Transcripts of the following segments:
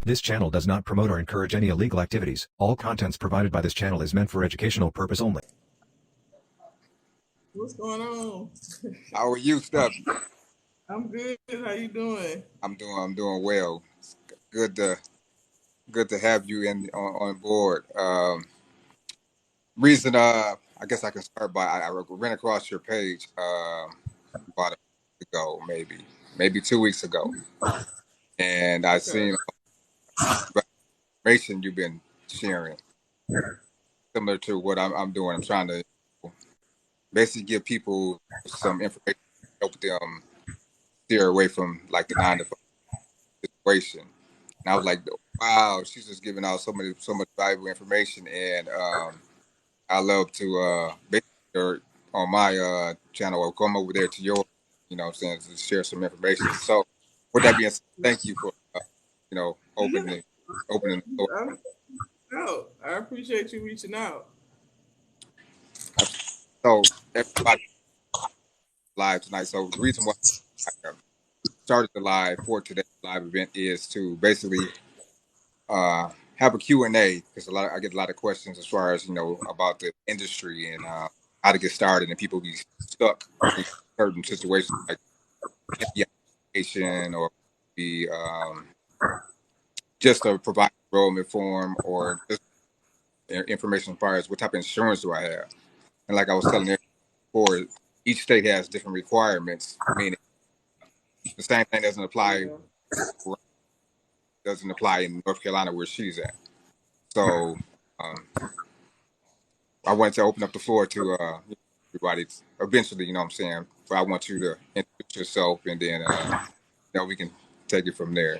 This channel does not promote or encourage any illegal activities. All contents provided by this channel is meant for educational purpose only. What's going on? How are you, Steph? I'm good. How you doing? I'm doing well. It's good to have you on board. Reason I guess I can start by I ran across your page about a week ago, maybe 2 weeks ago, and I Okay. seen about information you've been sharing, similar to what I'm doing. I'm trying to basically give people some information, help them steer away from like the 9 to 5 situation. And I was like, wow, she's just giving out so much valuable information, and I love to basically on my channel or come over there to your, what I'm saying, to share some information. So, with that being said, thank you for opening the door. I appreciate you reaching out. So everybody live tonight. So the reason why I started the live for today's live event is to basically have a Q&A, because I get a lot of questions as far as about the industry and how to get started, and people be stuck in certain situations like the application or be just to provide enrollment form or just information as far as what type of insurance do I have. And like I was telling you before, each state has different requirements, meaning the same thing doesn't apply in North Carolina where she's at. So I wanted to open up the floor to everybody eventually, you know what I'm saying? But I want you to introduce yourself, and then we can take it from there.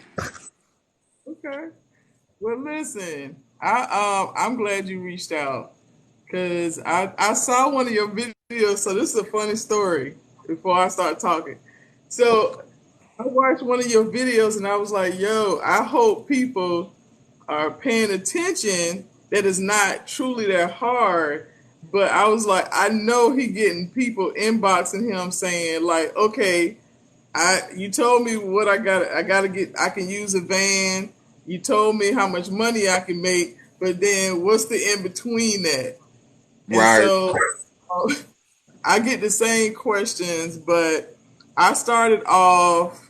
Okay. Well, listen, I'm glad you reached out because I saw one of your videos. So this is a funny story before I start talking. So I watched one of your videos and I was like, yo, I hope people are paying attention that is not truly that hard. But I was like, I know he getting people inboxing him saying like, okay, you told me what I gotta get. I can use a van. You told me how much money I can make, but then what's the in between that? And Right. so I get the same questions, but I started off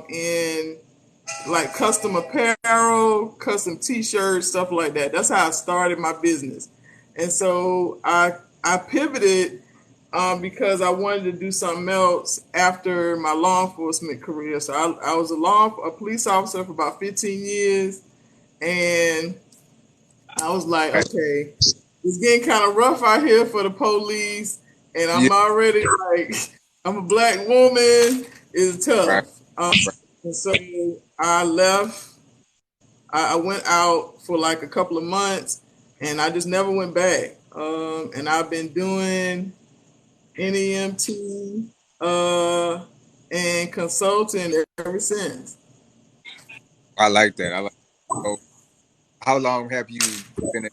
in like custom apparel, custom T-shirts, stuff like that. That's how I started my business, and so I pivoted because I wanted to do something else after my law enforcement career. So I was a police officer for about 15 years, and I was like, okay, it's getting kind of rough out here for the police, and Yeah. I'm already like, I'm a black woman. It's tough. Right. And so I left. I went out for like a couple of months, and I just never went back. And I've been doing Nemt and consulting ever since. I like that. So how long have you been in?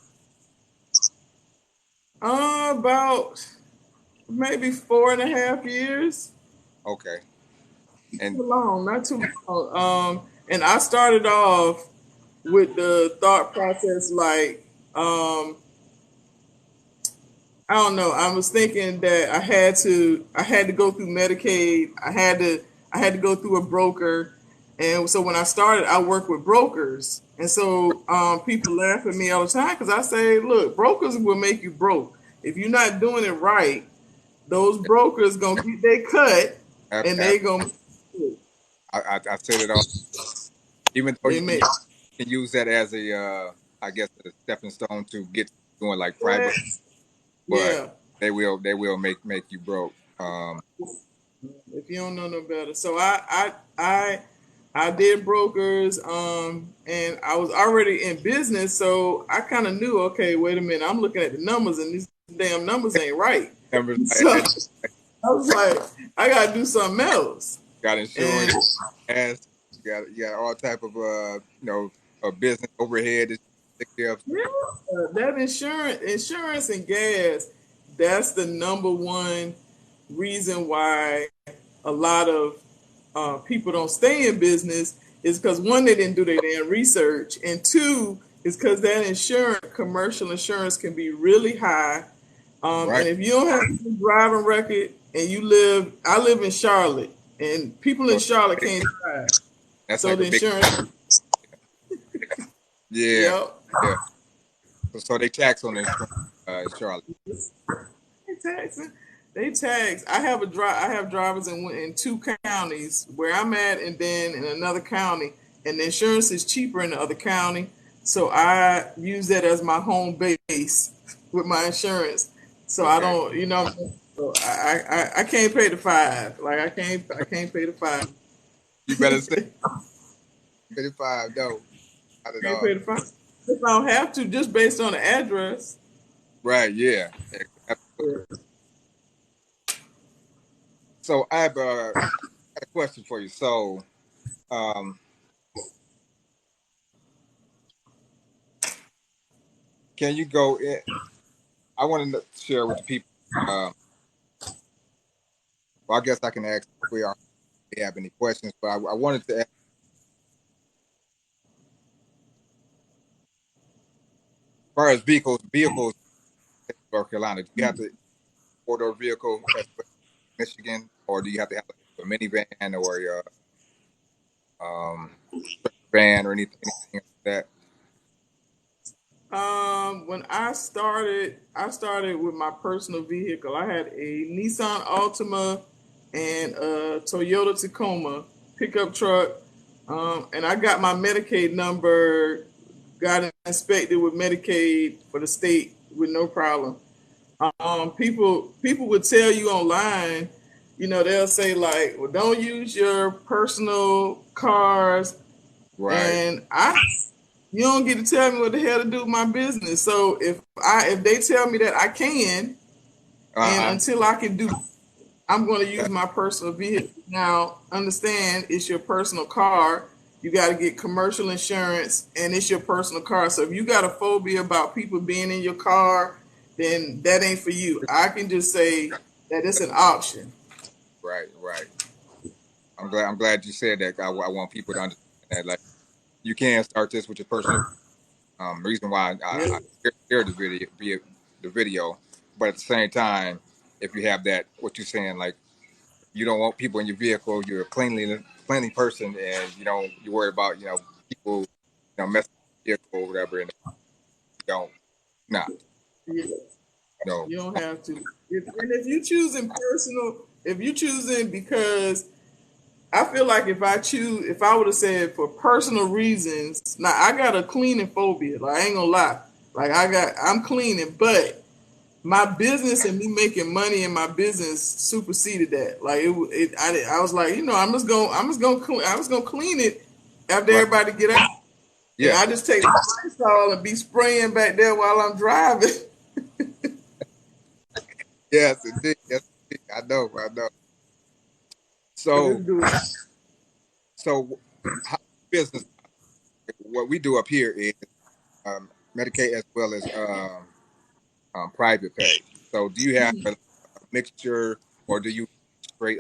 About maybe 4.5 years. Okay. And Too long, not too long. And I started off with the thought process like, I don't know. I was thinking that I had to go through Medicaid. I had to go through a broker, and so when I started, I worked with brokers, and so people laugh at me all the time because I say, look, brokers will make you broke if you're not doing it right. Those brokers gonna get their cut, and they gonna. I said it all. Even though They you make. can use that as I guess, a stepping stone to get doing like private, but Yeah. they will make you broke. If you don't know no better. So I did brokers, and I was already in business, so I kind of knew, okay, wait a minute, I'm looking at the numbers and these damn numbers ain't right. So I was like, I gotta do something else. Got insurance, gas, you got all type of a business overhead to take care of. Yeah, that insurance and gas, that's the number one reason why a lot of people don't stay in business is because one, they didn't do their damn research, and two, is because that insurance, commercial insurance, can be really high. Right. And if you don't have a driving record and I live in Charlotte, and people in So Charlotte can't drive. that's So like the a big, insurance, yeah, yep. yeah. So they tax on the insurance, Charlie. They taxing. They tax. I have drivers in two counties where I'm at, and then in another county, and the insurance is cheaper in the other county. So I use that as my home base with my insurance. So I Okay. don't, So I can't pay the $5. Like I can't pay the $5. You better say 55. No, not at Can't all. pay the $5 if I don't have to, just based on the address. Right. Yeah. Absolutely. Yeah. So I have a question for you. So, um, can you go in? I want to share with the people. Well, I guess I can ask if we have any questions, but I wanted to ask, as far as vehicles in North Carolina, do you have to order a vehicle as well in Michigan, or do you have to have a minivan or a van or anything like that? When I started with my personal vehicle. I had a Nissan Altima and a Toyota Tacoma pickup truck. And I got my Medicaid number, got inspected with Medicaid for the state with no problem. People would tell you online, they'll say like, well, don't use your personal cars, Right. and you don't get to tell me what the hell to do with my business. So if they tell me that I can, and Uh-huh. until I can do, I'm going to use my personal vehicle. Now, understand, it's your personal car. You got to get commercial insurance, and it's your personal car. So if you got a phobia about people being in your car, then that ain't for you. I can just say that it's an option. Right. Right. I'm glad you said that. I want people to understand that. Like, you can start this with your personal. Reason why Yeah. I shared the video, but at the same time, if you have that, what you're saying, like, you don't want people in your vehicle, you're a cleanly person, and you worry about people messing with your vehicle or whatever, and you don't not Yeah. no You don't have to. And if you choosing because I feel like if I would have said for personal reasons, now I got a cleaning phobia. Like I ain't gonna lie. Like I'm cleaning, but my business and me making money in my business superseded that. Like I was like, I was gonna clean it after right. everybody get out, and Yeah, I just take the Lysol and be spraying back there while I'm driving. yes, indeed. Yes, indeed. I know. So, so how business, what we do up here is Medicaid as well as private pay. So, do you have a mixture, or do you straight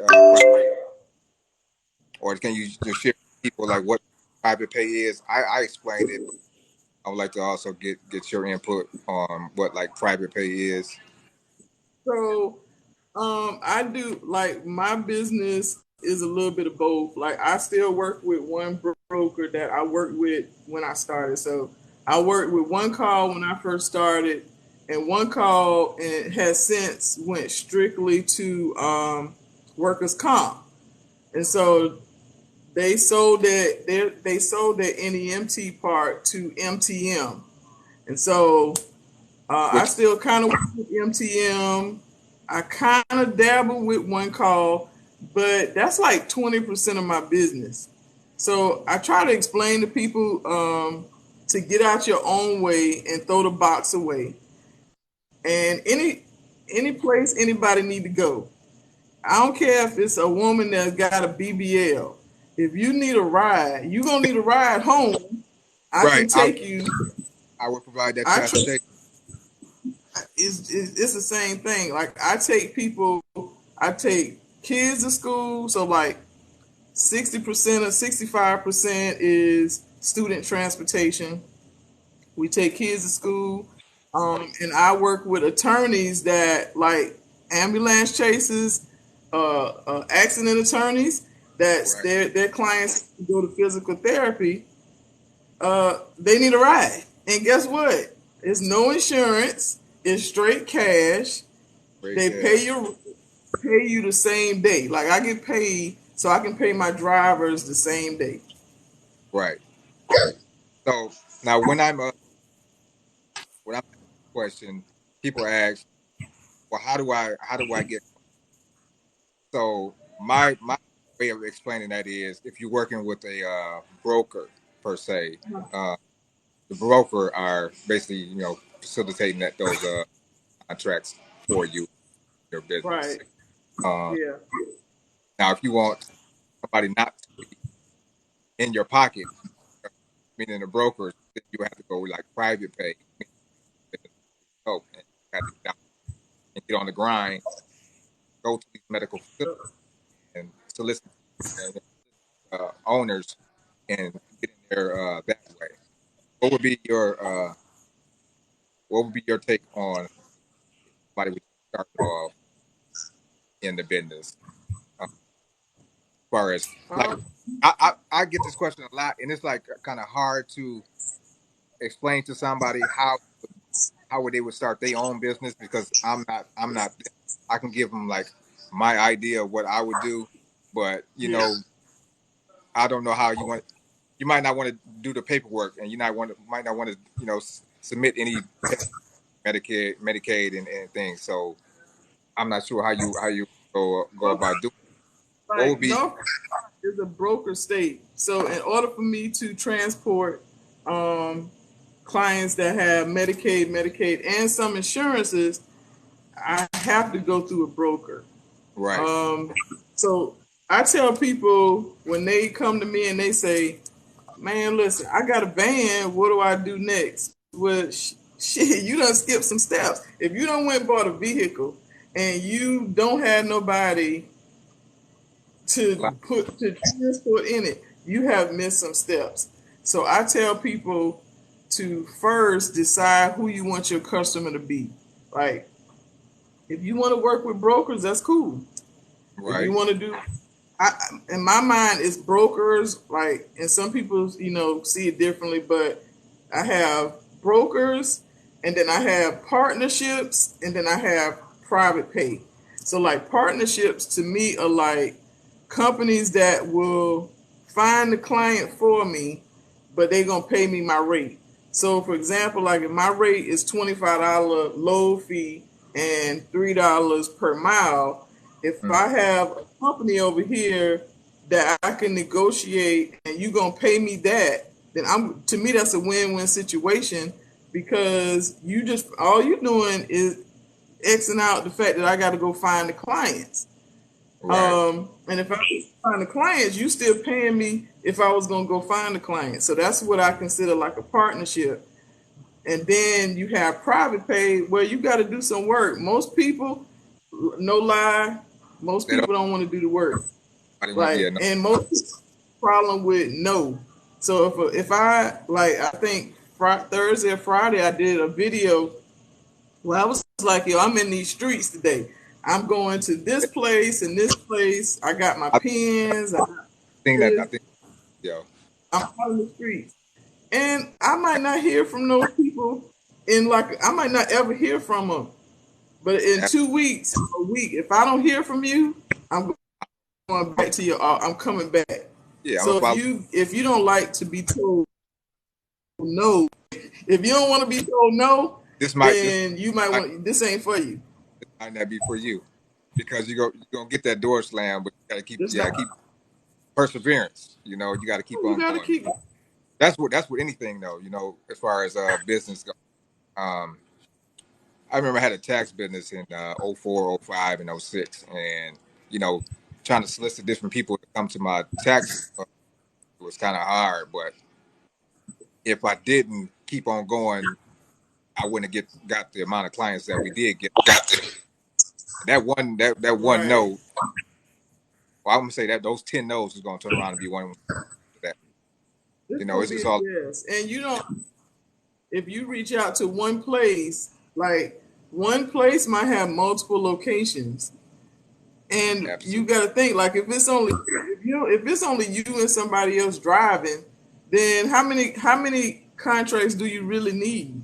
or can you just share with people like what private pay is? I explained it, but I would like to also get your input on what like private pay is. So I do like my business is a little bit of both. Like I still work with one broker that I worked with when I started. So I worked with one call when I first started, and one call, and it has since went strictly to workers comp. And so they sold their NEMT part to MTM. And so I Which still kind of work with MTM. I kind of dabble with one call, but that's like 20% of my business. So I try to explain to people to get out your own way and throw the box away. And any place anybody need to go. I don't care if it's a woman that's got a BBL. If you need a ride, you're gonna need a ride home. I right, can take you. I would provide that I tr- transportation. it's the same thing. Like I take kids to school. So like 60% or 65% is student transportation. We take kids to school, and I work with attorneys that like ambulance chases, accident attorneys. That's Right. their clients go to physical therapy. They need a ride, and guess what? It's no insurance. It's straight cash. Great They cash. pay you the same day. Like I get paid, so I can pay my drivers the same day. Right. So now when I'm asking a question, people ask, well, how do I get, so my way of explaining that is if you're working with a broker per se, uh, the broker are basically, facilitating those contracts for you, your business. Right. Um, Yeah. Now, if you want somebody not to be in your pocket, meaning the brokers, then you have to go like private pay, go and you have to get out and get on the grind, go to these medical facilities and solicit owners and get in there that way. What would be your take on somebody who's starting off in the business? As far as like, Um, I get this question a lot, and it's like kind of hard to explain to somebody how would they would start their own business because I'm not I can give them like my idea of what I would do, but yeah. I don't know how you might not want to do the paperwork, and might not want to submit any Medicaid and things. So I'm not sure how you go Well, about doing. What would like be North is a broker state, so in order for me to transport um, clients that have Medicaid, and some insurances, I have to go through a broker. right? Um, so I tell people when they come to me and they say, "Man, listen, I got a van. What do I do next?" Well, shit, you done skipped some steps. If you don't went and bought a vehicle and you don't have nobody to put to transport in it, you have missed some steps. So I tell people to first decide who you want your customer to be. Like, if you want to work with brokers, that's cool. If you Right. want to do, in my mind, it's brokers. Like, and some people, see it differently, but I have brokers, and then I have partnerships, and then I have private pay. So, like, partnerships to me are like companies that will find the client for me, but they're gonna pay me my rate. So, for example, like if my rate is $25 load fee and $3 per mile, if Mm. I have a company over here that I can negotiate and you gonna pay me that, then I'm to me that's a win-win situation because you just all you're doing is Xing out the fact that I got to go find the clients. Right. And if I find the clients, you still paying me if I was gonna go find the client. So that's what I consider like a partnership. And then you have private pay where you got to do some work. Most people, no lie, most They don't people don't want to do the work. nobody want yeah Like, no and most problem with no. So if I like, I think Thursday or Friday, I did a video. Well, I was like, yo, I'm in these streets today. I'm going to this place and this place. I got my I pens. I got think that I this. think yeah I'm out in the streets. And I might not hear from those people I might not ever hear from them. But in that, 2 weeks, a week, if I don't hear from you, I'm going back to your, I'm coming back. yeah I'm gonna So follow. if you don't like to be told no, if you don't want to be told no, This then you might want this ain't for you. might not be for you because you're gonna get that door slammed, but This you not. gotta keep perseverance. You got to keep You on got to going. keep. That's what anything though. As far as business goes. Um, I remember I had a tax business in 04, 05, and '06, and you know, trying to solicit different people to come to my tax was kind of hard. But if I didn't keep on going, I wouldn't have got the amount of clients that we did get. Got it. That one Right. no Well, I'm gonna say that those 10 no's is gonna turn around and be one of that. It's You know, gonna it's be just a all yes. And you don't, if you reach out to one place, like one place might have multiple locations. And you absolute. got to think, like, if it's only you and somebody else driving, then how many contracts do you really need?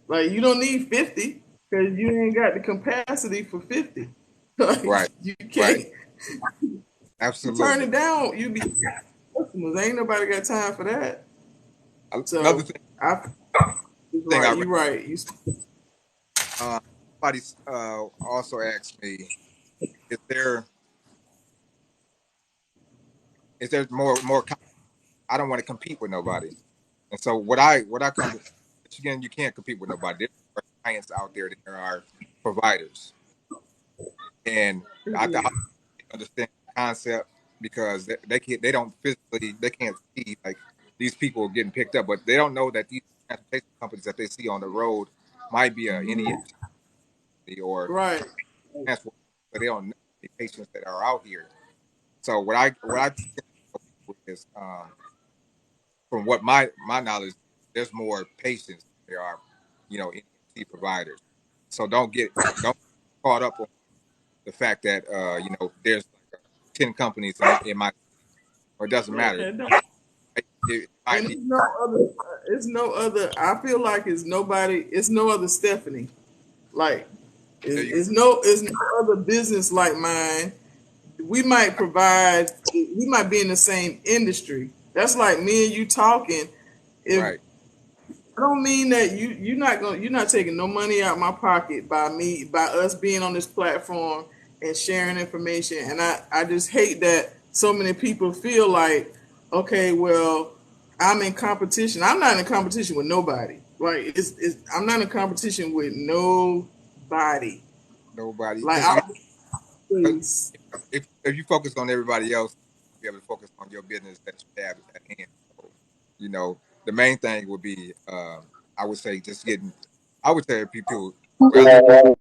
Like, you don't need 50 because you ain't got the capacity for 50. Like, Right, you right, can't turn absolutely. it down. You be customers. Ain't nobody got time for that. Another So I, you're thing I right. read, You're right. You, uh, somebody also asked me, is there more? I don't want to compete with nobody, and so what I come to, again, you can't compete with nobody. There are clients out there, there are providers, and I understand the concept because they don't physically they can't see like these people getting picked up, but they don't know that these transportation companies that they see on the road might be a NEMT or right. transport, but they don't know the patients that are out here. So what I tend to tell people is from what my knowledge, there's more patients than there are, NEMT providers. So don't get caught up on the fact that there's like 10 companies in my or it doesn't Yeah, matter. It might and be it's no other. I feel like it's nobody. It's no other Stephanie. Like, there you it's no other business like mine. We might provide. We might be in the same industry. That's like me and you talking. go. If Right. I don't mean that you're not taking no money out of my pocket by us being on this platform and sharing information. And I just hate that so many people feel like, okay, well, I'm in competition. I'm not in competition with nobody. Like, I'm not in competition with nobody. Nobody, Like, because I you 'cause always, if you focus on everybody else, you'll be able to focus on your business that you have at hand. So, the main thing would be, I would say, just getting. I would say people rather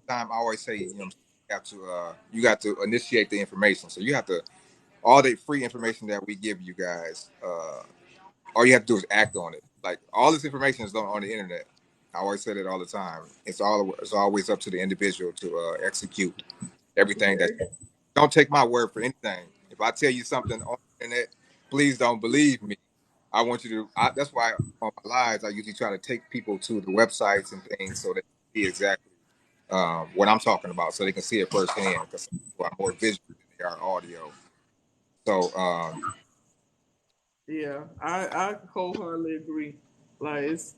time. I always say, you got to initiate the information. So you have to all the free information that we give you guys. All you have to do is act on it. Like all this information is on the internet. I always say that all the time. It's always up to the individual to execute everything that. Don't take my word for anything. If I tell you something on the internet, please don't believe me. I want you to. That's why on my lives I usually try to take people to the websites and things so they can see exactly what I'm talking about, so they can see it firsthand. Because people are more visual than they are audio. So yeah, I wholeheartedly agree. Like, it's.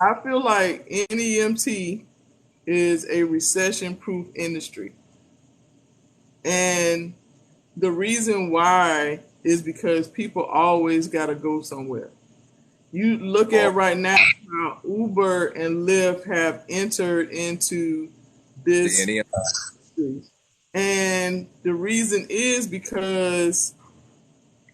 I feel like NEMT is a recession-proof industry, and the reason why is because people always got to go somewhere. You look all at right now how Uber and Lyft have entered into the this NEM, industry. And the reason is because,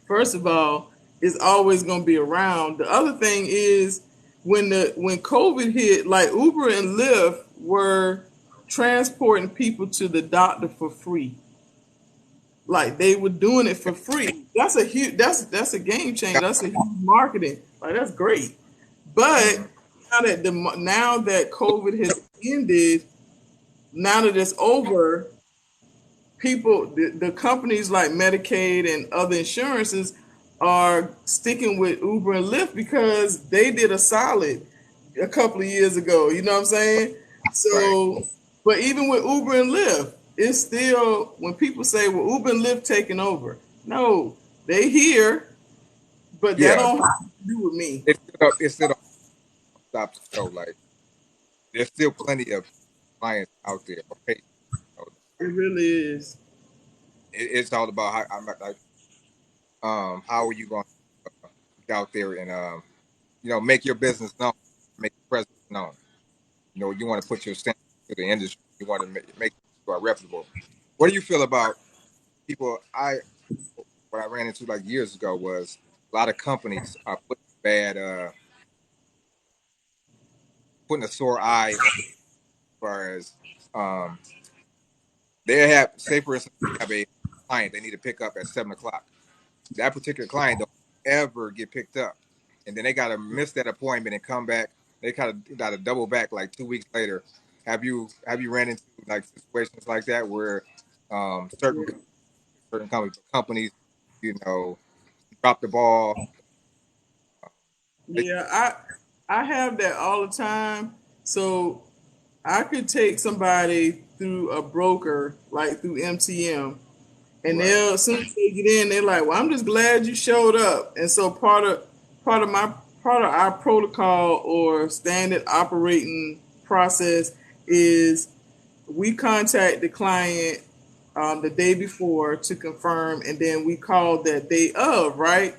first of all, it's always going to be around. The other thing is when COVID hit, like Uber and Lyft were transporting people to the doctor for free. Like, they were doing it for free. That's a huge. That's a game changer. That's a huge marketing. Like, that's great. But mhm. now that COVID has ended, now that it's over, the companies like Medicaid and other insurances are sticking with Uber and Lyft because they did a solid a couple of years ago. You know what I'm saying? Right. So, but even with Uber and Lyft, it's still when people say, "Well, Uber and Lyft taking over." No, they here, but that Yeah, don't have to do with me. it still don't stop the show. Like there's still plenty of clients out there. Okay, It really is. it's all about how I'm like, how are you going to get out there and make your business known, make your presence known. You want to put your stamp to the industry. You want to make sure you are reputable. What do you feel about people? What I ran into like years ago was a lot of companies are putting a sore eye on as far as they have, say for instance, they have a client they need to pick up at 7 o'clock. That particular client don't ever get picked up, and then they gotta miss that appointment and come back. They kind of gotta double back like 2 weeks later. Have you ran into like situations like that where certain Yeah. companies, you know, drop the ball? They, Yeah, I have that all the time. So I could take somebody through a broker, like through MTM, and right, they'll as soon as they get in, they're like, "Well, I'm just glad you showed up." And so part of my part of our protocol or standard operating process is we contact the client the day before to confirm, and then we call that day of, right?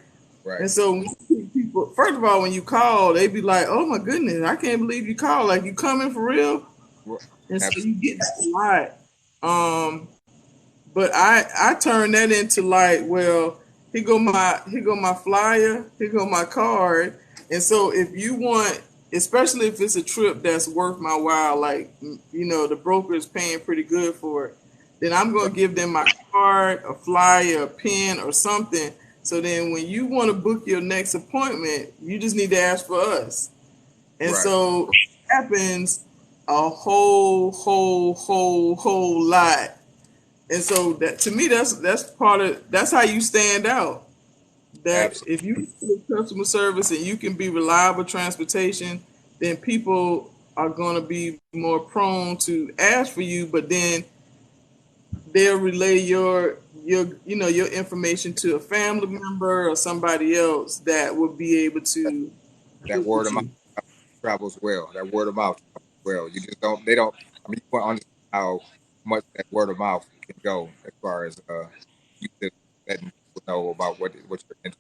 right, And so when people, first of all, when you call, they be like, "Oh my goodness, I can't believe you called! Like you coming for real?" And so absolutely, you get that a lot. But I turn that into like, well, here go my flyer, here go my card. And so if you want, especially if it's a trip that's worth my while, like the broker is paying pretty good for it, then I'm gonna give them my card, a flyer, a pen, or something. So then when you want to book your next appointment, you just need to ask for us. And right, so it happens a whole lot. And so that to me, that's how you stand out. That absolutely. if you give customer service and you can be reliable transportation, then people are going to be more prone to ask for you. But then they'll relay your information to a family member or somebody else that will be able to That work word with of mouth you. travels well. That word of mouth travels well. You just don't. They don't. I mean, you don't understand how much that word of mouth can go as far as you just letting people know about what you're interested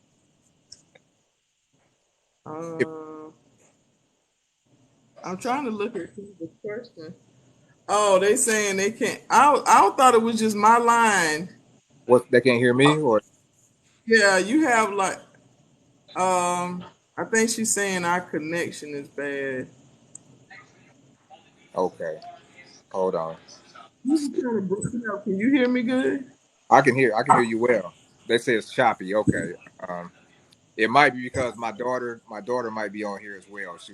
Uh, I'm trying to look at the question. Oh, they saying they can't. I thought it was just my line. What, they can't hear me or Yeah, you have like I think she's saying our connection is bad. okay. Hold on. You kind of broken up. Can you hear me good? I can hear you well. They say it's choppy. Okay. It might be because my daughter might be on here as well. She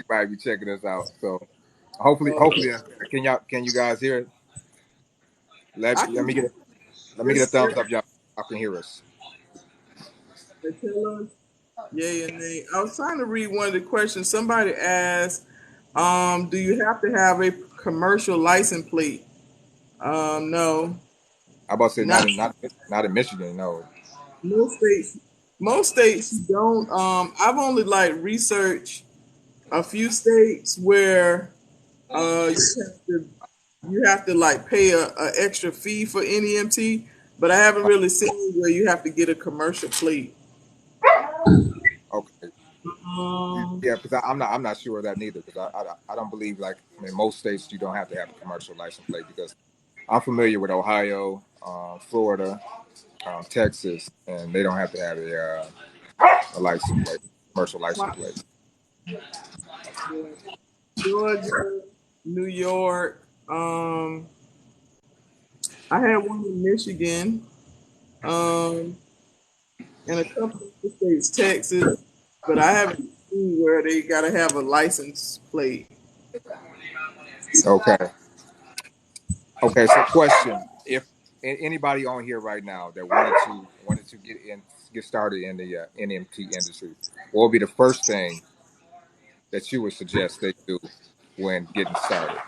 might be checking us out. So hopefully that's better. Can you guys hear it? I Let can me get let me get a just thumbs up, y'all can hear us. tell us yay and nay. I was trying to read one of the questions. Somebody asked, do you have to have a commercial license plate? No, I about to say not not in Michigan, no. most states. Most states don't. I've only like researched a few states where uh, you have to you have to like pay a extra fee for NEMT, but I haven't really seen where you have to get a commercial plate. Okay. Um, Yeah, because I'm not sure of that neither. Because I don't believe, like, in most states you don't have to have a commercial license plate. Because I'm familiar with Ohio, Florida, Texas, and they don't have to have a license plate, commercial license plate. yeah. Georgia, New York. I had one in Michigan, um, and a couple of states, Texas, but I haven't seen where they got to have a license plate. Okay. Okay. So, question: if anybody on here right now that wanted to get started in the NMT industry, what would be the first thing that you would suggest they do when getting started?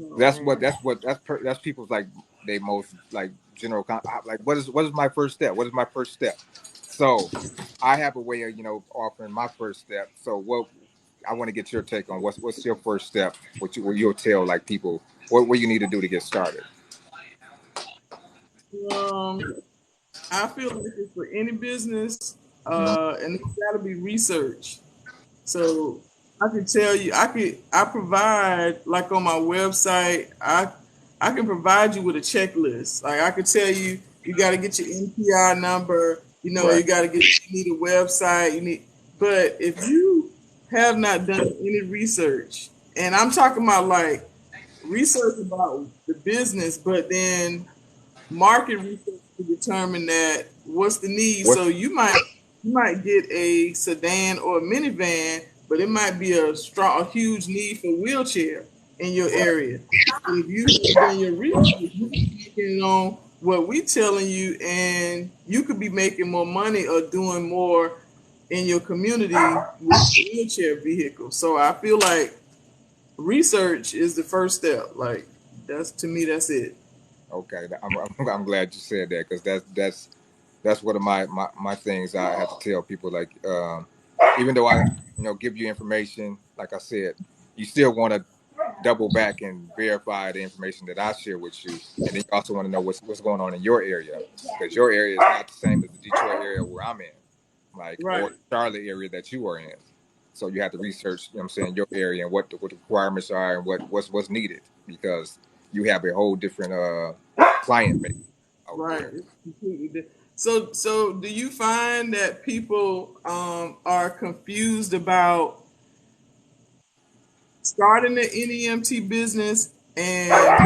Oh That's what man. that's what that's people's, like, they most, like, general like, what is my first step? What is my first step? So I have a way of, offering my first step. So what I want to get your take on, what's your first step? What you'll tell, like, people what you need to do to get started. Um, I feel like it's for any business, Mhm. and it's got to be research. So I can tell you, I provide like on my website, I can provide you with a checklist. Like I could tell you, you got to get your NPI number. Right. You got to you need a website. But if you have not done any research, and I'm talking about like research about the business, but then market research to determine that what's the need. What? So you might get a sedan or a minivan, but it might be a huge need for wheelchair in your area. If you have done your research, you can be making on what we telling you, and you could be making more money or doing more in your community with wheelchair vehicles. So I feel like research is the first step. Like that's to me, that's it. Okay, I'm glad you said that, because that's one of my things I have to tell people. Like, even though I give you information, like I said, you still want to double back and verify the information that I share with you, and then you also want to know what's going on in your area, because your area is not the same as the Detroit area where I'm in, like, or Right. Charlotte area that you are in. So you have to research, what I'm saying, your area and what the requirements are and what's needed, because you have a whole different client base out Right. there. It's completely different. So do you find that people are confused about starting an NEMT business and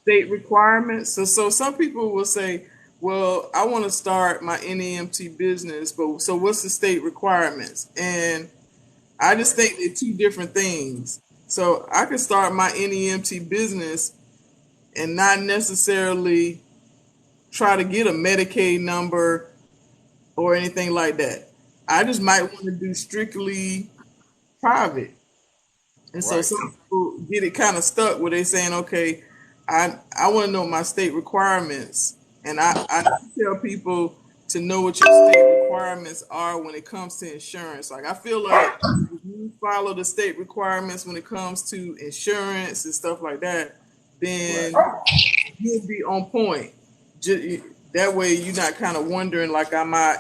state requirements? So some people will say, well, I want to start my NEMT business, but so what's the state requirements? And I just think they're two different things. So I could start my NEMT business and not necessarily try to get a Medicaid number or anything like that. I just might want to do strictly private. And so Right, some people get it kind of stuck where they're saying, okay, I want to know my state requirements. And I tell people to know what your state requirements are when it comes to insurance. Like I feel like if you follow the state requirements when it comes to insurance and stuff like that, right. then you'll be on point. That way you're not kind of wondering like am I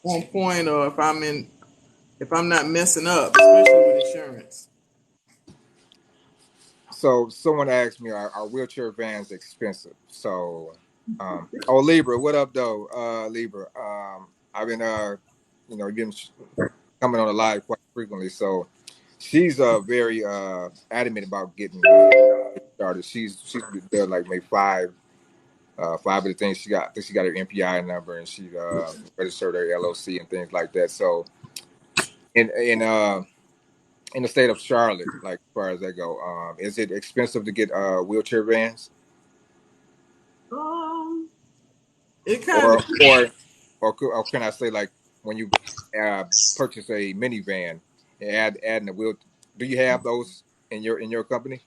on point, or if I'm not messing up, especially with insurance. So someone asked me, are wheelchair vans expensive? So, oh, Libra, what up though? Libra, I've been been coming on the live quite frequently. So she's very adamant about getting started. She's done like maybe five of the things she got. I think she got her MPI number, and she registered her LLC and things like that. So in the state of Charlotte, like as far as they go, is it expensive to get wheelchair vans, Um, it kind or of or can I say, like, when you purchase a minivan and adding a wheel, do you have those in your company?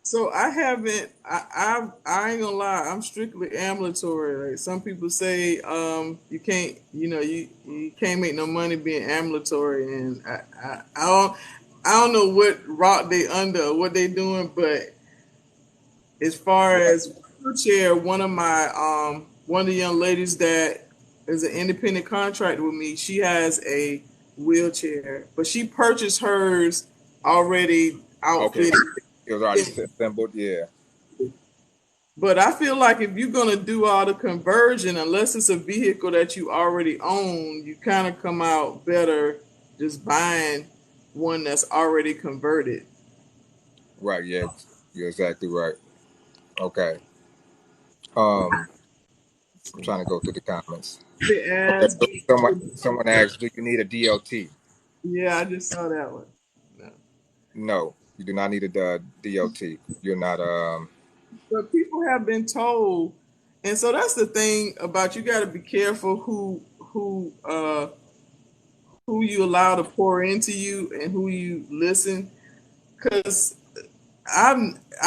so I haven't. I ain't gonna lie. I'm strictly ambulatory. Like some people say, you can't. You can't make no money being ambulatory, and I don't know what rock they under, what they doing, but as far Right, as wheelchair, one of the young ladies that is an independent contractor with me, she has a wheelchair, but she purchased hers already okay, outfitted. it was already assembled. Yeah, But I feel like if you're gonna do all the conversion, unless it's a vehicle that you already own, you kind of come out better just buying one that's already converted. right. Yeah, you're exactly right. Okay. Um, I'm trying to go through the comments. They Okay, ask, so someone asked, do you need a DOT? yeah, I just saw that one. No. No, you do not need a DOT. You're not. But people have been told, and so that's the thing about you got to be careful who you allow to pour into you and who you listen, because I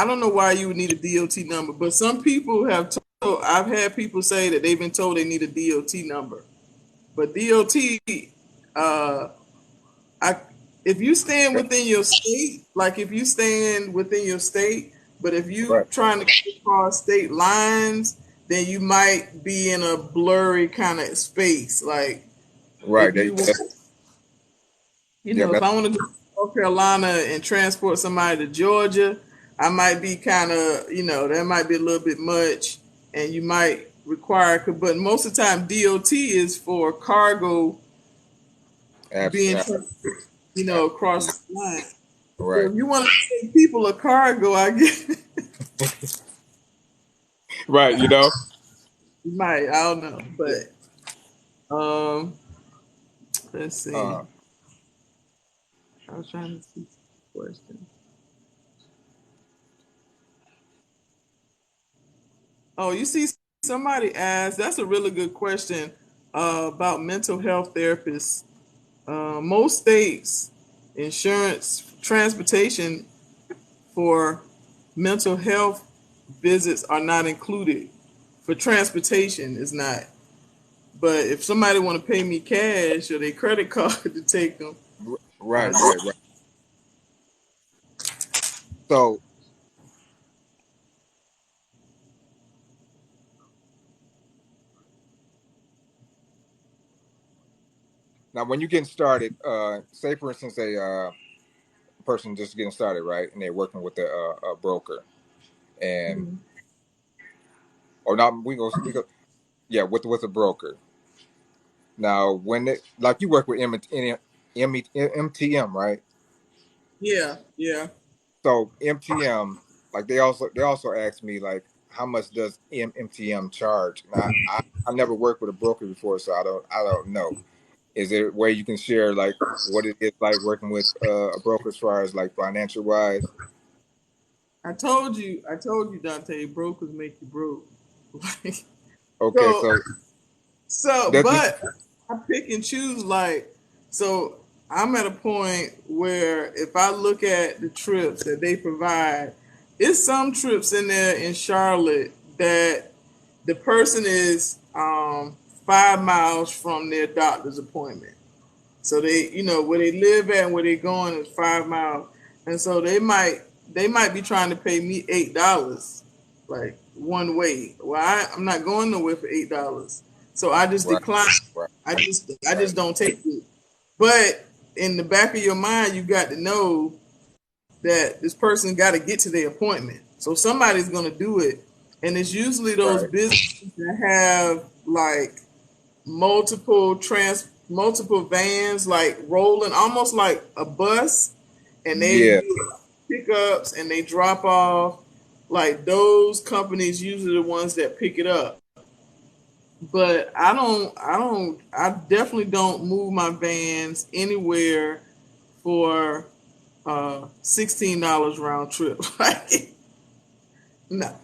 don't know why you would need a DOT number, but some people have told. I've had people say that they've been told they need a DOT number, but DOT, uh, I if you stand within your state, like if you stand within your state, but if you Right, trying to cross state lines, then you might be in a blurry kind of space. Like right. if you Yeah, if that's I want to go to North Carolina and transport somebody to Georgia, I might be kind of, that might be a little bit much, and you might require. But most of the time, DOT is for cargo being, Absolutely. across the line. So Right. if you want to save people a cargo, I guess Right. you might. I don't know, but let's see. Uh, I was trying to see some questions. Oh, you see, somebody asked. That's a really good question about mental health therapists. Most states, insurance, transportation for mental health visits are not included. For transportation, is not. But if somebody want to pay me cash or their credit card to take them, right. Right. Right. So now, when you're getting started, say for instance, a person just getting started, right, and they're working with a broker, and Mhm. or not, we go, yeah, with a broker. Now, when it like you work with MTM, right? Yeah, yeah. So MTM, like they also asked me like how much does MTM charge? Now I never worked with a broker before, so I don't know. Is there a way you can share like what it is like working with a broker as far as like financial wise? I told you, Dante, brokers make you broke. Okay, so, so does it but I pick and choose. So I'm at a point where if I look at the trips that they provide, it's some trips in there in Charlotte that the person is 5 miles from their doctor's appointment. So they, where they live at and where they're going is 5 miles, and so they might be trying to pay me $8, like one way. Well, I'm not going nowhere for $8, so I just right, decline. right, I just right, don't take it. But in the back of your mind, you got to know that this person got to get to their appointment. So somebody's going to do it, and it's usually those right. businesses that have like multiple vans like rolling almost like a bus, and they Yeah, do pickups and they drop off. Like those companies usually the ones that pick it up. But I definitely don't move my vans anywhere for $16 round trip. Like, no.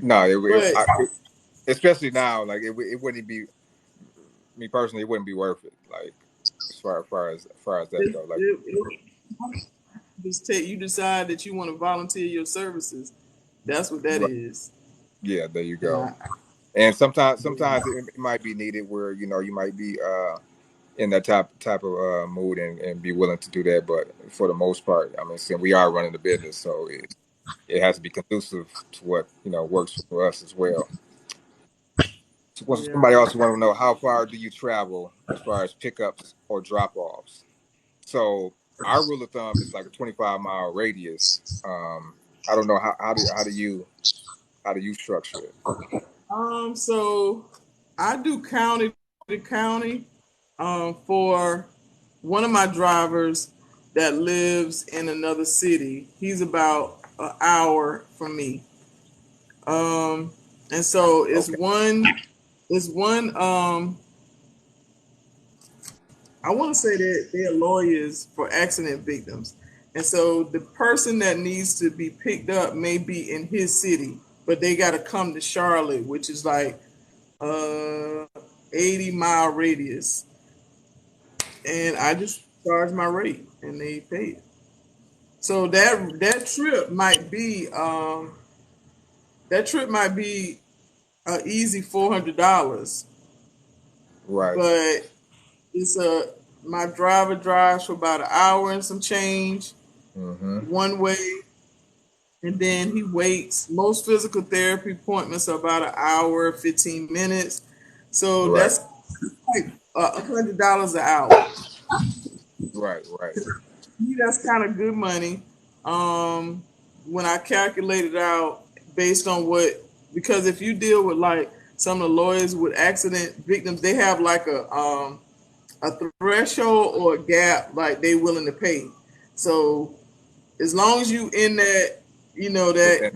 no, But especially now, like it wouldn't be me personally, it wouldn't be worth it. Like as far as that it, go, like it, it, just take you decide that you want to volunteer your services. That's what that right, is. yeah, there you And go. I, And sometimes it might be needed where you might be in that type of mood and be willing to do that. But for the most part, I mean, since we are running the business, so it has to be conducive to what works for us as well. So yeah. somebody also want to know how far do you travel as far as pickups or drop offs. So our rule of thumb is like a 25-mile radius. I don't know how do you structure it? So I do county to county. For one of my drivers that lives in another city, he's about an hour from me. Um, and so Okay, it's one. I want to say that they're lawyers for accident victims. And so the person that needs to be picked up may be in his city, but they got to come to Charlotte, which is like uh 80-mile radius. And I just charge my rate and they pay it. So that trip might be a easy $400, right. but it's a my driver drives for about an hour and some change Mm-hmm. one way, and then he waits. Most physical therapy appointments are about an hour, 15 minutes. So Right, that's like $100 an hour. right, right, That's kind of good money. Um, when I calculate it out based on because if you deal with like some of the lawyers with accident victims, they have like a threshold or a gap like they willing to pay. So as long as you in that, you know, Within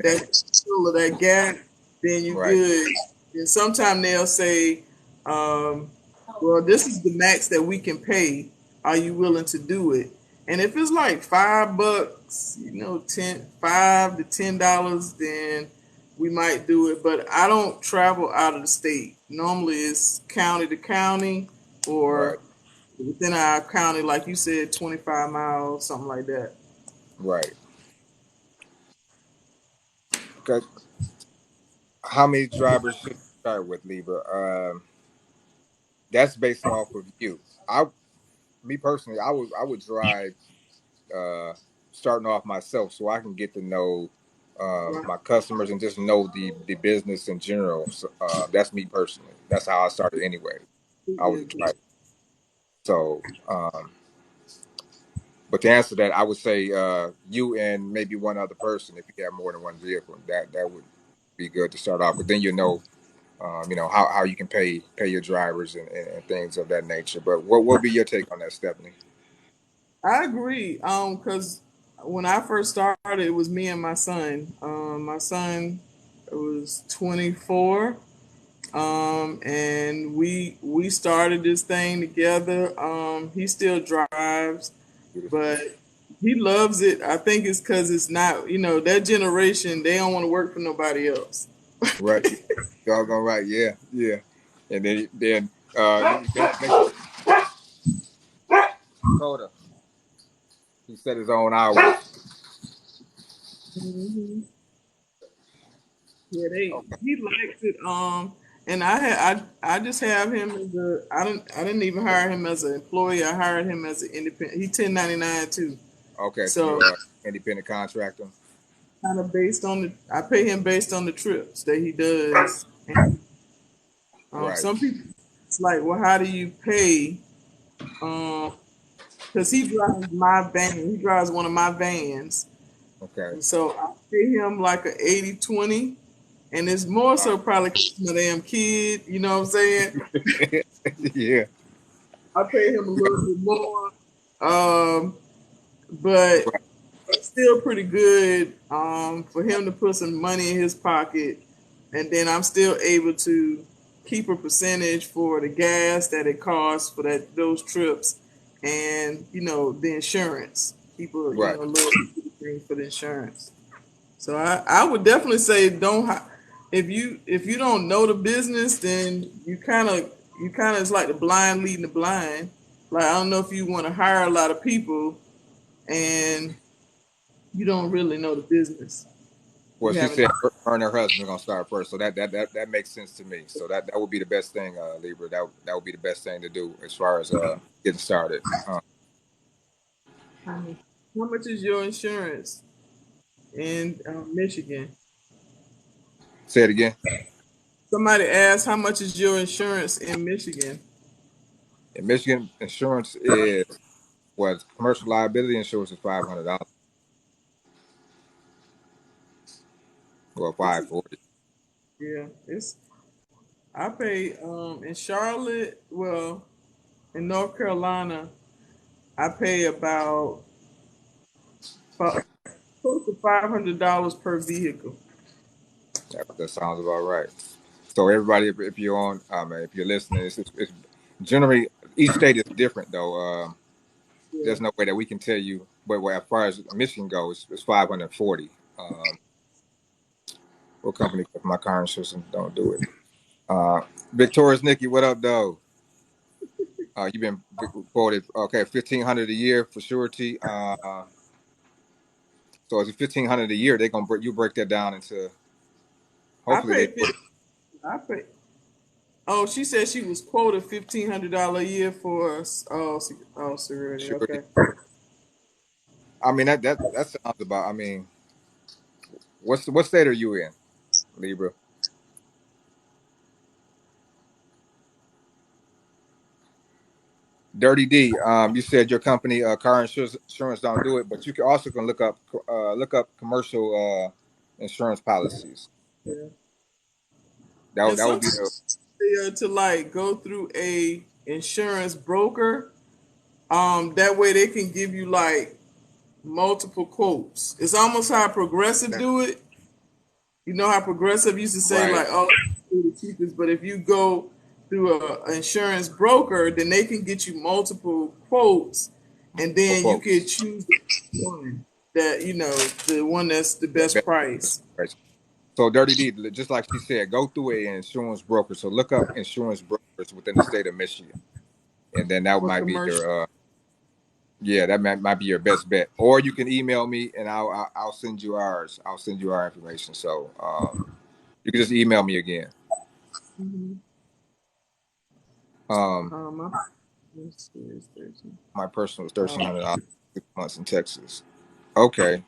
that gap, then you right, good. And sometimes they'll say, well, this is the max that we can pay. Are you willing to do it? And if it's like $5, you know, $5 to $10, then we might do it. But I don't travel out of the state. Normally it's county to county right, or within our county, like you said, 25 miles, something like that. right. Okay. How many drivers should you start with, Libra? That's based off of you. Me personally, I would drive uh, starting off myself so I can get to know Right. my customers and just know the business in general. So, that's me personally. That's how I started anyway. I was a driver. So, but to answer that, I would say you and maybe one other person if you have more than one vehicle. That would be good to start off. But then how you can pay your drivers and things of that nature. But what will be your take on that, Stephanie? I agree. Because when I first started, it was me and my son. My son was 24. And we started this thing together. He still drives, Beautiful. but he loves it. I think it's because it's not, you know, that generation, they don't want to work for nobody else. Right. Doggone right. Yeah. Yeah. And then Dakota, he set his own hours. Mhm. Yeah, they Okay. he likes it. And I just have him as I didn't even hire him as an employee. I hired him as an independent. He 1099 too. Okay. So So you're an independent contractor. kind of based on I pay him based on the trips that he does. And, Right. some people it's like, well, how do you pay? Because he drives my van. He drives one of my vans. Okay. And so I pay him like a 80/20, and it's more so probably 'cause he's my damn kid. You know what I'm saying? Yeah. I pay him a little bit more, but Right. it's still pretty good for him to put some money in his pocket, and then I'm still able to keep a percentage for the gas that it costs for those trips, and you know the insurance. Keep Right. a little thing for the insurance. So I would definitely say if you don't know the business, then you kind of it's like the blind leading the blind. Like I don't know if you want to hire a lot of people and you don't really know the business. Well, You she haven't. said her and her husband gonna start first, so that makes sense to me. So that would be the best thing, Libra. That would be the best thing to do as far as getting started. Mhm. How much is your insurance in Michigan? Say it again. Somebody asked how much is your insurance in Michigan? In Michigan, insurance is what commercial liability insurance is $500 or It's 540. yeah, it's I pay in Charlotte, well, in North Carolina, I pay about close to $500 per vehicle. That sounds about right. So everybody, if you're on, if you're listening, it's generally each state is different though. Yeah. There's no way that we can tell you. But as far as Michigan goes, it's 540. What company? My car insurance don't do it. Uh, Victoria's Nikki, what up, though? You've been quoted. Okay, 1,500 a year for surety. So it's 1,500 a year. They're gonna break that down into. I Hopefully pay they 50, I pay Oh, she said she was quoted $1,500 a year for security. surety. Okay. I mean that sounds about. I mean, what state are you in, Libra? Dirty D. You said your company car insurance don't do it, but you can look up commercial insurance policies. Yeah. That And that would be the sometimes to like go through a insurance broker. That way they can give you like multiple quotes. It's almost how Progressive do it. You know how Progressive used to say Right. like, "Oh, the cheapest," but if you go through an insurance broker, then they can get you multiple quotes, and For then you quotes. can choose the one that the one that's the best price. So Dirty D, just like she said, go through an insurance broker. So look up insurance brokers within the state of Michigan, and then that For might be commercial. your yeah, that might be your best bet. Or you can email me and I'll send you ours. I'll send you our information. So you can just email me again. Mhm. Um, My let's see, it's 13. my personal is Uh, $1,300 6 months in Texas. Okay.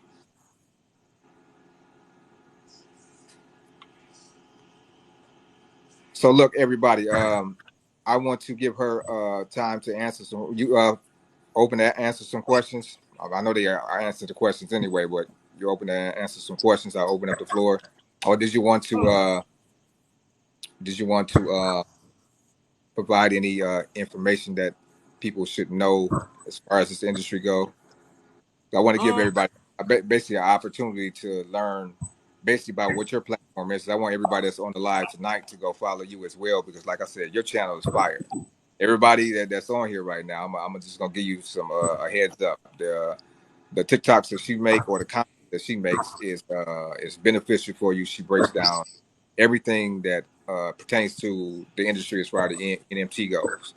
So look, everybody. I want to give her time to answer some. You open to answer some questions. I know they are, I answered the questions anyway, but you open to answer some questions. I'll open up the floor. Or did you want to provide any information that people should know as far as this industry go? I want to give um, everybody basically an opportunity to learn basically about what your platform is. I want everybody that's on the live tonight to go follow you as well, because like I said, your channel is fire. Everybody that's on here right now, I'm just gonna give you some a heads up. The TikToks that she make or the content that she makes is beneficial for you. She breaks down everything that pertains to the industry as far as the NMT goes.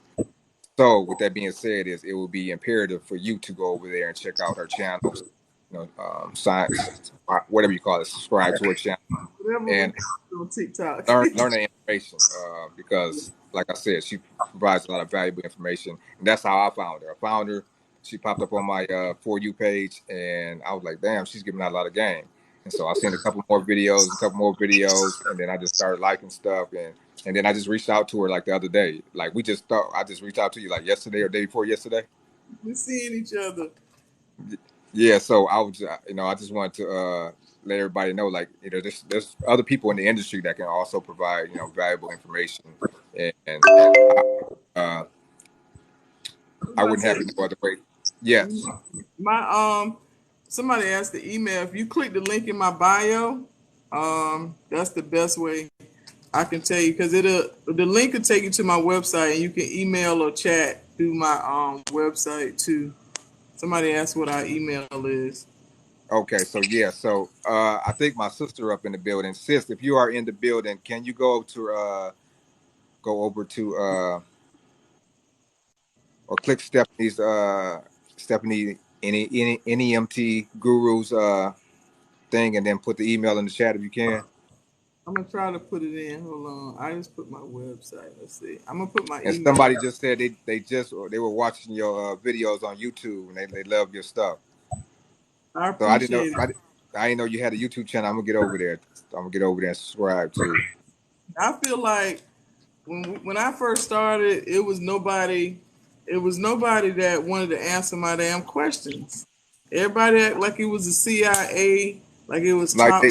So, with that being said, it will be imperative for you to go over there and check out her channels, science, whatever you call it, subscribe to her channel whatever we and call on TikTok. learn the information. Because, like I said, she provides a lot of valuable information, and that's how I found her. I found her. She popped up on my For You page, and I was like, "Damn, she's giving out a lot of game." And so I seen a couple more videos, and then I just started liking stuff, and then I just reached out to her like the other day. Like I just reached out to you like yesterday or day before yesterday. We're seeing each other. Yeah, so I was, I just wanted to let everybody know, like, there's other people in the industry that can also provide, valuable information, and uh, I Somebody wouldn't have said it no other way. Yes. my somebody asked the email. If you click the link in my bio, that's the best way I can tell you, because the link will take you to my website and you can email or chat through my website too. Somebody asked what our email is. Okay. So yeah. So I think my sister up in the building. Sis, if you are in the building, can you go over to or click Stephanie any NEMT Guru's thing, and then put the email in the chat if you can. I'm gonna try to put it in. Hold on. I just put my website. Let's see. I'm gonna put my And email. somebody just said they were watching your videos on YouTube and they love your stuff. I So I didn't know appreciate it. I didn't know you had a YouTube channel. I'm gonna get over there. I'm gonna get over there and subscribe too. I feel like when I first started, it was nobody. It was nobody that wanted to answer my damn questions. Everybody act like it was the CIA, like it was Like top.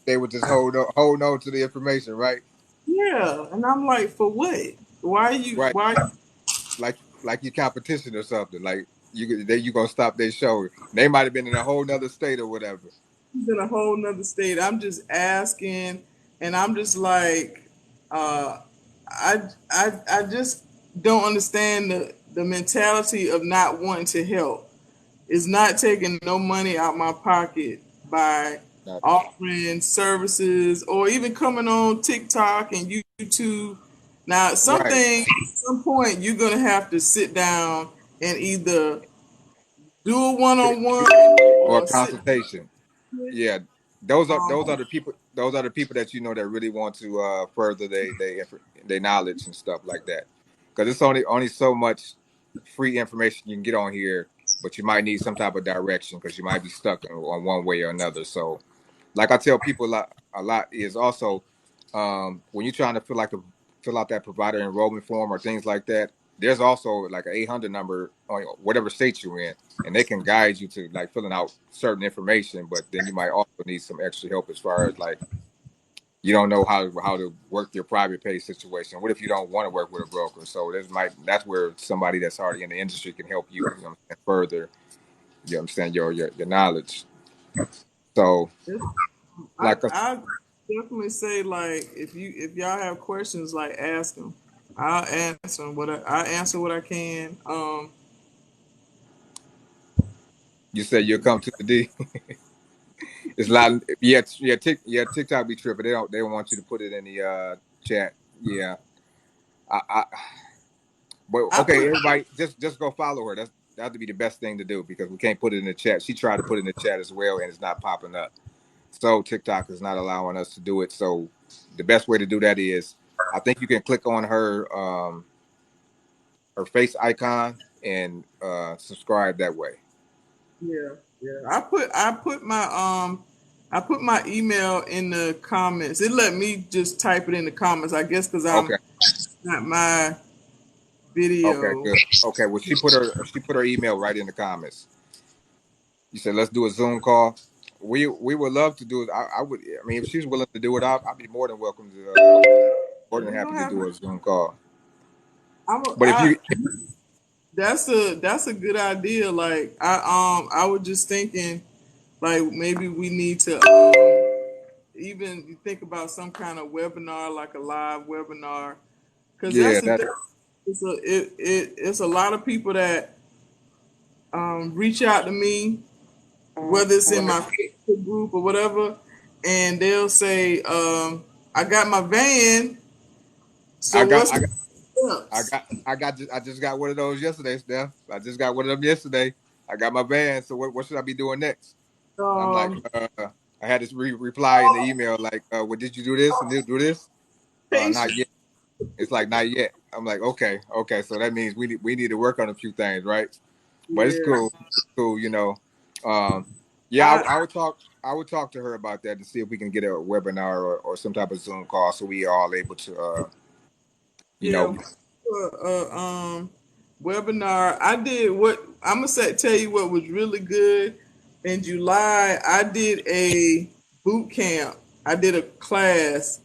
they would just hold on to the information, right? Yeah, and I'm like, for what? Why you? Right. Why Like your competition or something. Like you gonna stop their show. They might have been in a whole nother state or whatever. you in a whole nother state? I'm just asking, and I'm just like, uh, I just don't understand the mentality of not wanting to help. It's not taking no money out my pocket by Not, offering services or even coming on TikTok and YouTube. Now, right. at some point, you're gonna have to sit down and either do a one-on-one Or or sit. consultation. Yeah, those are Um, the people. Those are the people that that really want to further they knowledge and stuff like that. Because it's only so much free information you can get on here, but you might need some type of direction because you might be stuck on one way or another. So, like I tell people a lot is also when you're trying to fill out that provider enrollment form or things like that. There's also like an 800 number on whatever state you're in, and they can guide you to like filling out certain information. But then you might also need some extra help as far as like you don't know how to work your private pay situation. What if you don't want to work with a broker? So that's where somebody that's already in the industry can help you, you know, further. You understand your knowledge. So like I definitely say, like, if y'all have questions, like, ask them. I'll answer them. I answer what I can. you said, you'll come to the D. It's a lot. Yeah. TikTok be tripping. They don't want you to put it in the chat. Yeah. I But I okay, put everybody, just go follow her. That'd be the best thing to do because we can't put it in the chat. She tried to put it in the chat as well, and it's not popping up. So TikTok is not allowing us to do it. So the best way to do that is, I think you can click on her face icon and subscribe that way. yeah, yeah. I put my email in the comments. It let me just type it in the comments, I guess, because I'm Okay. not my Okay. video. Good. Okay. Well, she put her email right in the comments. You said let's do a Zoom call. We would love to do it. I would. I mean, if she's willing to do it, I'd be more than welcome to. More than We don't happy to have. do a Zoom call. I'm. But if you, That's a good idea. Like, I was just thinking, like, maybe we need to even think about some kind of webinar, like a live webinar, because that's yeah, the thing. It's a lot of people that reach out to me, whether it's in right. my Facebook group or whatever, and they'll say, "I got my van, I so got, what's I the got, steps?" I just got one of those yesterday, Steph. I just got one of them yesterday. I got my van. So what should I be doing next? I'm like, Um, I had this reply in the email like, well, did you do this and do this? Not Patience. yet. It's like not yet. I'm like, okay. So that means we need to work on a few things, right? But it's Yeah. cool. It's cool, you know. Um, yeah, I, I would talk to her about that to see if we can get a webinar or some type of Zoom call so we are all able to you Yeah, know. webinar. I did what I'm gonna say. Tell you what was really good in July. I did a boot camp. I did a class,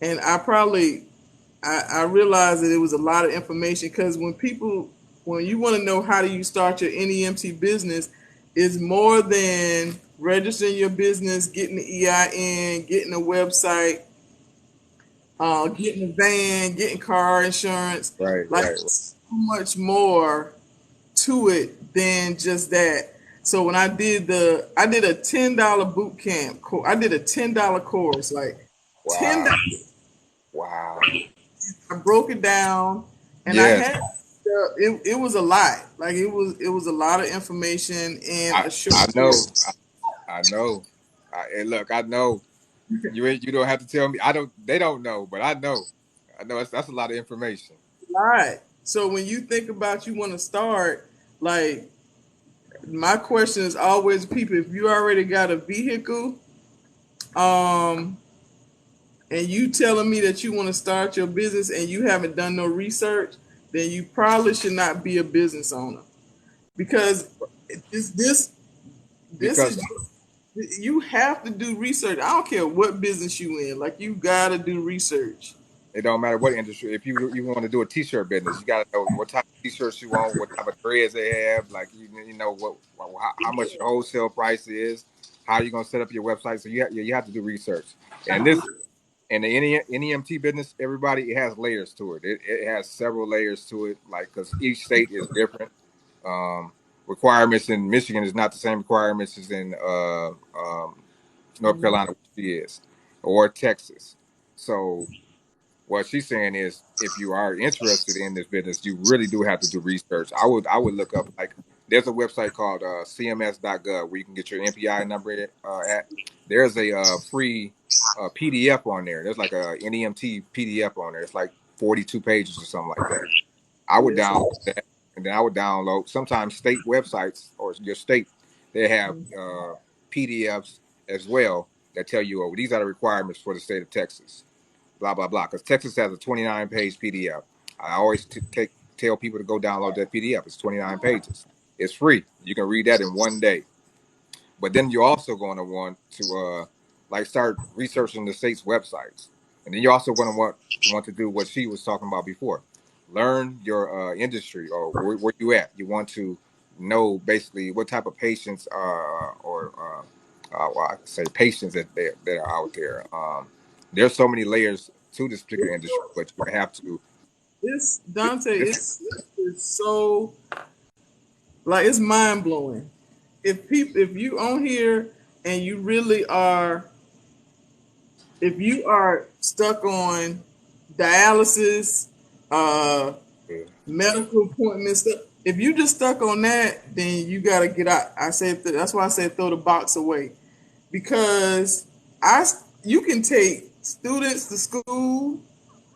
and I realized that it was a lot of information because when you want to know how do you start your NEMT business, it's more than registering your business, getting the EIN, getting a website, getting a van, getting car insurance, Right, like right. so much more to it than just that. So when I did a $10 boot camp. I did a $10 course, like Wow. $10. Wow. I broke it down, and I Yes. had it was a lot. Like it was a lot of information in I a short I know. period. I know. And look, I know. You don't have to tell me. I don't. They don't know, but I know. I know that's a lot of information. Right. So when you think about you want to start, like my question is always people, if you already got a vehicle, um, and you telling me that you want to start your business and you haven't done no research, then you probably should not be a business owner because this Because is you have to do research. I don't care what business you in, like you gotta do research. it don't matter what industry. If you want to do a t-shirt business, you got to know what type of t-shirts you want, what type of threads they have, like you know how much your wholesale price is, how you gonna set up your website. So you have to do research. And this and the NEMT business, everybody, it has layers to it. It has several layers to it, like because each state is different. Um, Requirements in Michigan is not the same requirements as in North Carolina, which she is, or Texas. So what she's saying is, if you are interested in this business, you really do have to do research. I would look up, like, there's a website called cms.gov where you can get your MPI number at. There's a free PDF on there. There's like a NEMT PDF on there. It's like 42 pages or something like that. I would Yes. download that, and then I would download. Sometimes state websites or your state, they have PDFs as well that tell you, oh, these are the requirements for the state of Texas, blah blah blah. Because Texas has a 29-page PDF. I always tell people to go download that PDF. It's 29 pages. It's free. You can read that in one day. But then you're also going to want to like start researching the state's websites, and then you also want to do what she was talking about before. Learn your industry or where you at. You want to know basically what type of patients well, I say patients that are out there. There's so many layers to this particular industry, but you have to. It's Dante. It's so like it's mind blowing. If you on here and you really are, if you are stuck on dialysis, medical appointments, stuff, if you just stuck on that, then you got to get out. I said that's why I said throw the box away, because you can take students to school.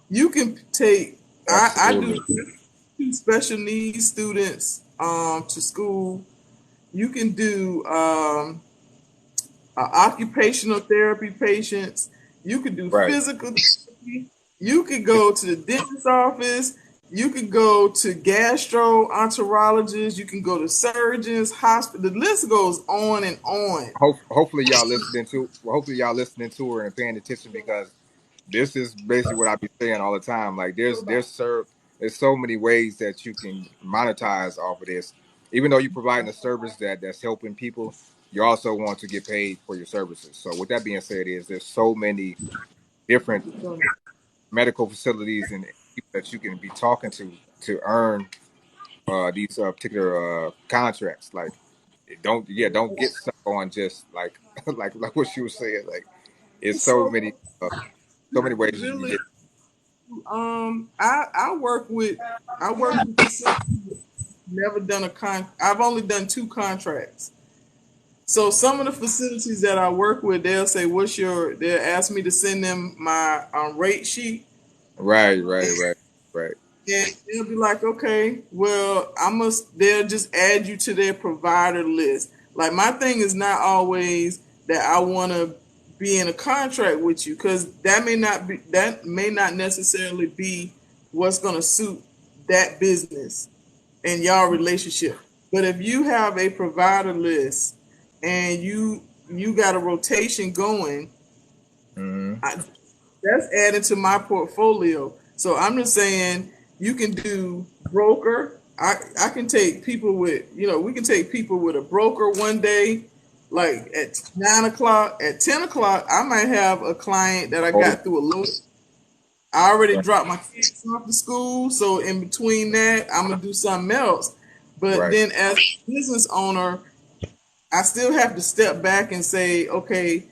You can take I do special needs students to school. You can do occupational therapy patients. You can do Right. physical therapy. You could go to the dentist's office. You can go to gastroenterologists. You can go to surgeons, hospital. The list goes on and on. Hopefully y'all listening to her and paying attention, because this is basically what I be saying all the time. Like there's so many ways that you can monetize off of this. Even though you're providing a service that's helping people, you also want to get paid for your services. So with that being said, there's so many different medical facilities and people that you can be talking to earn these particular contracts. Like don't get stuck on just like like what she was saying. Like it's so many ways you can Really, get. I work with facilities. Never done I've only done 2 contracts. So some of the facilities that I work with, they'll say, they'll ask me to send them my rate sheet. Right. And they'll be like, okay, well, they'll just add you to their provider list. Like my thing is not always that I want to be in a contract with you, because that may not necessarily be what's going to suit that business and y'all relationship. But if you have a provider list and you got a rotation going, that's added to my portfolio. So I'm just saying you can do broker. I can take people with, we can take people with a broker one day, like at 9 o'clock, at 10 o'clock, I might have a client that I got through a low. I already dropped my kids off to school. So in between that, I'm going to do something else. But then as a business owner, I still have to step back and say, okay,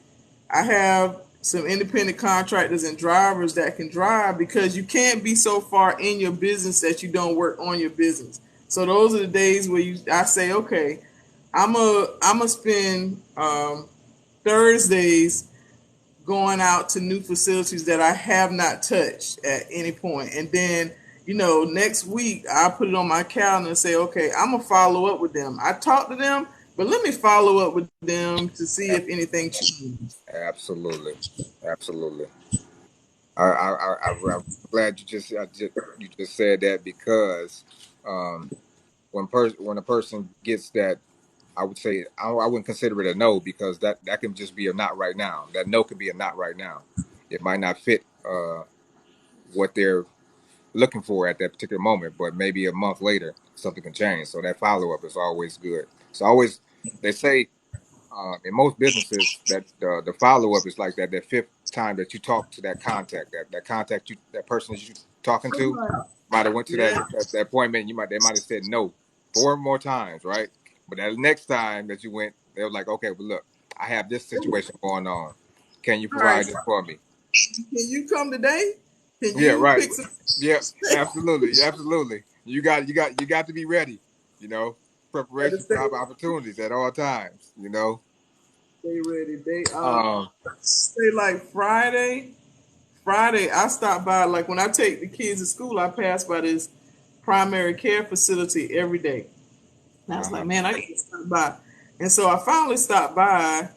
I have some independent contractors and drivers that can drive, because you can't be so far in your business that you don't work on your business. So those are the days where I say, okay, I'm a spend Thursdays going out to new facilities that I have not touched at any point. And then, next week I put it on my calendar and say, okay, I'm gonna follow up with them. I talked to them, but let me follow up with them to see if anything changes. Absolutely. I'm glad you just said that, because when a person gets that, I would say I wouldn't consider it a no, because that can just be a not right now. That no could be a not right now. It might not fit what they're looking for at that particular moment, but maybe a month later something can change. So that follow up is always good. It's always, they say in most businesses that the follow up is like that fifth time that you talk to that contact, that person that you talking to might have went to that appointment. They might have said no 4 more times, right? But that next time that you went, they were like, okay, well look, I have this situation going on. Can you provide this for me? Can you come today? Can Yeah, you right. pick some? Yeah, absolutely. You got to be ready. Preparation for opportunities at all times. Stay ready. Say like Friday. I stop by, like when I take the kids to school, I pass by this primary care facility every day. And I was like, man, I need to stop by. And so I finally stopped by.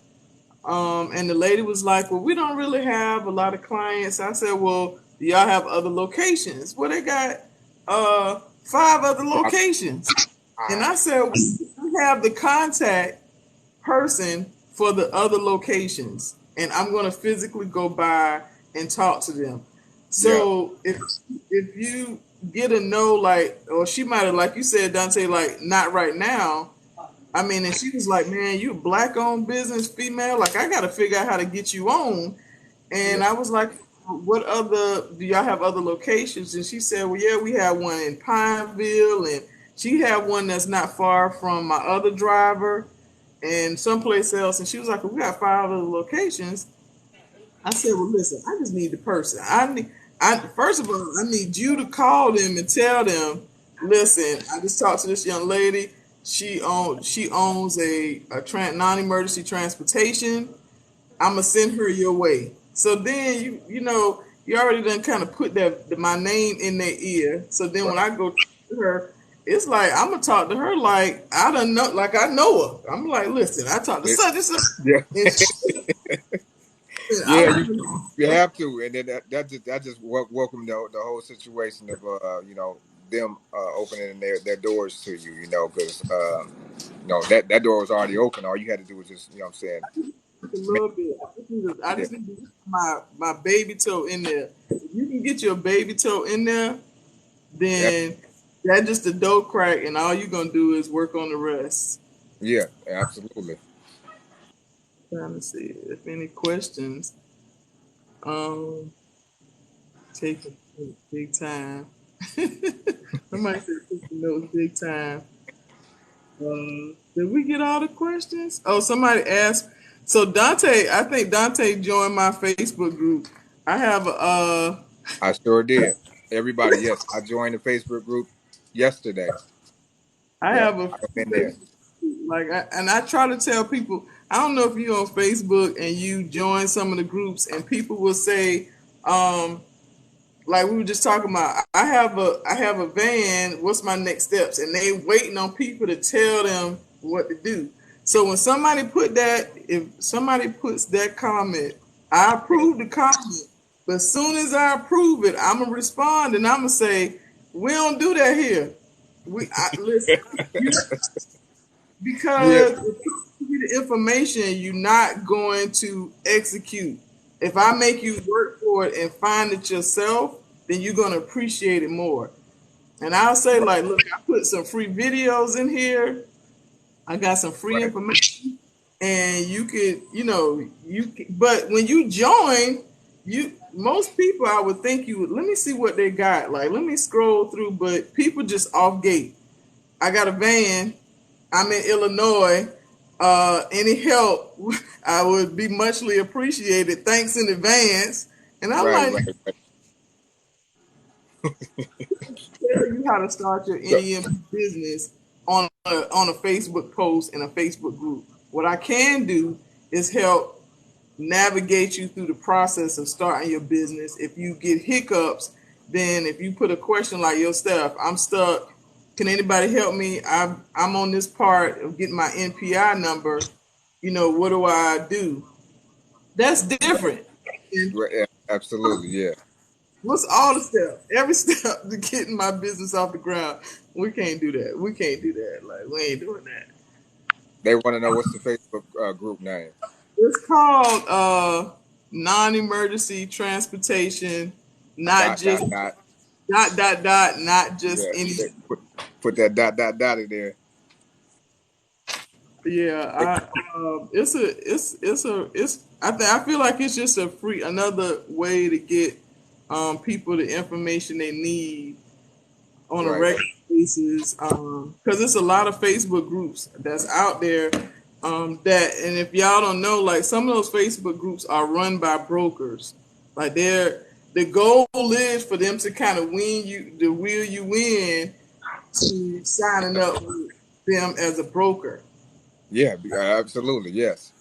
And the lady was like, well, we don't really have a lot of clients. I said, well, do y'all have other locations? Well, they got 5 other locations. And I said, we have the contact person for the other locations. and I'm going to physically go by and talk to them. Yeah. So if you get a no, like, or she might have, like you said, Dante, like, not right now. I mean, and she was like, man, you black owned business, female. Like, I got to figure out how to get you on. Yeah. And I was like, what other, do y'all have other locations? And she said, well, yeah, we have one in Pineville, and she had one that's not far from my other driver and someplace else. And she was like, well, we got 5 other locations. I said, well, listen, I just need the person. First of all, I need you to call them and tell them, listen, I just talked to this young lady. She owns a non-emergency transportation. I'm gonna send her your way. So then you already done kind of put my name in their ear. So then when I go to her, it's like I'm gonna talk to her like I don't know, like I know her. I'm like, listen, I talked to such and such. Yeah. And Yeah, you have to, and then that just welcome the whole situation of them opening their doors to you, because that door was already open. All you had to do was just, what I'm saying. a little bit. I just need to get my baby toe in there. If you can get your baby toe in there, then that's just the door crack, and all you're gonna do is work on the rest. Yeah, absolutely. Trying to see if any questions. Taking notes big time. Somebody said taking notes big time. Did we get all the questions? Oh, somebody asked. So Dante, I think Dante joined my Facebook group. I have a. I sure did. Everybody, yes, I joined the Facebook group yesterday. I Yeah, have a I've been there. and I try to tell people. I don't know if you're on Facebook and you join some of the groups, and people will say, like we were just talking about, I have a van. What's my next steps? And they waiting on people to tell them what to do. So when somebody if somebody puts that comment, I approve the comment. But as soon as I approve it, I'm gonna respond and I'm gonna say, we don't do that here. Listen, Yeah, because if you give you the information, you're not going to execute. If I make you work for it and find it yourself, then you're going to appreciate it more. And I'll say, like, look, I put some free videos in here. I got some free right. information, and you could, but when you join, most people, I would think you would. Let me see what they got. Like, let me scroll through, but people just off gate. I got a van. I'm in Illinois. Any help, I would be muchly appreciated. Thanks in advance. And I'm Right, like, right, right. tell you how to start your So, NEM business on a Facebook post in a Facebook group. What I can do is help navigate you through the process of starting your business. If you get hiccups, then if you put a question like, yo, Steph, I'm stuck. Can anybody help me? I'm on this part of getting my NPI number. What do I do? That's different. And yeah, absolutely, yeah. what's all the steps? Every step to getting my business off the ground. We can't do that. We can't do that. Like, we ain't doing that. They want to know what's the Facebook group name. It's called non-emergency transportation, not Dot just dot dot. not just Yeah, any. put that dot in there. Yeah, I feel like it's just another way to get people the information they need on a Right. regular basis, because it's a lot of Facebook groups that's out there, and if y'all don't know, like, some of those Facebook groups are run by brokers. Like, the goal is for them to kind of wheel you in to signing up with them as a broker. Yeah, absolutely, yes.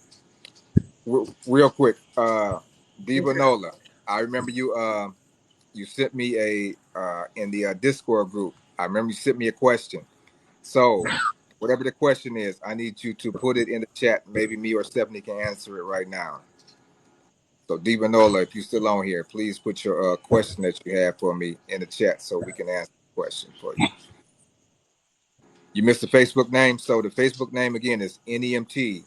Real quick, Diva Okay. Nola, I remember you sent me in the Discord group. I remember you sent me a question. So whatever the question is, I need you to put it in the chat. Maybe me or Stephanie can answer it right now. So Diva Nola, if you're still on here, please put your question that you have for me in the chat so we can answer the question for you. You missed the Facebook name, so the Facebook name again is NEMT ...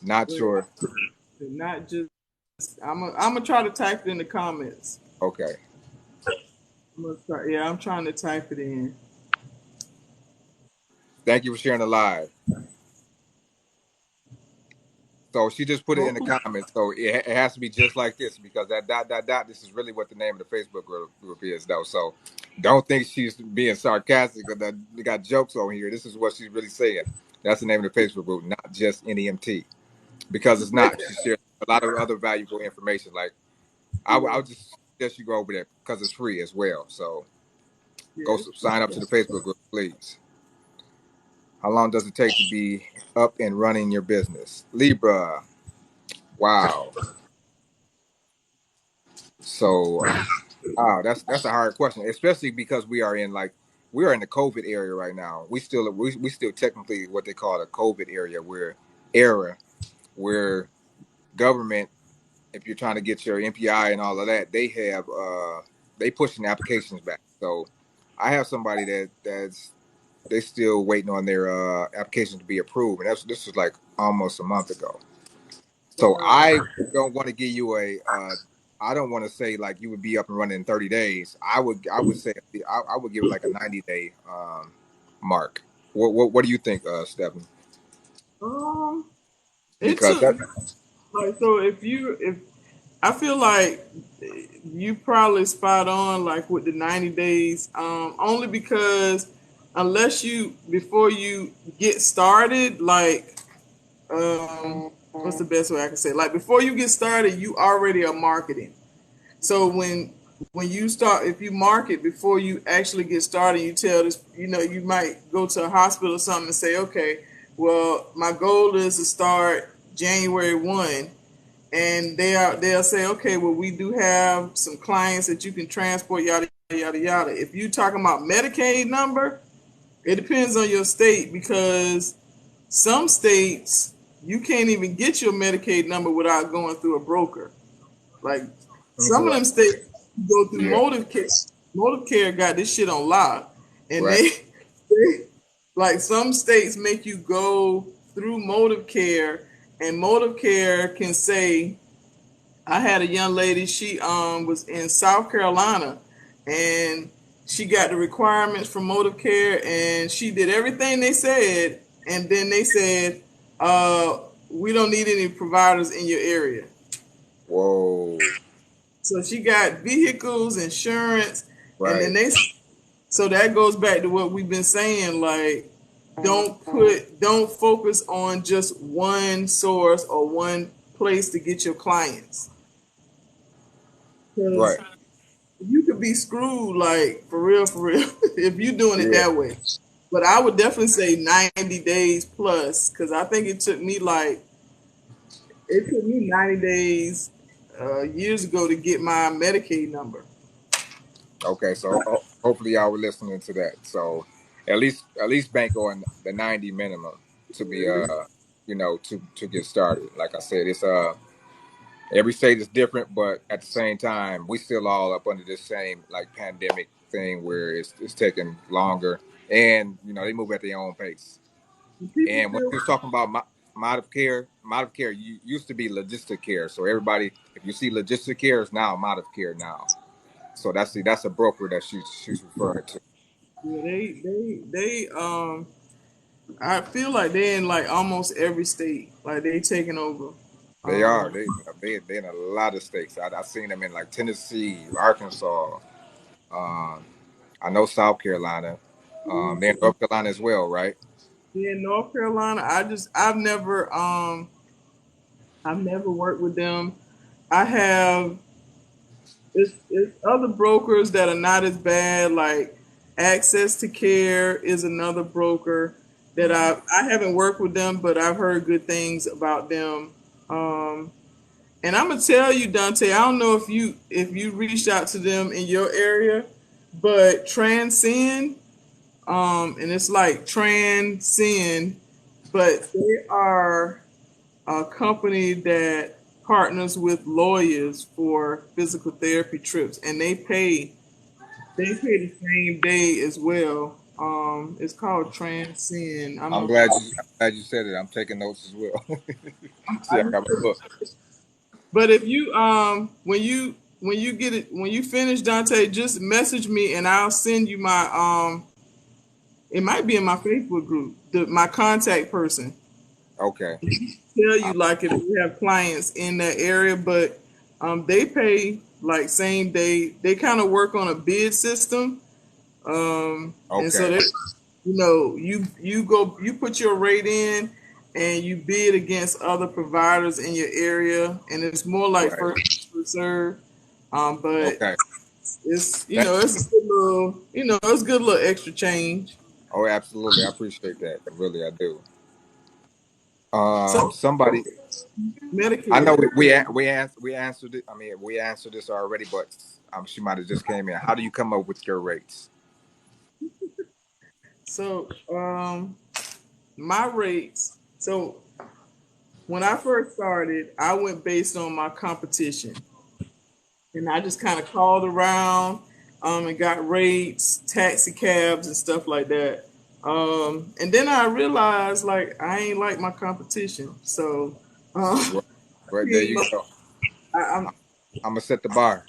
Not but sure. not just. I'm gonna try to type it in the comments. Okay. Yeah, I'm trying to type it in. Thank you for sharing the live. So she just put it in the comments. So it has to be just like this because that dot dot dot. This is really what the name of the Facebook group is, though. So don't think she's being sarcastic or that we got jokes on here. This is what she's really saying. That's the name of the Facebook group, not just NEMT, because it's not. She shares a lot of other valuable information. Like I would just suggest you go over there because it's free as well. So go Yeah. sign up to the Facebook group, please. How long does it take to be up and running your business? Libra. Wow. So, wow, that's a hard question, especially because we are in the COVID area right now. We still technically what they call the COVID area, where government, if you're trying to get your MPI and all of that, they pushing applications back. So, I have somebody that's they still waiting on their application to be approved, and this was like almost a month ago. So Wow. I don't want to give you I don't want to say like you would be up and running in 30 days. I would say I would give it like a 90-day mark. What do you think, Stephanie? Um, it Because took that like so if I feel like you probably spot on like with the 90 days, only because unless you before you get started, like what's the best way I can say? Like before you get started, you already are marketing. So when you start, if you market before you actually get started, you tell this, you might go to a hospital or something and say, okay, well, my goal is to start January 1, and they'll say, okay, well, we do have some clients that you can transport, yada yada yada. If you talking about Medicaid number, it depends on your state because some states you can't even get your Medicaid number without going through a broker. Like some of right, them states go through yeah, motive care. Motive care got this shit on lock, and right, they like some states make you go through motive care, and motive care can say, I had a young lady. She was in South Carolina, and she got the requirements from motive care, and she did everything they said, and then they said, we don't need any providers in your area. whoa, So she got vehicles, insurance, and then right, so that goes back to what we've been saying, like don't focus on just one source or one place to get your clients. Because right, you could be screwed, like for real, if you're doing it yeah, that way. But I would definitely say 90 days plus, because I think it took me 90 days years ago to get my Medicaid number. okay. So hopefully y'all were listening to that. So at least bank on the 90 minimum to be to get started. Like I said, it's every state is different, but at the same time, we still all up under this same like pandemic thing where it's taking longer, and they move at their own pace. People And when still you was talking about mod of care used to be logistic care. So everybody, if you see logistic care, is now mod of care now. So that's a broker that she's referring to. Yeah, I feel like they're in like almost every state. Like they taking over. They are Um, they in a lot of states. I've seen them in like Tennessee, Arkansas. Um, I know South Carolina. They're in North Carolina as well, right? in North Carolina, I've never worked with them. I have it's other brokers that are not as bad. Like Access to Care is another broker that Hmm. I haven't worked with them, but I've heard good things about them. And I'm gonna tell you, Dante, I don't know if you reached out to them in your area, but Transcend, and it's like Transcend, but they are a company that partners with lawyers for physical therapy trips, and they pay the same day as well. It's called Transcend. I'm I'm a, glad you said it. I'm taking notes as well. See, I got my book. but if you when you get it when you finish, Dante, just message me and I'll send you my it might be in my Facebook group, my contact person. Okay. Tell you like if you have clients in that area, but they pay like same day. They kind of work on a bid system, and so Okay. they, you put your rate in, and you bid against other providers in your area, and it's more like Right. first serve. But Okay. it's That. it's a good little it's a good little extra change. Oh, absolutely. I appreciate that. Really, I do. So Somebody. I know Medicare. we answered it. I mean, we answered this already, but she might have just came in. How do you come up with your rates? So my rates. So when I first started, I went based on my competition, and I just kind of called around and got rates, taxi cabs, and stuff like that. And then I realized like I ain't like my competition, so Right, right there you go. I'm I'm gonna set the bar.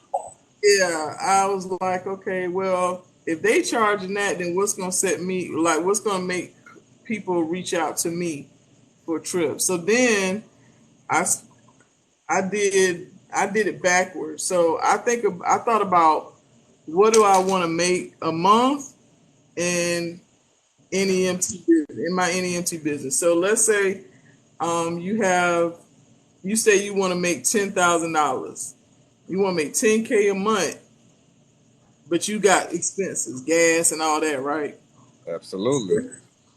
yeah. I was like, okay, well, if they charging that, then what's gonna set me like what's gonna make people reach out to me for trips? So then I I did it backwards. So I thought about what do I want to make a month in NEMT business, in my NEMT business. So let's say you say you want to make $10,000. You want to make 10K a month, but you got expenses, gas and all that, right? Absolutely.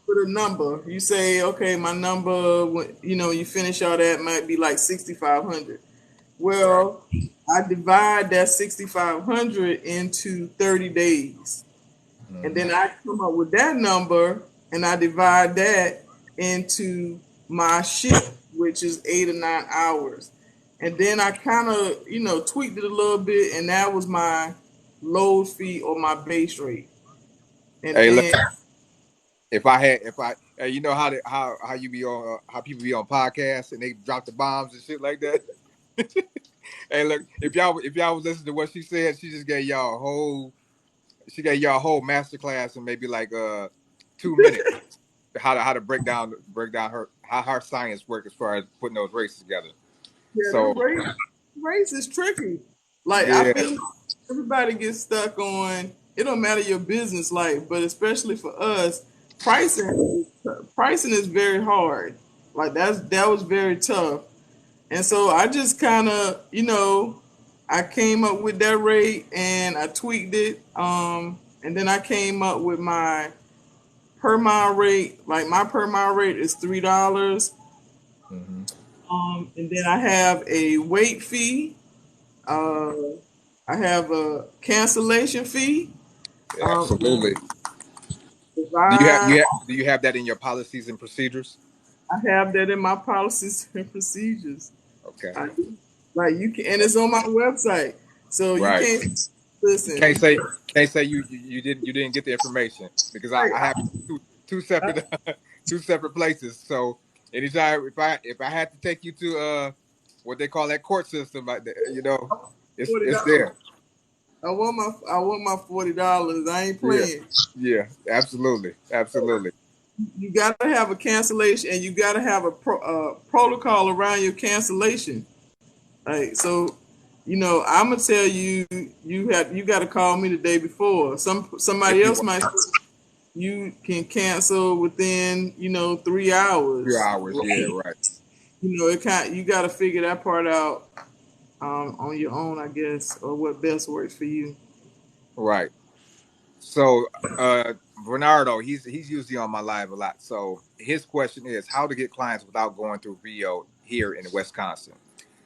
Put a number. You say, okay, my number, you finish all that might be like 6,500. Right. Well, I divide that 6,500 into 30 days. And Hmm. then I come up with that number and I divide that into my shift, which is 8 or 9 hours. And then I kind of, tweaked it a little bit, and that was my load fee or my base rate. And Hey, look. then, If I, you know how how you be on how people be on podcasts and they drop the bombs and shit like that. Hey, look. If y'all was listening to what she said, she just gave y'all a whole. She gave y'all a whole masterclass in maybe like 2 minutes. How to break down her how her science work as far as putting those races together. yeah, So race is tricky. Like, I yeah, feel everybody gets stuck on, it don't matter your business life, but especially for us, pricing is very hard. Like that was very tough. And so I just kind of, I came up with that rate and I tweaked it. And then I came up with my per mile rate. Like my per mile rate is $3. hmm, And then I have a weight fee. Uh, I have a cancellation fee. And absolutely. divide. Do you have that in your policies and procedures? I have that in my policies and procedures. Okay, I, like you can, and it's on my website, so you right. can't You listen. can't say you didn't get the information because I Like, have two separate two separate places. So anytime if I had to take you to what they call that court system, it's $40. there. I want my $40. I ain't Yeah, playing. yeah, absolutely, absolutely. You gotta have a cancellation, and you gotta have a protocol around your cancellation. Like so, I'm gonna tell you you got to call me the day before. If Somebody you else want might say you can cancel within 3 hours. 2 hours, yeah, right, You got to figure that part out on your own, I guess, or what best works for you. right. So Bernardo, he's usually on my live a lot. So his question is how to get clients without going through VO here in Wisconsin.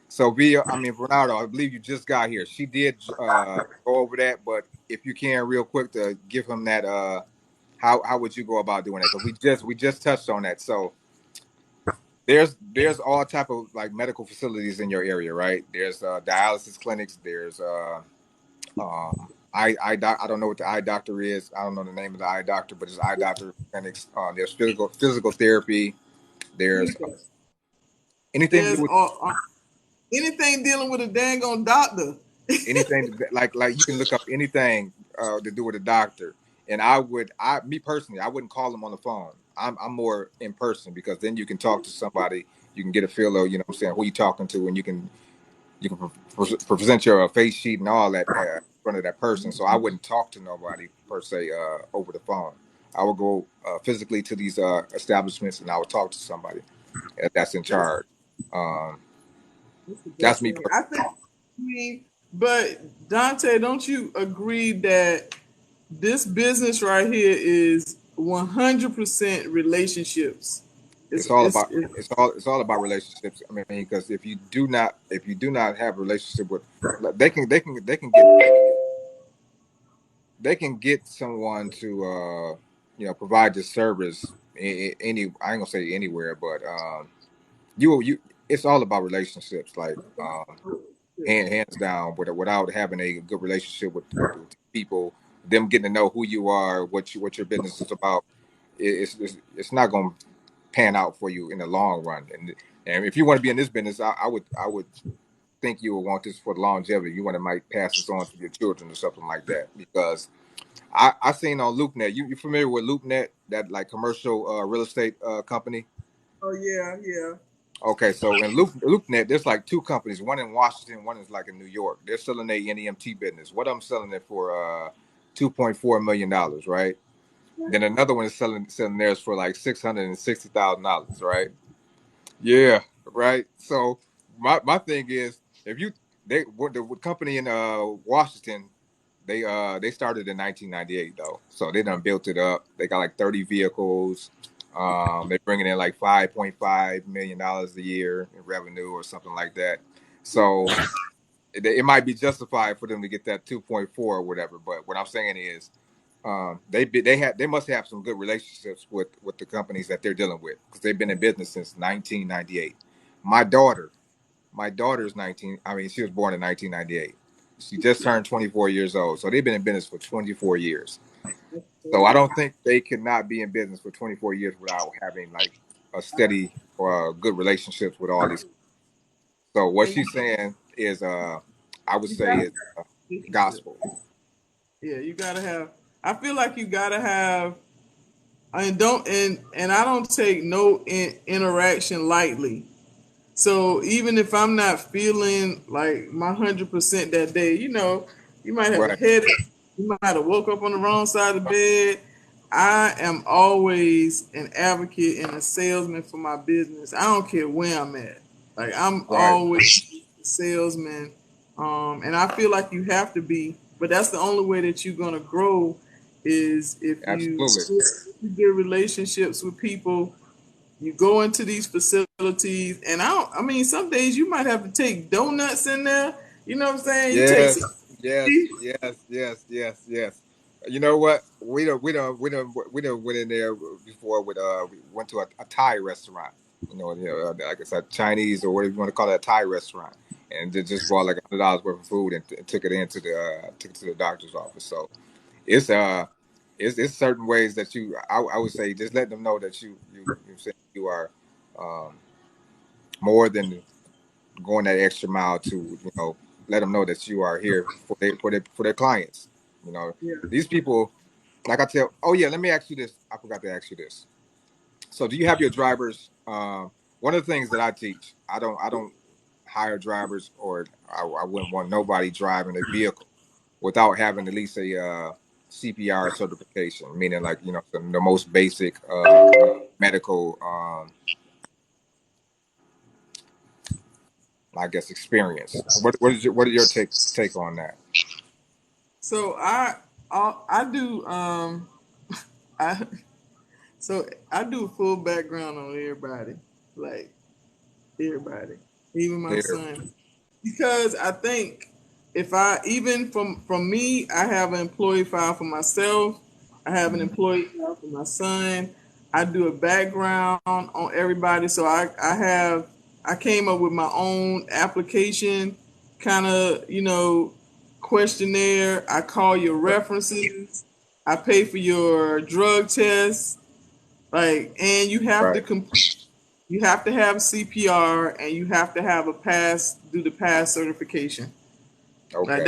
So Bernardo, I believe you just got here. She did go over that, but if you can, real quick, to give him that, how would you go about doing that? Because we just touched on that. So there's all type of like medical facilities in your area, right? There's dialysis clinics. There's I don't know what the eye doctor is. I don't know the name of the eye doctor, but it's eye doctor clinics. There's physical therapy. There's anything to There's do with anything dealing with a dang on doctor. anything like you can look up anything to do with a doctor. And me personally, I wouldn't call them on the phone. I'm more in person because then you can talk to somebody. You can get a feel of, what I'm saying, who you talking to, and you can present your face sheet and all that in front of that person. So I wouldn't talk to nobody per se over the phone. I would go physically to these establishments and I would talk to somebody that's in charge. Um, That's the that's best me thing. I think. I mean, but Dante, don't you agree that this business right here is 100% relationships? It's all about it's all about relationships. I mean, because if you do not have a relationship with, like, they can get someone to provide this service any, I ain't gonna say anywhere, but you it's all about relationships, like hands down, without having a good relationship with people, them getting to know who you are, what your business is about. It's not going to pan out for you in the long run. And if you want to be in this business, I would think you would want this for the longevity. You want to might pass this on to your children or something like that. Because I seen on LoopNet. You familiar with LoopNet, that like commercial real estate company? Oh yeah, yeah. Okay, so in LoopNet, there's like two companies. One in Washington, one is like in New York. They're selling their NEMT business. What I'm selling it for $2.4 million, right? Then another one is selling theirs for like $660,000, right? Yeah, right. So my thing is, if you the company in Washington, they started in 1998 though, so they done built it up. They got like 30 vehicles. They're bringing in like $5.5 million a year in revenue or something like that. So it might be justified for them to get that 2.4 or whatever. But what I'm saying is, they must have some good relationships with the companies that they're dealing with, because they've been in business since 1998. My daughter, my daughter's 19. I mean, she was born in 1998. She just turned 24 years old. So they've been in business for 24 years. So I don't think they could not be in business for 24 years without having like a steady or good relationships with all these. So what And she's saying is, I would you say, got is relationship. gospel. Yeah, you gotta have. I feel like you gotta have. And I don't take no interaction lightly. So even if I'm not feeling like my 100% that day, you might have a Right, headache, you might have woke up on the wrong side of the bed. I am always an advocate and a salesman for my business. I don't care where I'm at. Like I'm right, always a salesman, and I feel like you have to be. But that's the only way that you're gonna grow is if absolutely. you build relationships with people. You go into these facilities, and I mean, some days you might have to take donuts in there. You know what I'm saying? You take some. Yes, yes, yes, yes, yes, yes. You know what? We don't went in there before with we went to a Thai restaurant. Like I said, Chinese or whatever you want to call it, a Thai restaurant, and just bought like $100 worth of food and took it into the doctor's office. So it's it's certain ways that I would say, just let them know that you say you are um, more than going that extra mile to let them know that you are here for their clients. Yeah. These people, like I tell. Oh yeah, let me ask you this. I forgot to ask you this. So do you have your drivers? One of the things that I teach, I don't hire drivers, or I wouldn't want nobody driving a vehicle without having at least a CPR certification, meaning like the most basic medical, I guess, experience. What is your take on that? So I do I so I do a full background on everybody, like everybody, even my There, son, because I think if I even from me, I have an employee file for myself. I have an employee file for my son. I do a background on everybody, so I came up with my own application, kind of questionnaire. I call your references. I pay for your drug tests. Like, and you have to Right. complete. You have to have CPR, and you have to have a pass. Do the pass certification. Like Okay.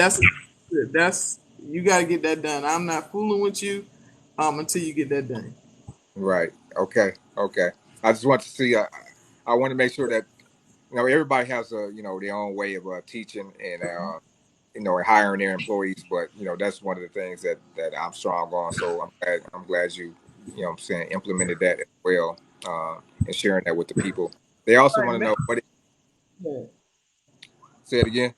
that's you got to get that done. I'm not fooling with you, until you get that done. Right. Okay. Okay. I just want to see. I want to make sure that everybody has their own way of teaching and hiring their employees. But that's one of the things that I'm strong on. So I'm glad what I'm saying, implemented that as well, and sharing that with the people. They also want to know what. Like, Say it again.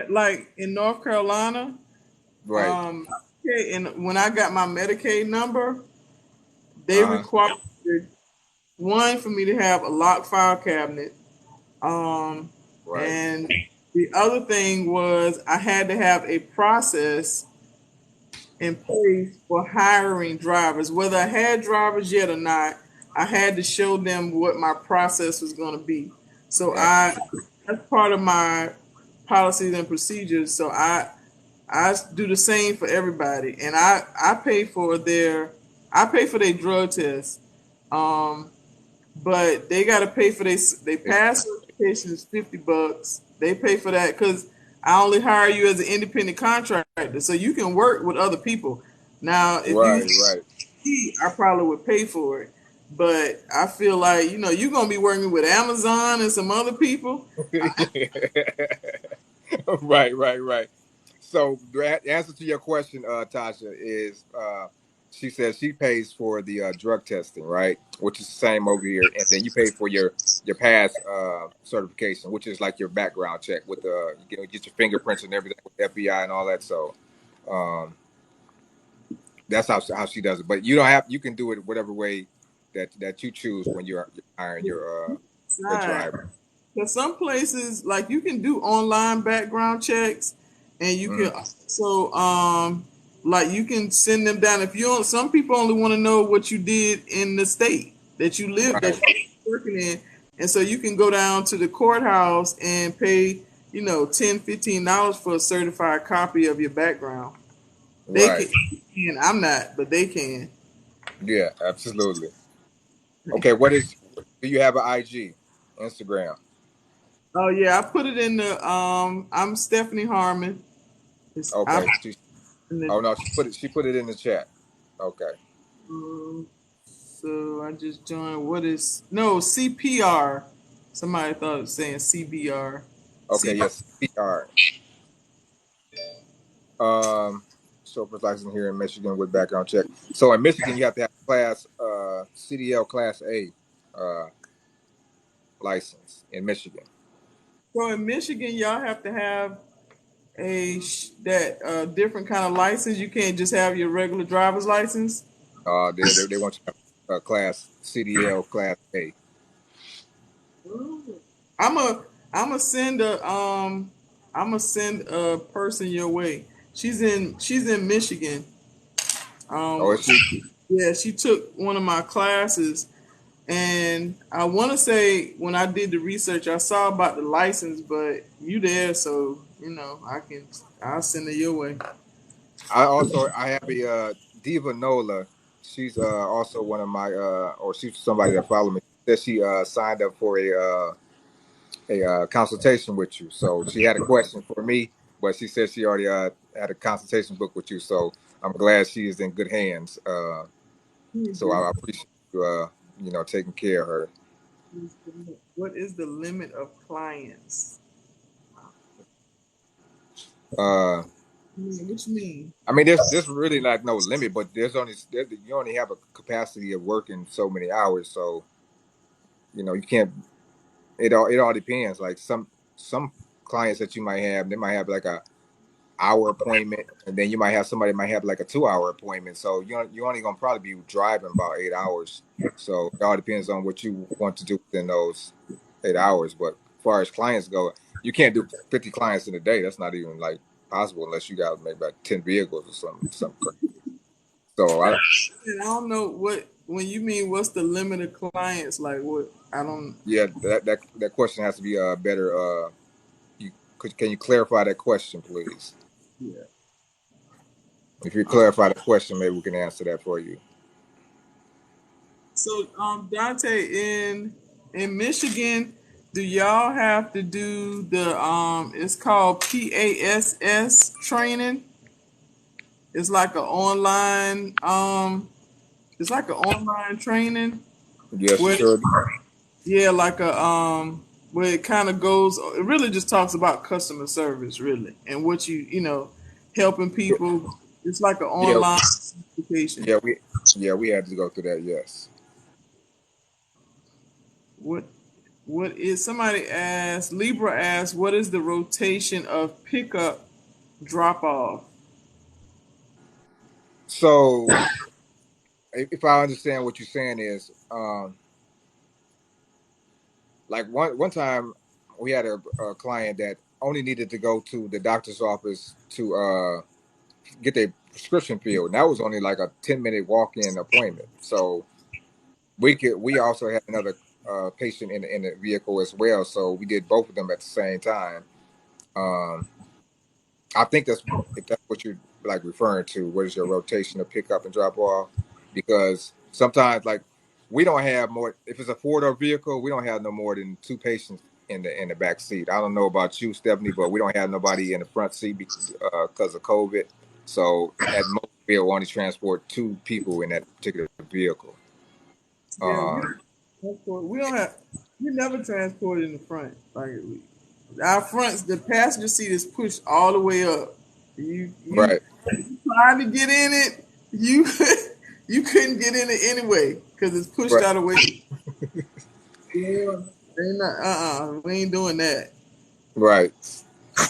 like in North Carolina, Right. okay, and when I got my Medicaid number, they Uh huh. required one for me to have a locked file cabinet. Um, Right. and the other thing was I had to have a process in place for hiring drivers. Whether I had drivers yet or not, I had to show them what my process was going to be. So Right. that's part of my policies and procedures. So I do the same for everybody, and I pay for their drug test. Um, but they got to pay for they pass certification is $50. They pay for that because I only hire you as an independent contractor, so you can work with other people. Now, if you, Right. Right. I probably would pay for it, but I feel like you're gonna be working with Amazon and some other people. Right. Right. Right. So the answer to your question, Tasha, is she says she pays for the drug testing, right? Which is the same over here, and then you pay for your pass certification, which is like your background check with the get your fingerprints and everything with FBI and all that. So um, that's how she does it. But you can do it whatever way that you choose when you're hiring your Right. driver. But some places, like you can do online background checks, and you can Mm, like you can send them down. If you don't, some people only want to know what you did in the state that you live, that right. you're working in, and so you can go down to the courthouse and pay, $10-15 for a certified copy of your background. They Right. can, and I'm not, but they can. Yeah. Absolutely. Okay. Do you have an IG, Instagram? Oh yeah, I put it in the I'm Stephanie Harmon. I Okay. put it in the Oh no, she put it in the chat. Okay. So I just joined. What is no CPR? Somebody thought it was saying CBR. Okay. C. Yes. PR. Um. Chauffeur's license here in Michigan with background check. So in Michigan, you have to have class CDL Class A uh, license in Michigan. So in Michigan, y'all have to have that different kind of license. You can't just have your regular driver's license. They want you to have class CDL Class A. I'm a I'm a send a I'm a send a person your way. She's in Michigan. Oh, Um, is she? yeah, she took one of my classes. And I want to say when I did the research, I saw about the license, but you there, so I'll send it your way. I have a Diva Nola. She's also one of my or she's somebody that follow me. That she signed up for a consultation with you. So she had a question for me, but she said she already had a consultation book with you. So I'm glad she is in good hands. So I appreciate you, taking care of her. What is the limit of clients? Uh, What you mean? I mean, there's really like no limit, but you only have a capacity of working so many hours. So you can't. It all depends. Like some clients that you might have, they might have like a hour appointment, and then you might have somebody might have like a 2 hour appointment. So you're only gonna probably be driving about 8 hours. So it all depends on what you want to do within those 8 hours. But as far as clients go, you can't do 50 clients in a day. That's not even like possible unless you got maybe about 10 vehicles or something crazy. So And I don't know what when you mean what's the limit of clients? Like what? I don't. yeah, that question has to be better Can you clarify that question, please? Yeah. If you clarify the question, maybe we can answer that for you. So, Dante, in Michigan, do y'all have to do the It's called PASS training. It's like an online it's like an online training Yes, where sure. yeah, like a where it kind of goes. It really just talks about customer service, really, and what helping people. It's like an Yeah, online certification. we had to go through that. Yes. What what is somebody asked? Libra asked, what is the rotation of pickup drop off? So, if I understand what you're saying is, like one time we had a client that only needed to go to the doctor's office to get their prescription filled, and that was only like a 10-minute walk-in appointment. So we also had another patient in the vehicle as well. So we did both of them at the same time. Um, I think if that's what you're like referring to. What is your rotation of pick up and drop off? Because sometimes like we don't have more. If it's a 4-door vehicle, we don't have no more than 2 patients in the back seat. I don't know about you, Stephanie, but we don't have nobody in the front seat because of COVID. So at most we'll only transport 2 people in that particular vehicle. Yeah, Um, we don't have we never transported in the front. Our fronts, the passenger seat is pushed all the way up. You right, tried to get in it, you you couldn't get in it anyway because it's pushed right, out of the way. Yeah, they not. We ain't doing that. right.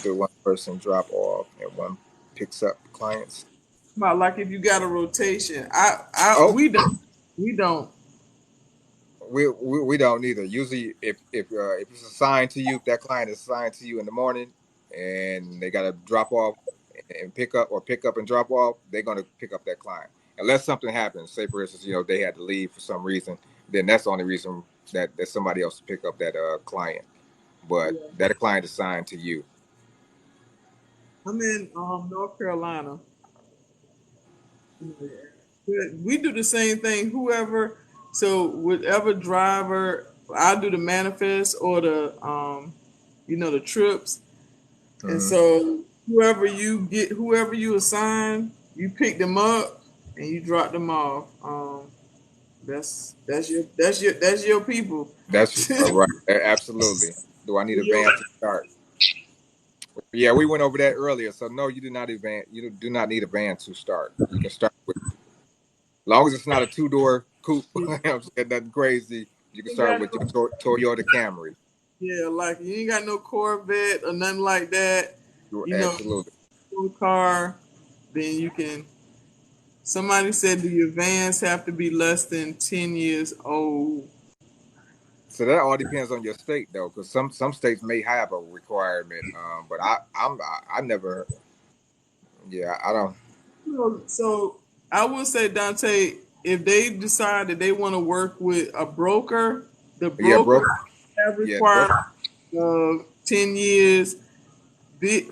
The one person drop off and one picks up clients. About like if you got a rotation, Oh, we don't. we don't either. Usually, if it's assigned to you, if that client is assigned to you in the morning, and they got to drop off and pick up, or pick up and drop off, they're gonna pick up that client. Unless something happens, say for instance, they had to leave for some reason, then that's the only reason that there's somebody else to pick up that client. But Yeah. that client is assigned to you. I'm in North Carolina. We do the same thing. So whatever driver, I do the manifest or the trips, and Hmm. so whoever you assign, you pick them up and you drop them off. That's your people. That's right. Absolutely. Do I need a Your- van to start? Yeah, we went over that earlier. So no, you do not van. You do not need a van to start. You can start with, as long as it's not a 2-door coupe. I'm saying nothing crazy. You can you start got with your no- Toyota Camry. yeah, like you ain't got no Corvette or nothing like that. You know, Absolutely. car, then you can. Somebody said, do your vans have to be less than 10 years old? So that all depends on your state, though, because some states may have a requirement. But I never. Yeah, I don't. So I would say, Dante, if they decide that they want to work with a broker, the Yeah, broker bro. have Yeah, bro. required 10 years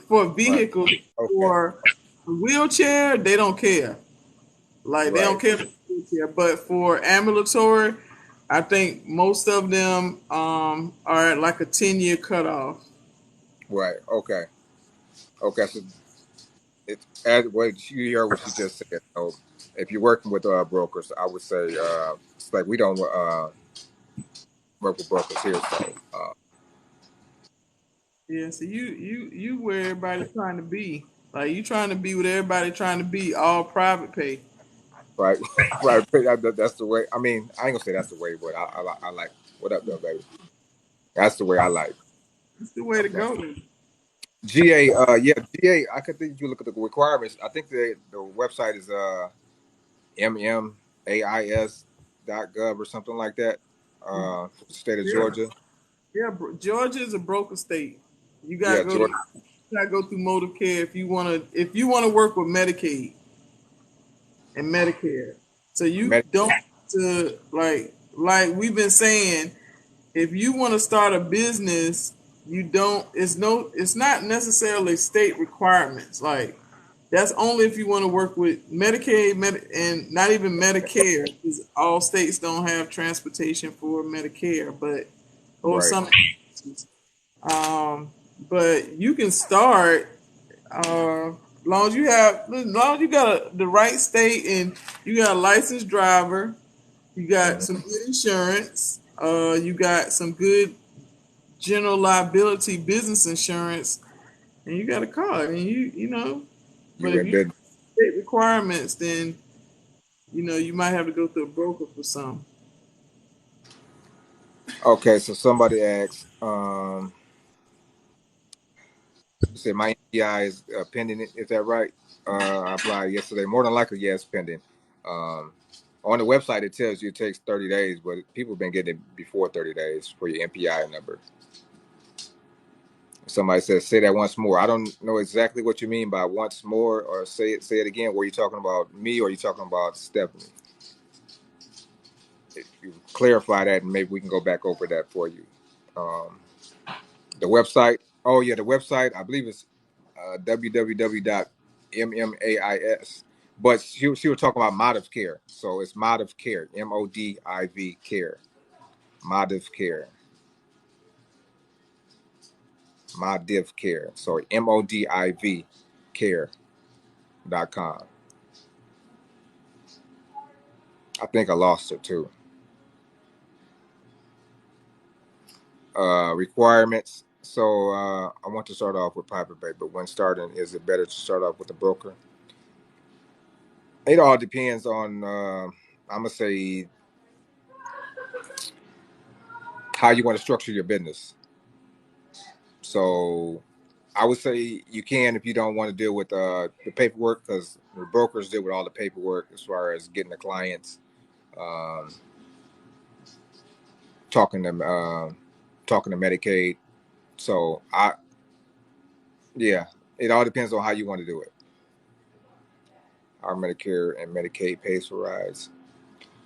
for Right. vehicles. Okay. For a wheelchair, they don't care. Like they don't Right. care for wheelchair. But for ambulatory, I think most of them are at like a 10-year cutoff. Right. Okay. Okay. So it's as what you heard what you just said. So if you're working with brokers, I would say it's like we don't work with brokers here. So Yeah, so you where everybody trying to be. Like you trying to be with everybody trying to be all private pay. right, right. That's the way. I mean, I ain't gonna say that's the way, but I like. What up, though, baby? That's the way I like. That's the way to Okay. go. GA, yeah, GA. I could think you look at the requirements. I think the website is mmais.gov or something like that. State of Yeah, Georgia. Georgia is a broker state. You Yeah, gotta go to Georgia. you gotta go through Motorcare if you wanna work with Medicaid and Medicare. So you Med- don't to like we've been saying, if you want to start a business it's not necessarily state requirements. Like that's only if you want to work with Medicaid, and not even Medicare, because all states don't have transportation for Medicare, but or Right. some. Um, but you can start as long as you got the right state and you got a licensed driver, you got Mhm. some good insurance, you got some good general liability business insurance, and you got a car, and you know. But You if at you business. state requirements, then you might have to go through a broker for some. Okay, so somebody asked, you said my MPI is pending. Is that right? I applied yesterday. More than likely, yes, pending. Um, on the website, it tells you it takes 30 days, but people have been getting it before 30 days for your MPI number. Somebody says, say that once more. I don't know exactly what you mean by once more, or say it again. Were you talking about me, or are you talking about Stephanie? If you clarify that, and maybe we can go back over that for you. Um, the website. Oh yeah, the website. I believe it's www.mmais. But she was talking about Modiv Care, so it's Modiv Care, MODIV Care, Modiv Care, Modiv Care. So MODIV Care.com. I think I lost her too. Requirements. So I want to start off with private pay, but when starting, is it better to start off with a broker? It all depends on. I'm gonna say how you want to structure your business. So I would say you can if you don't want to deal with the paperwork, because the brokers deal with all the paperwork as far as getting the clients, um, talking to talking to Medicaid. So yeah, it all depends on how you want to do it. Our Medicare and Medicaid pays for rides.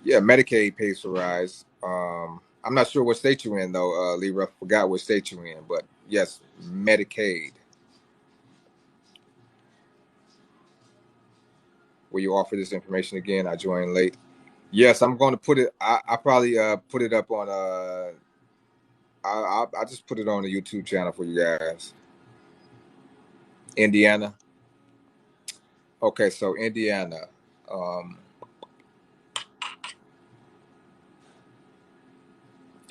Yeah, Medicaid pays for rides. I'm not sure what state you're in though, Libra. Forgot what state you're in, but yes, Medicaid. Will you offer this information again? I joined late. Yes, I'm going to put it. I probably put it up on. I just put it on the YouTube channel for you guys. Indiana. Okay, so Indiana. Um,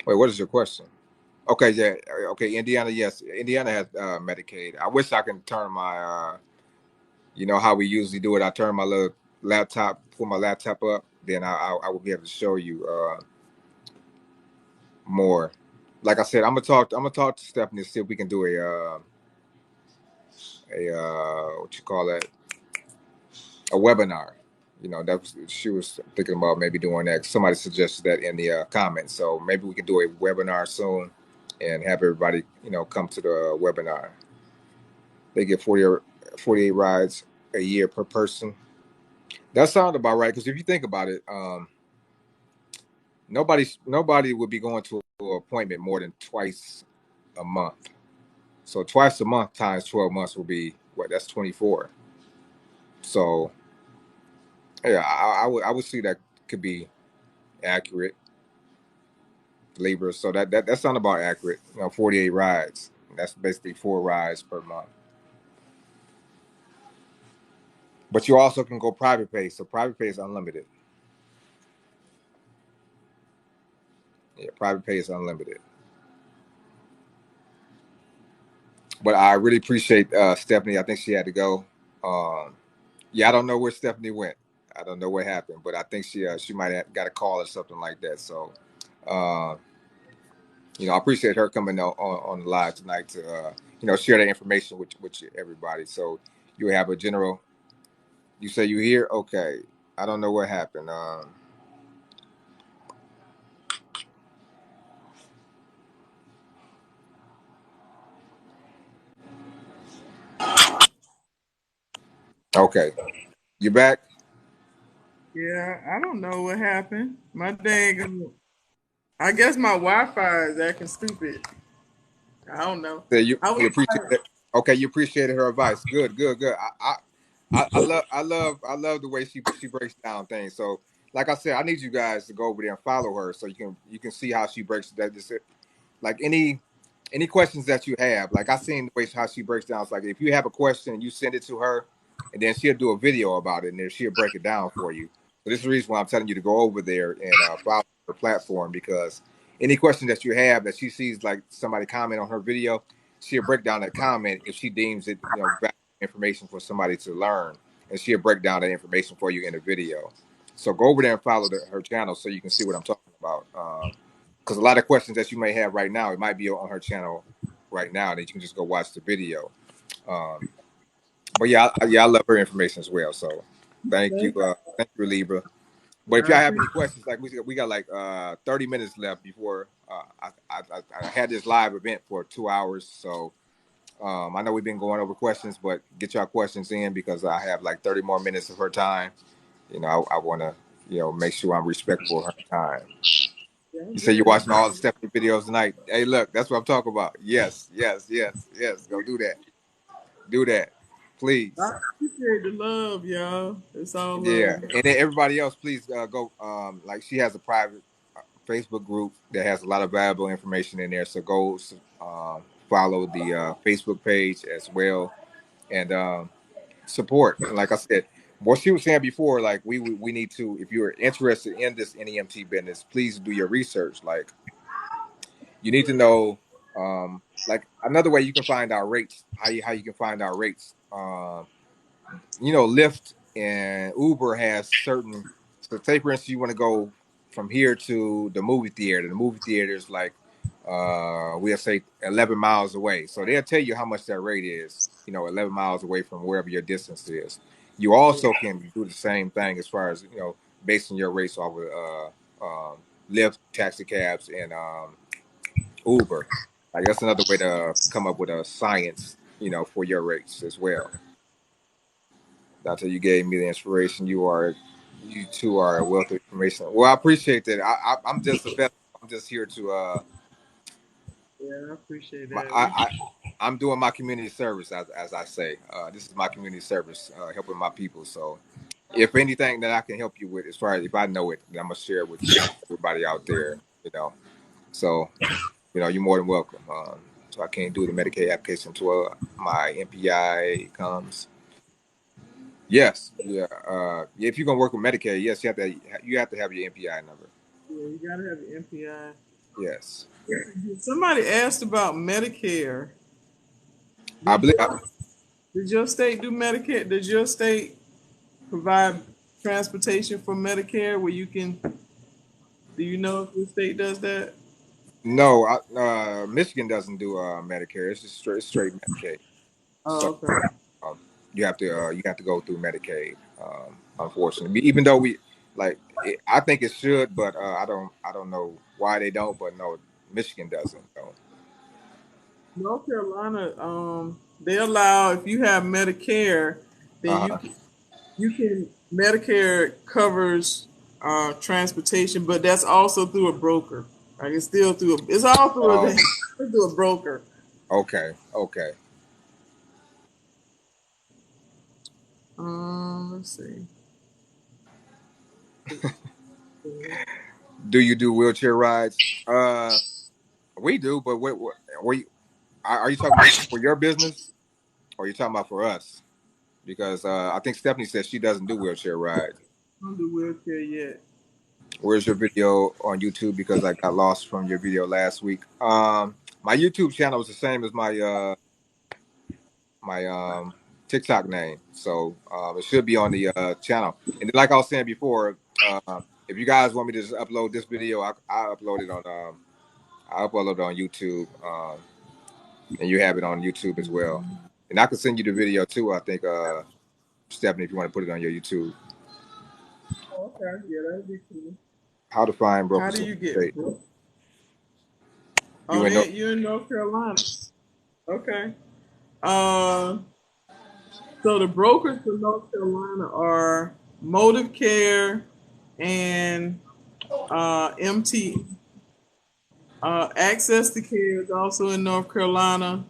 wait, what is your question? Okay, yeah. Okay, Indiana. Yes, Indiana has Medicaid. I wish I can turn my. You know how we usually do it. I turn my little laptop, pull my laptop up, then I will be able to show you more. Like I said, I'm gonna talk to Stephanie to see if we can do a what you call that, a webinar. You know, she was thinking about maybe doing that. Somebody suggested that in the comments, so maybe we can do a webinar soon and have everybody come to the webinar. They get 48 rides a year per person. That sounds about right, because if you think about it, nobody would be going to an appointment more than twice a month. So twice a month times 12 months will be what? That's 24. So yeah, I would see that could be accurate labor. So that sounds about accurate. 48 rides. That's basically 4 rides per month. But you also can go private pay. So private pay is unlimited. Yeah, private pay is unlimited. But I really appreciate Stephanie. I think she had to go. Um, yeah, I don't know where Stephanie went. I don't know what happened, but I think she might have got a call or something like that. So, uh, I appreciate her coming on the live tonight to share that information with everybody. So you have a general. You say you here? Okay. I don't know what happened. Okay. You back? Yeah, I don't know what happened. My dang, I guess my Wi-Fi is acting stupid. I don't know. So you I was you appreciate it. Okay, you appreciated her advice. Good, good, good. I love the way she breaks down things. So like I said, I need you guys to go over there and follow her so you can see how she breaks that. Just like any questions that you have. Like I seen the way how she breaks down. It's like if you have a question, you send it to her, and then she'll do a video about it, and then she'll break it down for you. So this is the reason why I'm telling you to go over there and follow her platform, because any question that you have that she sees, like somebody comment on her video, she'll break down that comment if she deems it, valuable information for somebody to learn, and she'll break down that information for you in a video. So go over there and follow her channel so you can see what I'm talking about. Because a lot of questions that you may have right now, it might be on her channel right now that you can just go watch the video. Um, but yeah, I love her information as well. So thank you, Libra. But if I y'all have appreciate any questions, like we got like 30 minutes left before I had this live event for 2 hours. So I know we've been going over questions, but get y'all questions in because I have like 30 more minutes of her time. I want to make sure I'm respectful of her time. You say you're good. watching all the Stephanie videos tonight. Hey, look, that's what I'm talking about. Yes, yes, yes, yes. Go do that. Do that, I please. appreciate the love, y'all. It's all Yeah, love. and then everybody else, please go. Like she has a private Facebook group that has a lot of valuable information in there. So go follow the Facebook page as well, and support. And like I said, what she was saying before, like we need to. If you're interested in this NEMT business, please do your research. Like you need to know, like another way you can find out rates. How you can find out rates. Lyft and Uber has certain. So, say for instance, you want to go from here to the movie theater. The movie theater is like, we'll say 11 miles away. So they'll tell you how much that rate is. 11 miles away from wherever your distance is. You also can do the same thing as far as basing your rates off of Lyft, taxi cabs, and Uber. Like that's another way to come up with a science, for your rates as well. Doctor, you gave me the inspiration. You two are a wealth of information. Well, I appreciate that. I'm just a vessel. I'm just here to Yeah, I appreciate my, that. I'm doing my community service as I say. This is my community service, helping my people. So, if anything that I can help you with, as far as if I know it, then I'm gonna share it with everybody out there. So you're more than welcome. So I can't do the Medicaid application until my MPI comes. Yes, yeah. If you're gonna work with Medicaid, yes, you have to have your MPI number. Yeah, you gotta have your MPI. Yes, Somebody asked about Medicare. I Did believe. did your state do Medicare? Does your state provide transportation for Medicare where you can? Do you know if your state does that? No, Michigan doesn't do Medicare. It's just straight Medicaid. So Oh, okay. um, you have to go through Medicaid. Unfortunately, even though I think it should, but I don't know why they don't. But no, Michigan doesn't. So. North Carolina, they allow if you have Medicare, then Uh-huh. you can Medicare covers transportation, but that's also through a broker. Like it's still it's all through Oh, through a broker. okay, okay. Let's see. Do you do wheelchair rides? We do, but are you talking about for your business, or are you talking about for us? Because I think Stephanie says she doesn't do wheelchair rides. I don't do wheelchair yet. Where's your video on YouTube? Because I got lost from your video last week. My YouTube channel is the same as my TikTok name, so it should be on the channel. And then, like I was saying before, if you guys want me to just upload this video, I upload it on I upload it on YouTube, and you have it on YouTube as well. And I can send you the video too. I think Stephanie, if you want to put it on your YouTube. Oh, okay, yeah, that'd be cool. How to find How brokers do in you the get? state. You Oh, and no, you in North Carolina? Okay. Uh, so the brokers for North Carolina are Motive Care and MT. Access to Care is also in North Carolina.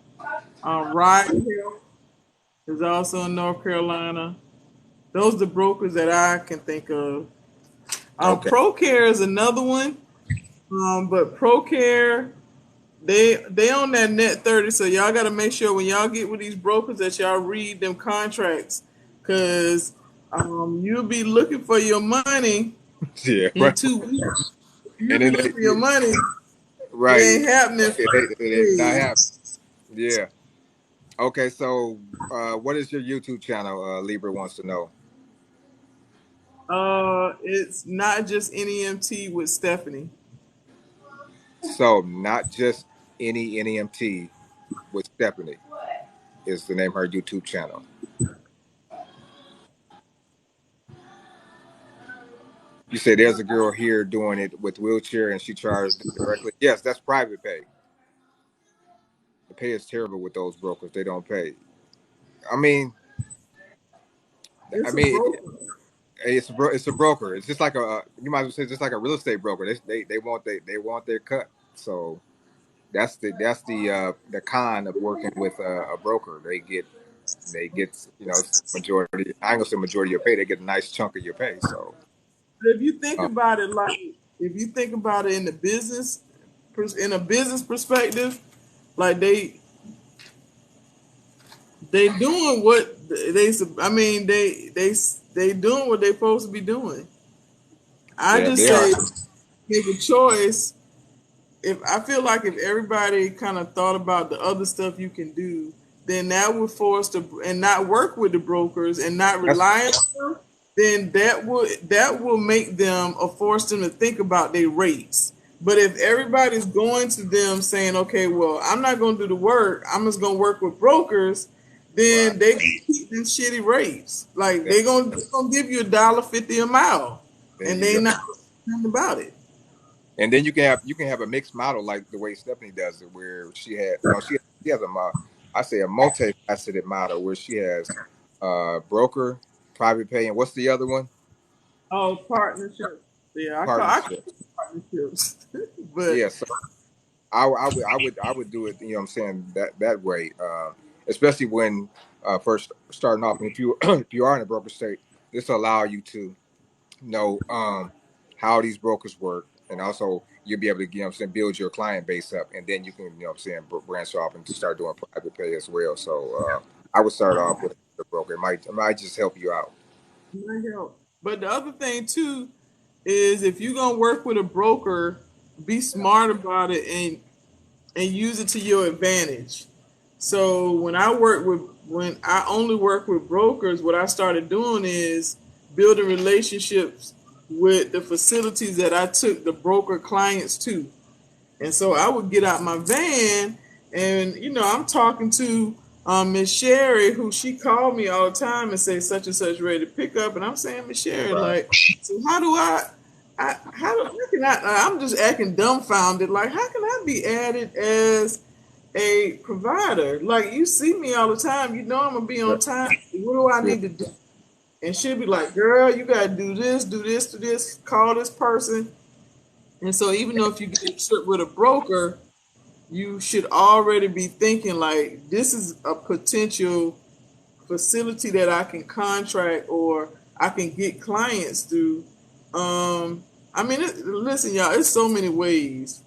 Ride Health is also in North Carolina. Those are the brokers that I can think of. Okay. ProCare is another one, but ProCare they on that net 30, so y'all got to make sure when y'all get with these brokers that y'all read them contracts, cause you'll be looking for your money Yeah. in Right. 2 weeks. You'll And be then looking for your money. It right. ain't happening for It not happen. 3 days. Yeah. Okay. So, what is your YouTube channel? Libra wants to know. It's not just NEMT with Stephanie. So, not just any NEMT with Stephanie is the name of her YouTube channel. You say there's a girl here doing it with wheelchair and she charged directly. Yes, that's private pay. The pay is terrible with those brokers. They don't pay. I mean, I It's a mean, broker. it's a broker. It's just like a you might as well say it's just like a real estate broker. They want their cut. So that's the con of working with a broker. They get majority. I ain't gonna say majority of your pay. They get a nice chunk of your pay. So If you think uh, about it, like if you think about it in the business, in a business perspective, like they doing what they. I mean, they doing what they supposed to be doing. I yeah, just they are. say make a choice. If I feel like if everybody kind of thought about the other stuff you can do, then that would force to and not work with the brokers and not That's rely on them, then that will make them or force them to think about their rates. But if everybody's going to them saying, okay, well, I'm not going to do the work, I'm just going to work with brokers, right. then they can keep them shitty rates. Like There, they gonna give you $1.50 a mile, there and you they go. not nothing about it. And then you can have a mixed model like the way Stephanie does it, where she has I say a multifaceted model where she has broker, private pay, and what's the other one? Oh, partnerships. Yeah, I call Partnership. it partnerships. But Yeah, so I would do it. You know what I'm saying that way, especially when first starting off. And if you if you are in a broker state, this will allow you to know how these brokers work, and also you'll be able to, build your client base up, and then you can, branch off and start doing private pay as well. So I would start off with a broker. It might just help you out. might help. But the other thing too is if you're gonna work with a broker, be smart about it and use it to your advantage. So when I only work with brokers, what I started doing is building relationships with the facilities that I took the broker clients to. And so I would get out my van and, I'm talking to Miss Sherry, who she called me all the time and say such and such ready to pick up. And I'm saying, Miss Sherry, Right. like, so how can I'm just acting dumbfounded. Like, how can I be added as a provider? Like, you see me all the time. You know I'm going to be Yeah. on time. What do I Yeah. need to do? And she'll be like, girl, you got to do this, call this person. And so even though if you get a trip with a broker, you should already be thinking like this is a potential facility that I can contract or I can get clients through. I mean, listen, y'all, it's so many ways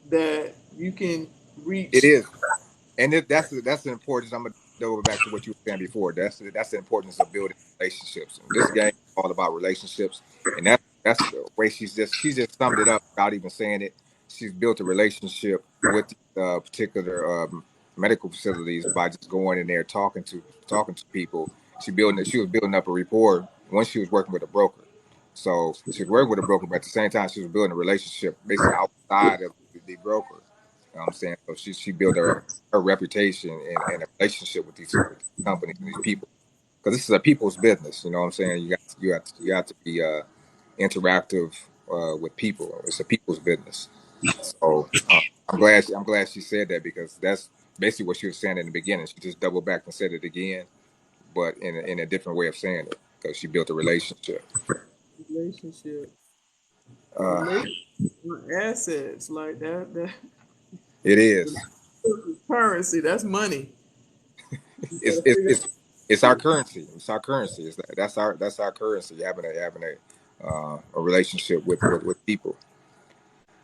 that you can It reach. is. And that's the importance. I'm gonna go back to what you were saying before. That's the importance of building relationships. And this game is all about relationships, and that's the way she just summed it up without even saying it. She's built a relationship with the particular medical facilities by just going in there talking to people. She was building up a rapport once she was working with a broker. So she was working with a broker, but at the same time she was building a relationship basically outside of the broker. You know what I'm saying? So she built her reputation and a relationship with these companies and these people, because this is a people's business. You know what I'm saying? You got to be interactive with people. It's a people's business. So I'm glad she said that, because that's basically what she was saying in the beginning. She just doubled back and said it again, but in a different way of saying it, because she built a relationship. Relationship. Uh, Assets like that it is. currency, that's money. You It's gotta it's figure it's it's our currency. It's our currency. That's our currency. Having a relationship with people.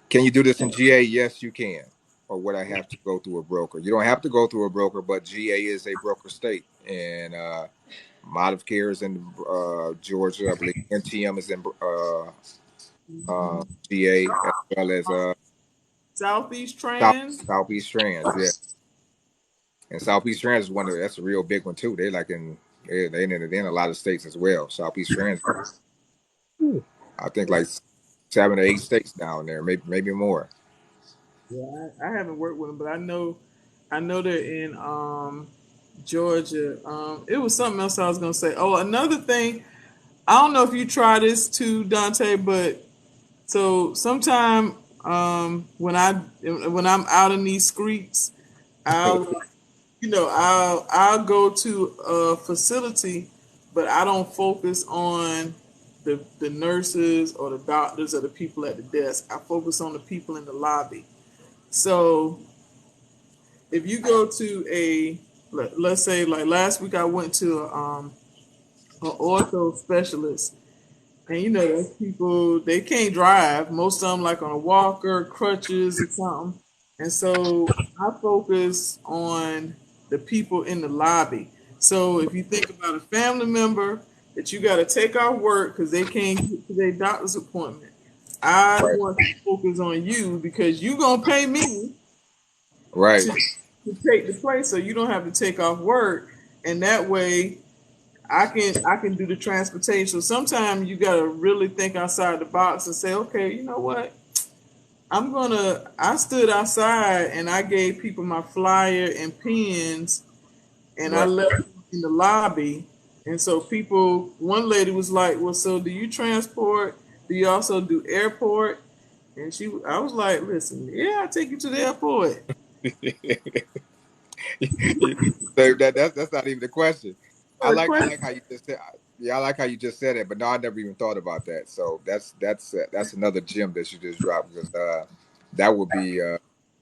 Can you do this in GA? Yes, you can. Or would I have to go through a broker? You don't have to go through a broker, but GA is a broker state, and Modif Care is in Georgia. I believe NTM is in GA, as well as Southeast Trans. Southeast Trans. Yeah, and Southeast Trans is that's a real big one too. They're like in a lot of states as well. Southeast Trans, I think like 7 or 8 states down there, maybe more. Yeah, I haven't worked with them, but I know they're in Georgia. It was something else I was gonna say. Oh, another thing. I don't know if you try this too, Dante, but so sometime when I'm out in these streets, I'll I'll go to a facility, but I don't focus on the nurses or the doctors or the people at the desk. I focus on the people in the lobby. So if you go to let's say like last week I went to an ortho specialist, and those people, they can't drive. Most of them like on a walker, crutches or something. And so I focus on the people in the lobby. So if you think about a family member that you got to take off work because they can't get to their doctor's appointment, I Right. want to focus on you because you're going to pay me Right. to take the place so you don't have to take off work. And that way I can do the transportation. So sometimes you gotta really think outside the box and say, okay, you know what? I stood outside and I gave people my flyer and pens, and I Right. left them in the lobby. And so one lady was like, well, so do you transport? Do you also do airport? And I was like, listen, yeah, I take you to the airport. So that's not even the question. I like how you just said. Yeah, I like how you just said it, but no, I never even thought about that. So that's another gem that you just dropped, because that would be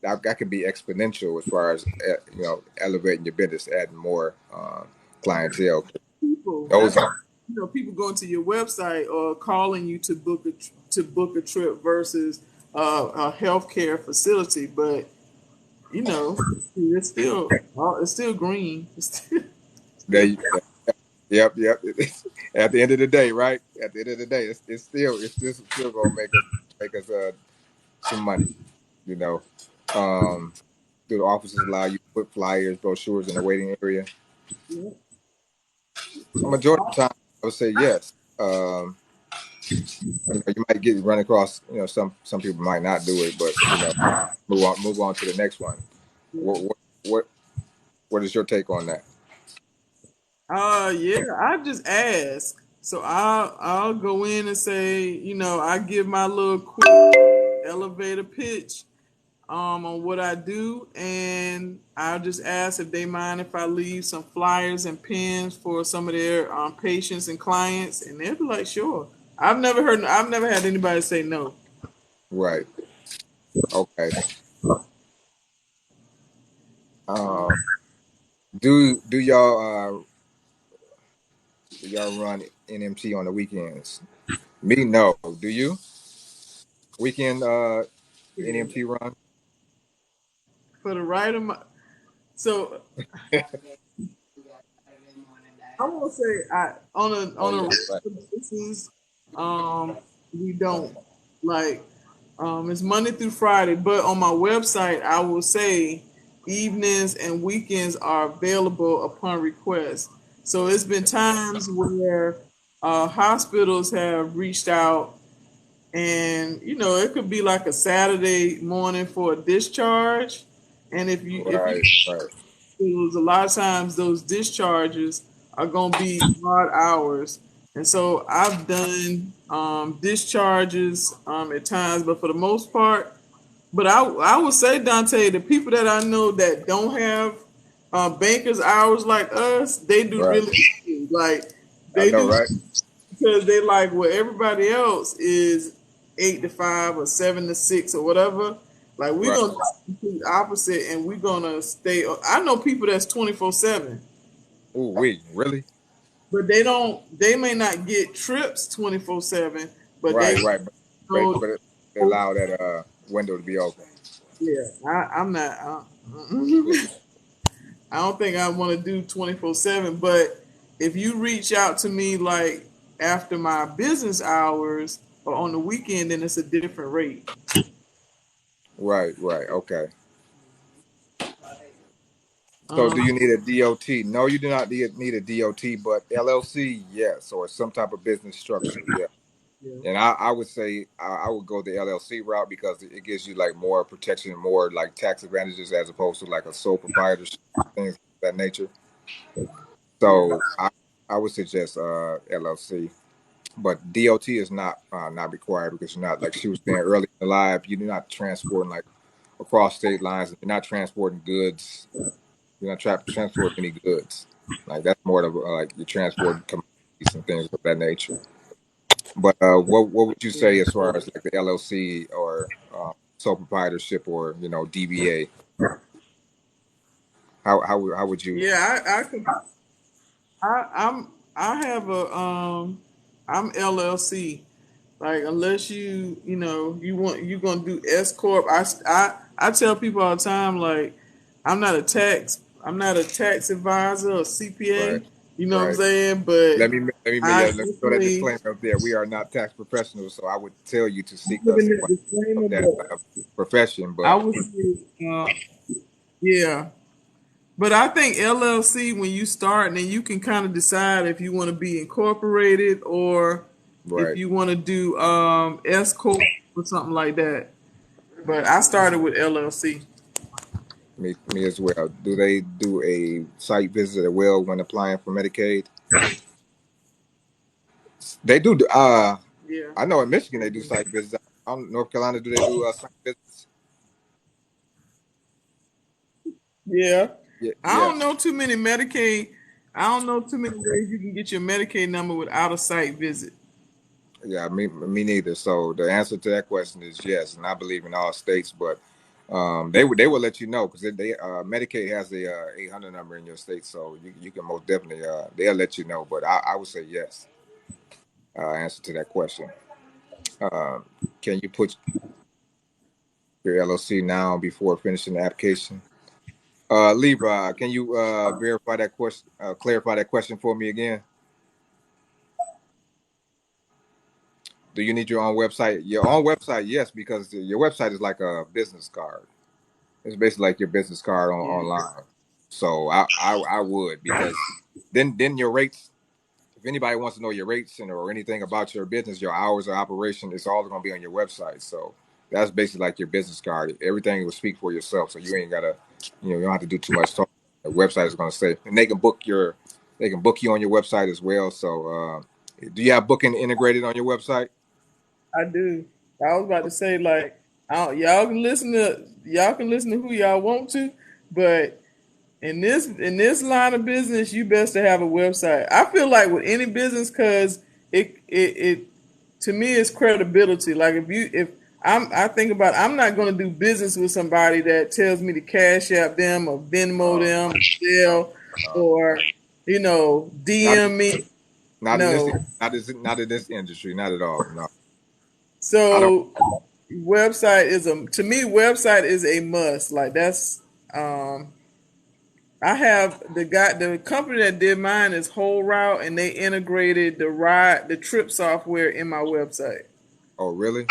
that could be exponential as far as elevating your business, adding more clientele. People. Those are People going to your website or calling you to book a trip versus a healthcare facility, but it's still green. they. Yep. At the end of the day, right? At the end of the day, it's still gonna make us some money. You know, um, do the offices allow you to put flyers, brochures in the waiting area? Yeah. A majority of the time, I would say yes. You might get run across. Some people might not do it, but move on to the next one. What what is your take on that? Yeah, I just ask. So I'll go in and say, I give my little quick elevator pitch on what I do, and I'll just ask if they mind if I leave some flyers and pens for some of their patients and clients, and they'll be like, sure. I've never had anybody say no. Right. Okay. Um, Um, do y'all run NMT on the weekends? Me, no. Do you weekend NMT run? for the right amount. So I won't say Oh on a yeah, right. regular basis, we don't like it's Monday through Friday, but on my website I will say evenings and weekends are available upon request. So it's been times where hospitals have reached out, and it could be like a Saturday morning for a discharge, and if you Right, right. a lot of times those discharges are going to be hard hours. And so I've done discharges at times, but for the most part, but I would say, Dante, the people that I know that don't have bankers hours like us, they do Right. really good. Like I they know, do right? because they like what everybody else is. 8 to 5 or 7 to 6 or whatever. Like we're Right. gonna do the opposite, and we're gonna stay. I know people that's 24/7, Oh, wait, really? but they don't. They may not get trips 24/7, but they Right, right. go. But they allow that window to be open. Yeah, I'm not. Yeah. I don't think I want to do 24/7. But if you reach out to me like after my business hours or on the weekend, then it's a different rate. Right, right. Okay. So do Um, you need a DOT? No, you do not need a DOT, but LLC, yes, or some type of business structure, yeah. yeah, And I would say I would go the LLC route because it gives you like more protection, more like tax advantages as opposed to like a sole proprietorship, things of that nature. yeah, So I would suggest LLC, but DOT is not required because you're not, like she was saying earlier in the live, you're not transporting like across state lines. You're not transporting goods. You're not transporting any goods. Like that's more of like you're transporting commodities and things of that nature. But what would you say as far as like the LLC or sole proprietorship or DBA? How would you? yeah. I could. I have a I'm LLC. Like unless you gonna do S corp. I tell people all the time like I'm not a tax advisor or Right, CPA. You know what I'm right. saying? But I Let me throw that definitely disclaimer up there. We are not tax professionals, so I would tell you to seek giving that somebody of disclaimer, that but profession. I But would say yeah. But I think LLC, when you start, then you can kind of decide if you want to be incorporated or if right, you want to do S corp or something like that. But I started with LLC. me as well. Do they do a site visit as well when applying for Medicaid? They do. Yeah, I know in Michigan they they do do. site visits. I don't, North Carolina, do they do site visits? Yeah. Yeah, I yeah, don't know too many Medicaid. I don't know too many ways you can get your Medicaid number without a site visit. yeah. Me neither. So the answer to that question is yes, and I believe in all states, but they will let you know because they Medicaid has the 800 number in your state, so you can most definitely they'll let you know. But I would say yes. Answer to that question. Um, can you put your LLC now before finishing the application? Libra, can you verify that question, clarify that question for me again? Do you need your own website? Your own website, yes, because your website is like a business card. It's basically like your business card Yeah. online. So I would because then your rates. If anybody wants to know your rates or anything about your business, your hours of operation, it's all going to be on your website. So that's basically like your business card. Everything will speak for yourself. So you ain't gotta, you don't have to do too much talking. The website is going to say, and they can book you on your website as well. So do you have booking integrated on your website? I do. I was about to say like y'all can listen to who y'all want to, but in this line of business, you best to have a website. I feel like with any business, cause it to me it's credibility. Like if I think about I'm not going to do business with somebody that tells me to cash app them or Venmo Uh, them, sell, uh, or not DM me. not in this No. not in this industry, not at all. No, I don't. So website is a to me website is a must. Like that's um I have the company that did mine is Whole Route, and they integrated the trip software in my website. Oh, really?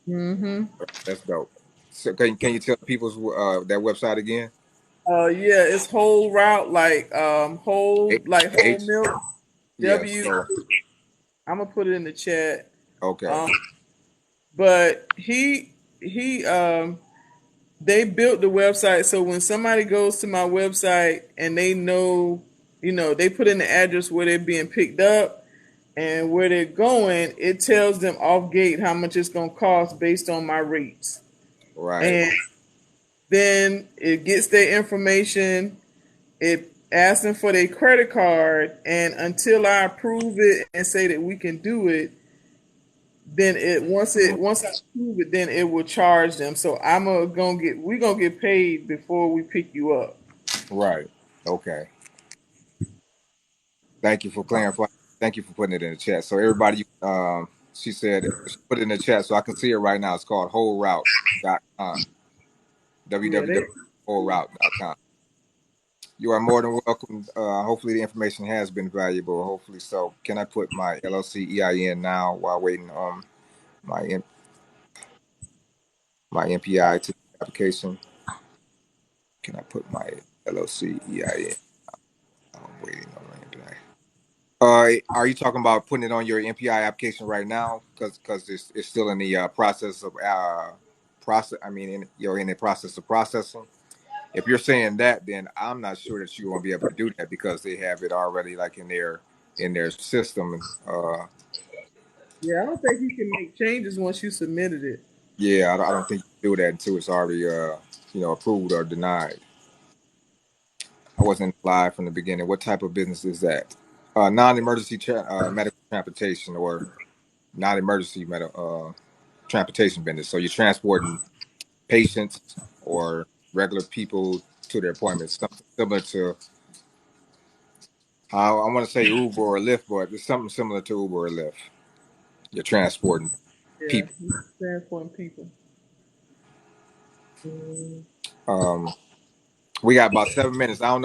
Mm-hmm. That's dope. So can you tell people's that website again? Yeah, it's Whole Route H, whole H milk. yes. W. So I'm gonna put it in the chat. okay. Um, but he they built the website so when somebody goes to my website and they know, they put in the address where they're being picked up and where they're going, it tells them off gate how much it's going to cost based on my rates. Right. And then it gets their information, it asks them for their credit card, and until I approve it and say that we can do it, then once I approve it, then it will charge them. So we're gonna get paid before we pick you up. Right. Okay. Thank you for clarifying. Thank you for putting it in the chat. So everybody, she said she put it in the chat, so I can see it right now. It's called wholeroute.com. Yeah, www.wholeroute.com. You are more than welcome. Hopefully the information has been valuable. Hopefully so. Can I put my LLC EIN now while waiting on my my MPI to the application? Can I put my LLC EIN? I'm waiting on my MPI. Are you talking about putting it on your MPI application right now? Because it's still in the process of process. I mean, you're in the process of processing. If you're saying that, then I'm not sure that you won't be able to do that because they have it already like in their system. yeah. I don't think you can make changes once you submitted it. Yeah, I don't think you do that until it's already approved or denied. I wasn't live from the beginning. What type of business is that? Non-emergency medical transportation or non-emergency medical transportation business. So you're transporting patients or regular people to their appointments. Something similar to how I want to say Uber or Lyft, but it's something similar to Uber or Lyft. You're transporting Yeah, people. transform people. Um, we got about 7 minutes. I don't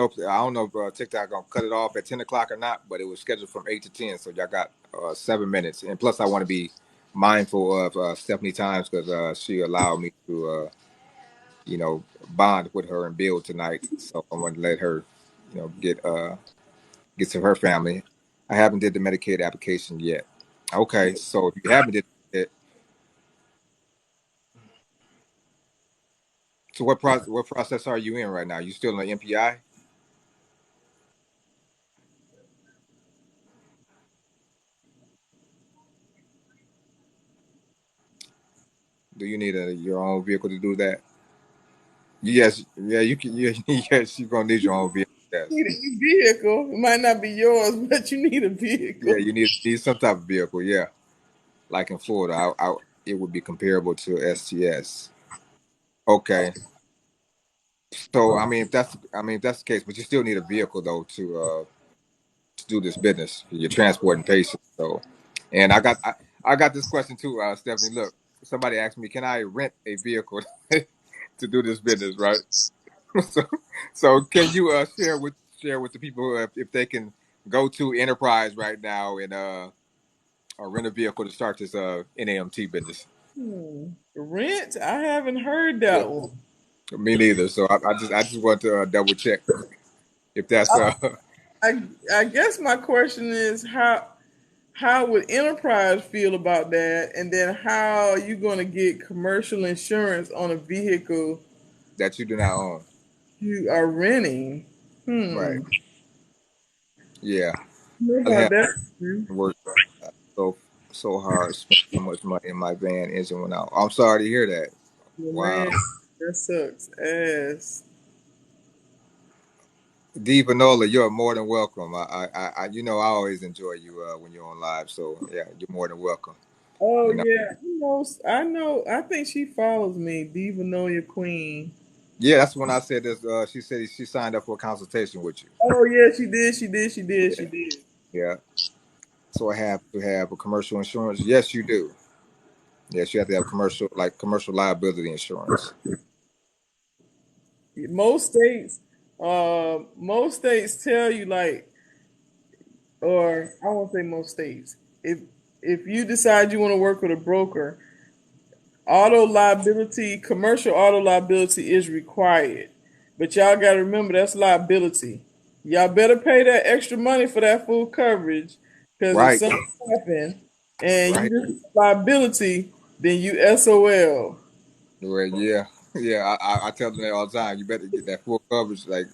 know if TikTok gonna cut it off at 10 o'clock or not, but it was scheduled from 8 to 10, so y'all got 7 minutes. And plus, I want to be mindful of Stephanie Times because she allowed me to bond with her and build tonight. So I want to let her get to her family. I haven't did the Medicaid application yet. Okay, so if you haven't did it, so what process are you in right now? You still in the MPI? Do you need your own vehicle to do that? Yes, yeah, you can. Yeah, yes, you're gonna need your own vehicle. Yes, You need a vehicle. It might not be yours, but you need a yeah, vehicle. you need some type of vehicle. Yeah, like in Florida, it would be comparable to STS. Okay, so I mean if that's the case, but you still need a vehicle though to do this business. You're transporting patients. So, and I got this question too, Stephanie. Look, somebody asked me, can I rent a vehicle to do this business, right? so, so can you share with the people if they can go to Enterprise right now and or rent a vehicle to start this NAMT business? Rent? I haven't heard Yeah, that one. me neither. So I just want to double check if that's I I guess my question is how would Enterprise feel about that, and then how are you going to get commercial insurance on a vehicle that you do not own. you are renting? Right. Yeah. Know I about have that? worked so so hard, spent so much money in my van engine went out. I'm sorry to hear that. Well, Wow. man, that sucks ass. D Vanola, you're more than welcome. I always enjoy you when you're on live. So yeah, you're more than welcome. Oh You know, yeah, I know. I think she follows me, Diva Know Your Queen. yeah, that's when I said this. She said she signed up for a consultation with you. Oh yeah, she did. She did. She did. Yeah, She did. yeah. So I have to have a commercial insurance. Yes, you do. Yes, you have to have commercial liability insurance. Most states, most states tell you like, or I won't say most states. If you decide you want to work with a broker, commercial auto liability is required. But y'all got to remember that's liability. Y'all better pay that extra money for that full coverage because if Right, something happen and right. you just liability, then you SOL. Well, yeah, yeah. I tell them that all the time. You better get that full coverage. Like,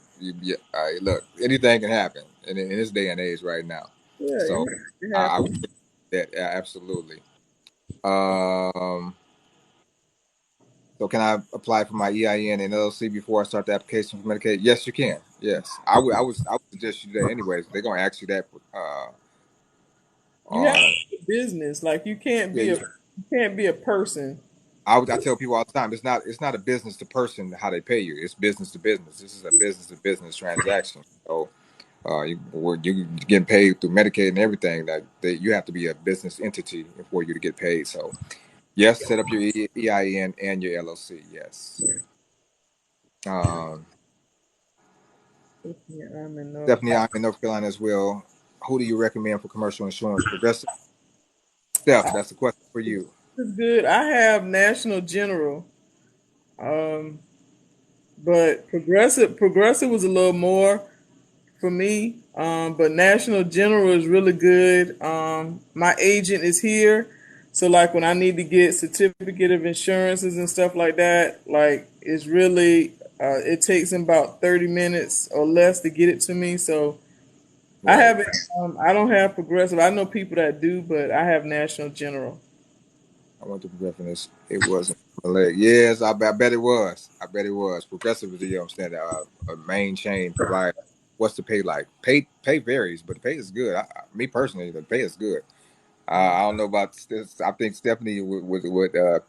look, anything can happen in this day and age right now. Yeah, So it I would happens. say that absolutely. Um, so can I apply for my EIN and LLC before I start the application for Medicaid? Yes, you can. Yes, I would suggest you do that anyways. They're gonna ask you that You have on to business. Like you can't be a person. I tell people all the time, it's not a business to person how they pay you. It's business to business. This is a business to business transaction. So you get paid through Medicaid and everything. That you have to be a business entity for you to get paid. So yes, set up your EIN and your LLC. Yes. Stephanie, I'm in North Carolina as well. Who do you recommend for commercial insurance? Progressive. Steph, that's a question for you. It's good. I have National General, but Progressive was a little more for me. But National General is really good. My agent is here, so like when I need to get certificate of insurances and stuff like that, like it's really it takes him about 30 minutes or less to get it to me. So I Right. haven't. I don't have Progressive. I know people that do, but I have National General. I went to Progressive. It wasn't my leg. Yes, I bet it was. I bet it was. Progressive is the a main chain provider. What's the pay like? Pay varies, but the pay is good. Me personally, the pay is good. I don't know about this. I think Stephanie would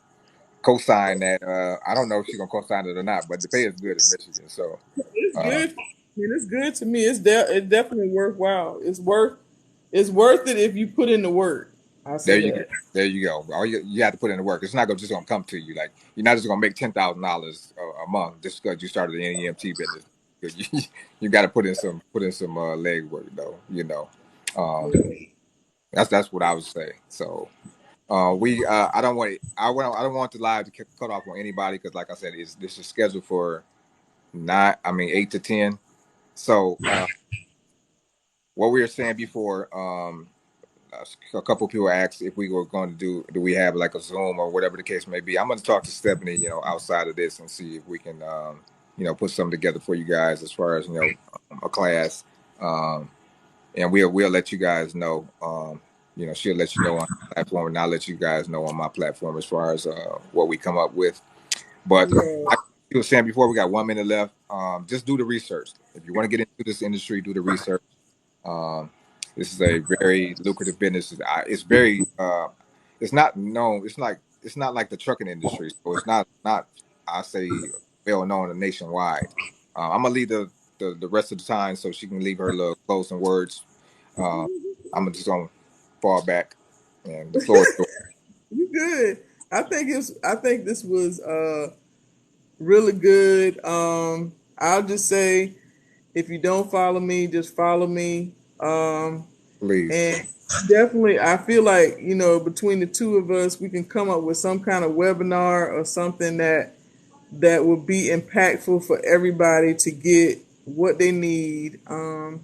co-sign that. I don't know if she's gonna co-sign it or not, but the pay is good in Michigan. So It's uh, good. I mean, it's good to me. It's definitely worthwhile. It's worth it if you put in the work. I there say you go. that. There you go. All you have to put in the work. It's not just gonna come to you. Like you're not just gonna make $10,000 a month just because you started an NEMT business. 'Cause you got to put in some leg work though. Um, that's what I would say. So we I don't want the live to cut off on anybody because like I said, this is scheduled for 8 to 10. So what we were saying before, a couple of people asked if we were going to do we have like a Zoom or whatever the case may be. I'm going to talk to Stephanie, outside of this and see if we can, put something together for you guys as far as a class, and we'll let you guys know. She'll let you know on the platform, and I'll let you guys know on my platform as far as what we come up with. But Yeah. like you were saying before, we got 1 minute left. Just do the research. If you want to get into this industry, do the research. Um, this is a very lucrative business. It's very. It's not known. It's not like the trucking industry. So it's not. I say well known nationwide. I'm gonna leave the rest of the time so she can leave her little closing words. Uh, I'm just gonna fall back, and the floor is yours. You good. I think this was really good. I'll just say if you don't follow me, just follow me. Please. And definitely I feel like, between the two of us, we can come up with some kind of webinar or something that will be impactful for everybody to get what they need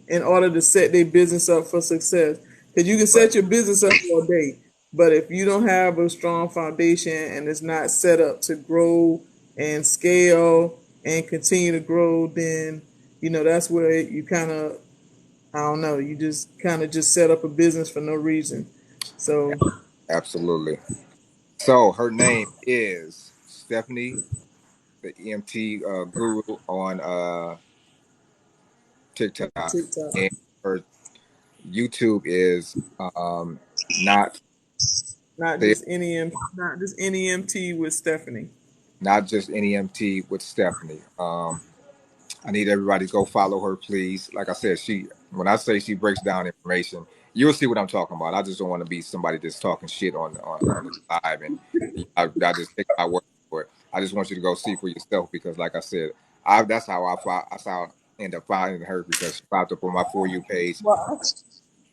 in order to set their business up for success. Because you can Right. set your business up all day, but if you don't have a strong foundation and it's not set up to grow and scale and continue to grow, then that's where you kind of, I don't know, you just kind of just set up a business for no reason. So Absolutely. So her name is Stephanie, the EMT guru on TikTok, TikTok, and her YouTube is not not just NEMT with Stephanie. not just NEMT with Stephanie. I need everybody to go follow her, please. Like I said, when I say she breaks down information, you'll see what I'm talking about. I just don't want to be somebody that's talking shit on the live, and I just take my word for it. I just want you to go see for yourself because, like I said, that's how I end up finding her because she popped up on my For You page. Well,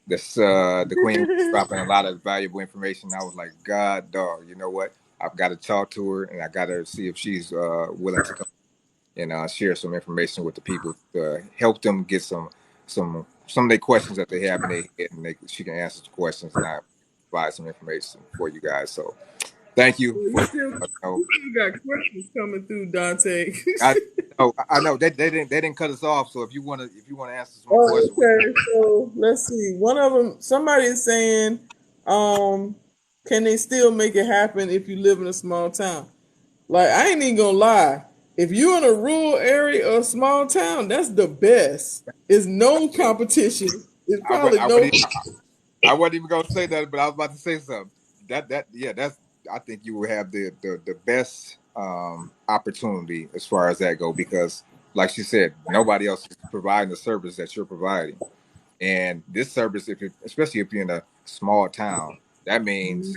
The queen was dropping a lot of valuable information. I was like, God, dog, you know what? I've got to talk to her, and I got to see if she's willing to come and share some information with the people to help them get some of their questions that they have in their head, and she can answer the questions and I provide some information for you guys. So, thank you you for. still got questions coming through, Dante. I I know they didn't cut us off. So if you want to answer some more Oh, questions, okay. So let's see. One of them, somebody is saying, um, can they still make it happen if you live in a small town? Like, I ain't even gonna lie. If you're in a rural area or a small town, that's the best. It's no competition. It's I would probably I no. would I wasn't even gonna say that, but I was about to say something. That's. I think you will have the best opportunity as far as that go because, like she said, nobody else is providing the service that you're providing, and this service, especially if you're in a small town, that means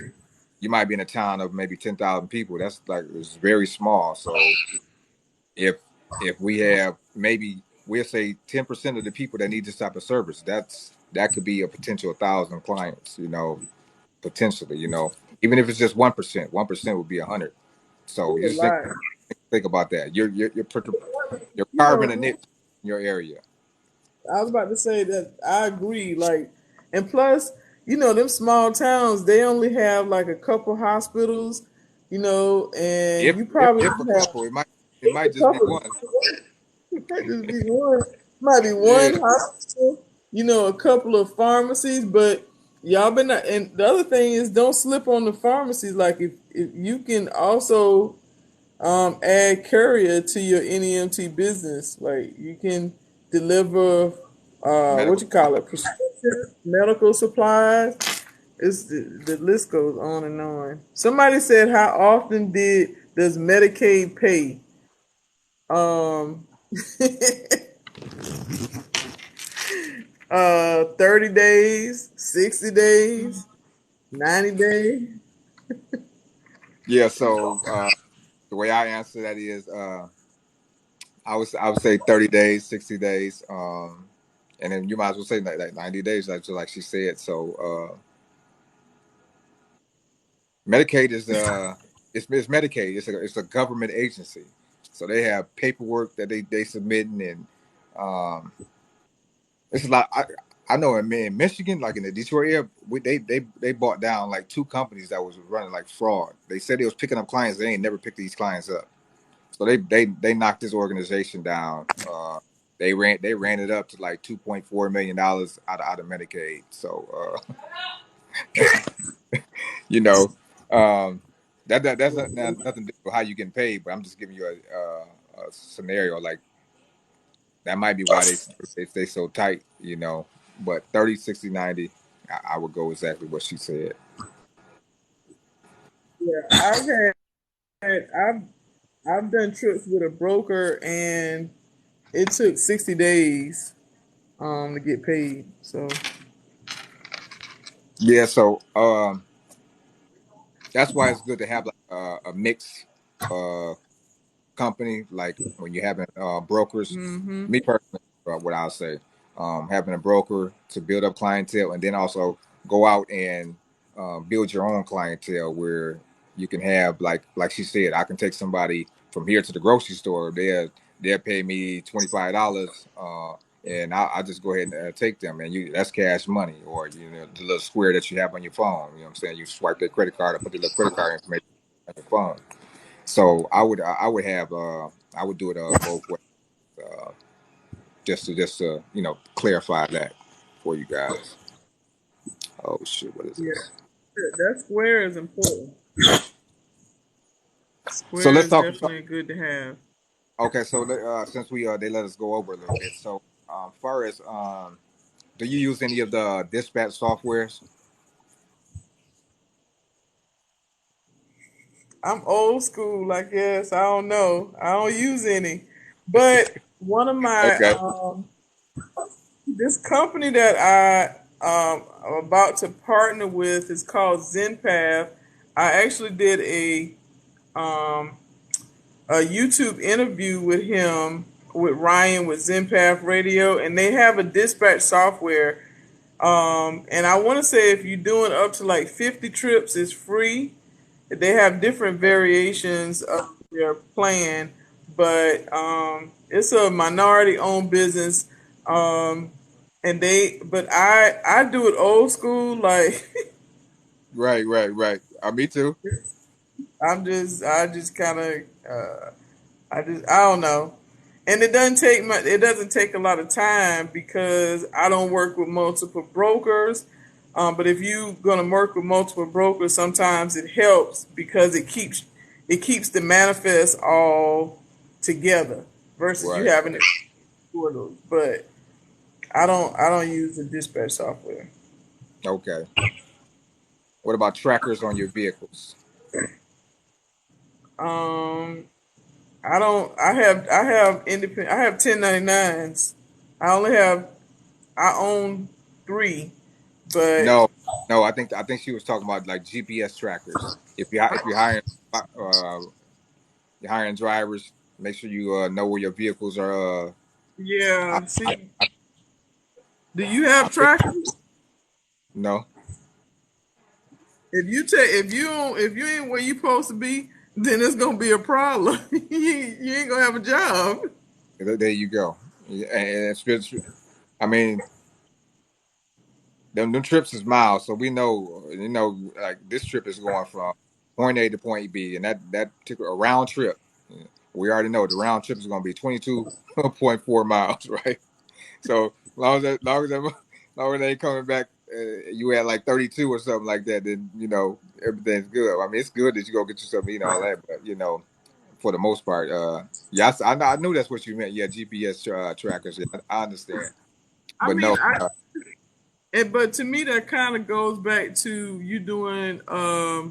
you might be in a town of maybe 10,000 people. That's like it's very small. So if we have maybe we'll say 10% of the people that need this type of service, that could be a potential 1,000 clients. Potentially. Even if it's just 1%, 1% would be 100. So you That's a just lot. think about that. You're You carving a know, niche in your area. I was about to say that I agree. Like, and plus, them small towns, they only have like a couple hospitals, and you probably If a have couple, it might a just be couple. one. It might just be one. Might be Yeah. one hospital, a couple of pharmacies, but y'all been not, and the other thing is don't slip on the pharmacies. Like if you can also add courier to your NEMT business. Like you can deliver what Medical. you call it, prescription medical supplies. It's the list goes on and on. Somebody said, how often does Medicaid pay? Um, 30 days, 60 days, 90 days. Yeah. So the way I answer that is, I would say 30 days, 60 days, and then you might as well say like 90 days, like she said. So Medicaid is it's Medicaid. It's a government agency, so they have paperwork that they submitting and um, it's a lot. I know in Michigan, like in the Detroit area, they bought down like two companies that was running like fraud. They said they was picking up clients. They ain't never picked these clients up. So they knocked this organization down. They ran it up to like $2.4 million out of Medicaid. So you know, um, that's nothing to do with how you get paid. But I'm just giving you a scenario like that might be why they stay so tight. But 30, 60, 90, I would go exactly what she said. Yeah, I've I've done trips with a broker and it took 60 days to get paid. So Yeah. So that's why it's good to have like a mixed uh, company. Like when you're having brokers, mm-hmm. me personally, what I'll say, having a broker to build up clientele, and then also go out and build your own clientele where you can have like she said, I can take somebody from here to the grocery store. They'll pay me $25. And I'll just go ahead and take them, and that's cash money, or the little square that you have on your phone. You know what I'm saying? You swipe that credit card, or put the little credit card information on your phone. So I would do it both ways, uh, just to clarify that for you guys. Oh shit, what is Yeah, this? that square is important. So Square let's is talk. definitely good to have. Okay, so since we they let us go over a little bit. So far as do you use any of the dispatch softwares? I'm old school, I guess. I don't know. I don't use any. But one of my Okay. this company that am about to partner with is called ZenPath. I actually did um, a YouTube interview with him with Ryan with ZenPath Radio, and they have a dispatch software. And I want to say if you're doing up to like 50 trips, it's free. They have different variations of their plan, but it's a minority-owned business. Um, but I do it old school. Like Right, right, right. Me too. I just kind of I don't know. And it doesn't take a lot of time because I don't work with multiple brokers. But if you're gonna work with multiple brokers, sometimes it helps because it keeps the manifest all together versus you Right. having it portals. But I don't use the dispatch software. Okay. What about trackers on your vehicles? Um, I don't. I have independent. I have 1099s. I only have. I own three, but No, no. I think she was talking about like GPS trackers. If you're hiring you're hiring drivers, make sure you know where your vehicles are. I, yeah. I, See, I, do you I have think trackers? no. If you ain't where you supposed to be, then it's gonna be a problem. You ain't gonna have a job. There you go. Yeah, and I mean, them trips is miles, so we know, like this trip is going from point A to point B, and that particular a round trip, we already know the round trip is going to be 22.4 miles, right? So long as they ain't coming back, you at like 32 or something like that, then everything's good. I mean, it's good that you go get yourself eating all that, but for the most part, yes, I knew that's what you meant. Yeah, GPS trackers. Yeah, I understand, I but mean, no, but to me that kind of goes back to you doing a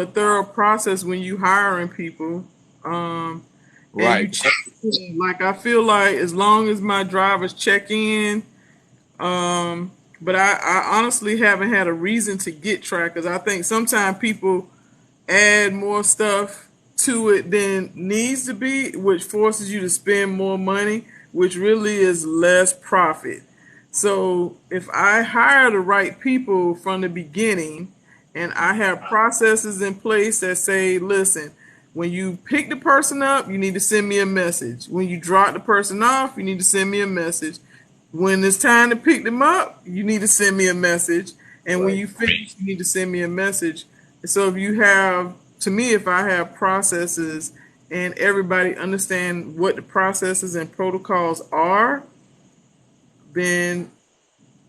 thorough process when you hiring people, and you right, check in. Like I feel like as long as my drivers check in, but I honestly haven't had a reason to get trackers. I think sometimes people add more stuff to it than needs to be, which forces you to spend more money, which really is less profit. So if I hire the right people from the beginning and I have processes in place that say, listen, when you pick the person up, you need to send me a message. When you drop the person off, you need to send me a message. When it's time to pick them up, you need to send me a message. And when right. you finish, you need to send me a message. So if you have, to me, if I have processes and everybody understand what the processes and protocols are, then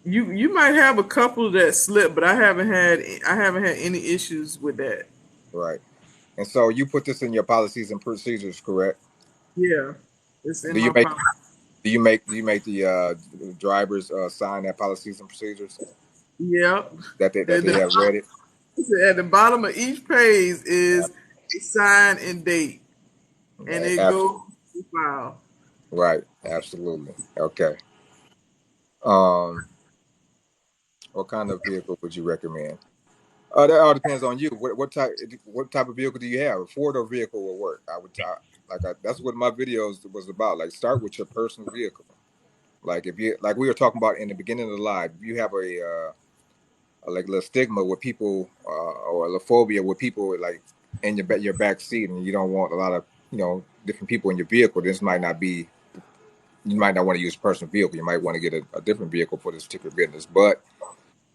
you might have a couple that slip, but I haven't had any issues with that. Right. And so you put this in your policies and procedures, correct? Yeah, it's in Do you my make policy. do you make the drivers sign that policies and procedures Yep. that they have read it? At the bottom of each page is a sign and date, and Right. it goes to file. Right. Absolutely. Okay. Um, what kind of vehicle would you recommend? That all depends on you. What type of vehicle do you have? A Ford or vehicle will work. That's what my videos was about. Like start with your personal vehicle. Like if you like we were talking about in the beginning of the live, if you have like a little stigma with people or a little phobia with people like in your back seat, and you don't want a lot of different people in your vehicle. This might not be. You might not want to use a personal vehicle. You might want to get a different vehicle for this particular business. But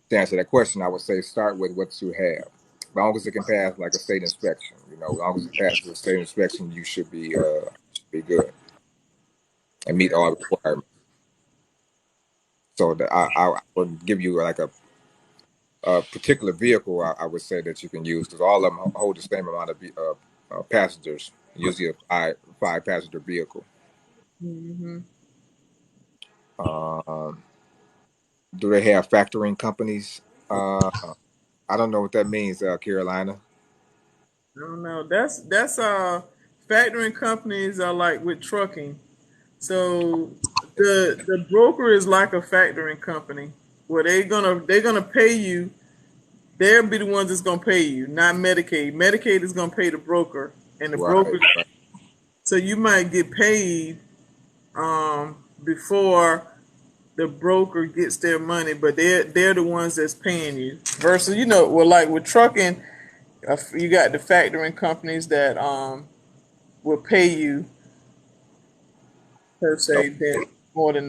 to answer that question, I would say start with what you have. As long as it can pass like a state inspection, as long as it passes a state inspection, you should be good and meet all the requirements. So I would give you like a particular vehicle I would say that you can use because all of them hold the same amount of passengers. Usually a five passenger vehicle. Mm-hmm. Um, do they have factoring companies? I don't know what that means, Carolina. I don't know. That's factoring companies are like with trucking. So the broker is like a factoring company where they're gonna pay you. They'll be the ones that's gonna pay you, not Medicaid. Medicaid is gonna pay the broker, and the Right, broker. right, So you might get paid before the broker gets their money, but they're the ones that's paying you. Versus, well, like with trucking, you got the factoring companies that will pay you per no, se that more than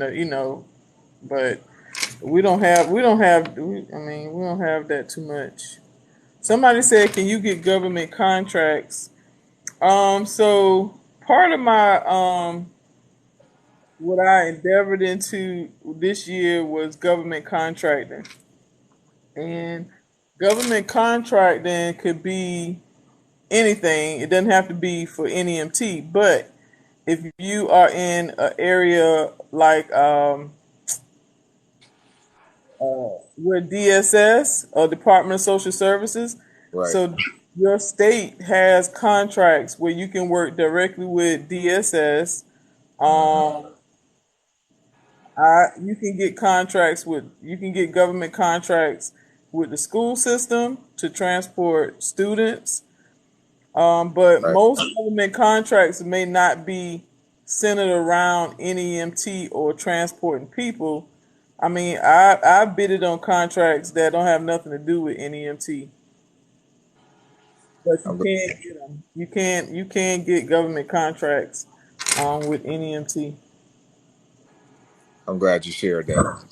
but we don't have that too much. Somebody said, can you get government contracts? So part of my what I endeavored into this year was government contracting. And government contracting could be anything. It doesn't have to be for NEMT, but if you are in an area like We're DSS, or Department of Social Services. Right. So your state has contracts where you can work directly with DSS. Hmm. Um, you can get you can get government contracts with the school system to transport students. But Right. most government contracts may not be centered around NEMT or transporting people. I mean, I bidded on contracts that don't have nothing to do with NEMT, but you I'm, gl- can't get them. You can't get government contracts with NEMT. I'm glad you shared that.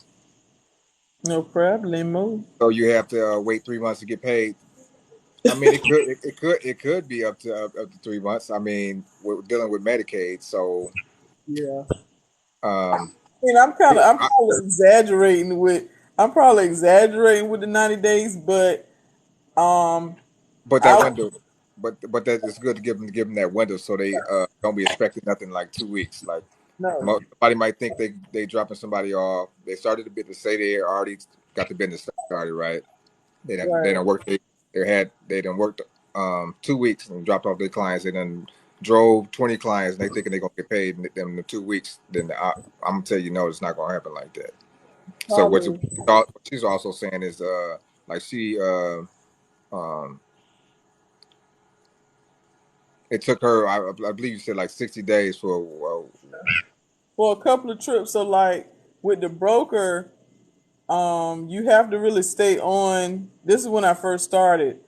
No problemo. So you have to wait 3 months to get paid. I mean, it could be up to 3 months. I mean, we're dealing with Medicaid, so Yeah. um, I mean, yeah, I'm probably exaggerating with the 90 days, but um, but that I window, but that it's good to give them that window so they don't be expecting nothing like 2 weeks. Like no somebody might think they dropping somebody off. They started a bit to say they already got the business started, right? They right. don't work. They done worked 2 weeks and dropped off their clients. They done drove 20 clients and they thinking they're gonna get paid in them in the 2 weeks. Then I'm gonna tell you, no, it's not gonna happen like that. So Probably what she's also saying is like she um it took her I believe you said like 60 days for for a couple of trips. So like with the broker, you have to really stay on. This is when I first started,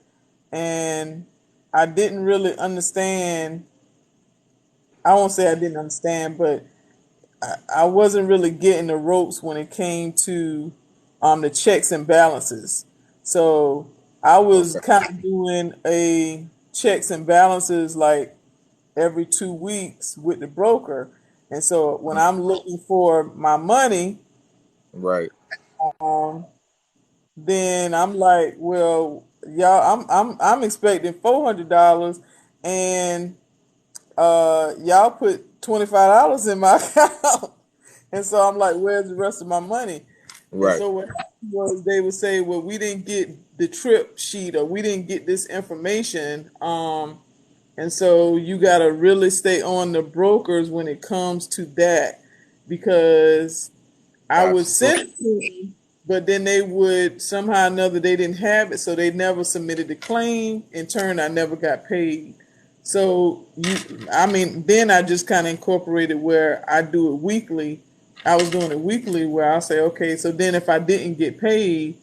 and I didn't really understand. I won't say I didn't understand, but I wasn't really getting the ropes when it came to the checks and balances. So I was okay, kind of doing a checks and balances like every 2 weeks with the broker. And so when I'm looking for my money, right, um, then I'm like, well, y'all, I'm expecting $400, and y'all put $25 in my account, and so I'm like, where's the rest of my money? And right. so what happened was they would say, well, we didn't get the trip sheet, or we didn't get this information. And so you got to really stay on the brokers when it comes to that, because I would Gotcha. send it to them, but then they would somehow or another they didn't have it, so they never submitted the claim. In turn, I never got paid. So I mean, then I just kind of incorporated where I do it weekly. I was doing it weekly where I say, okay, so then if I didn't get paid,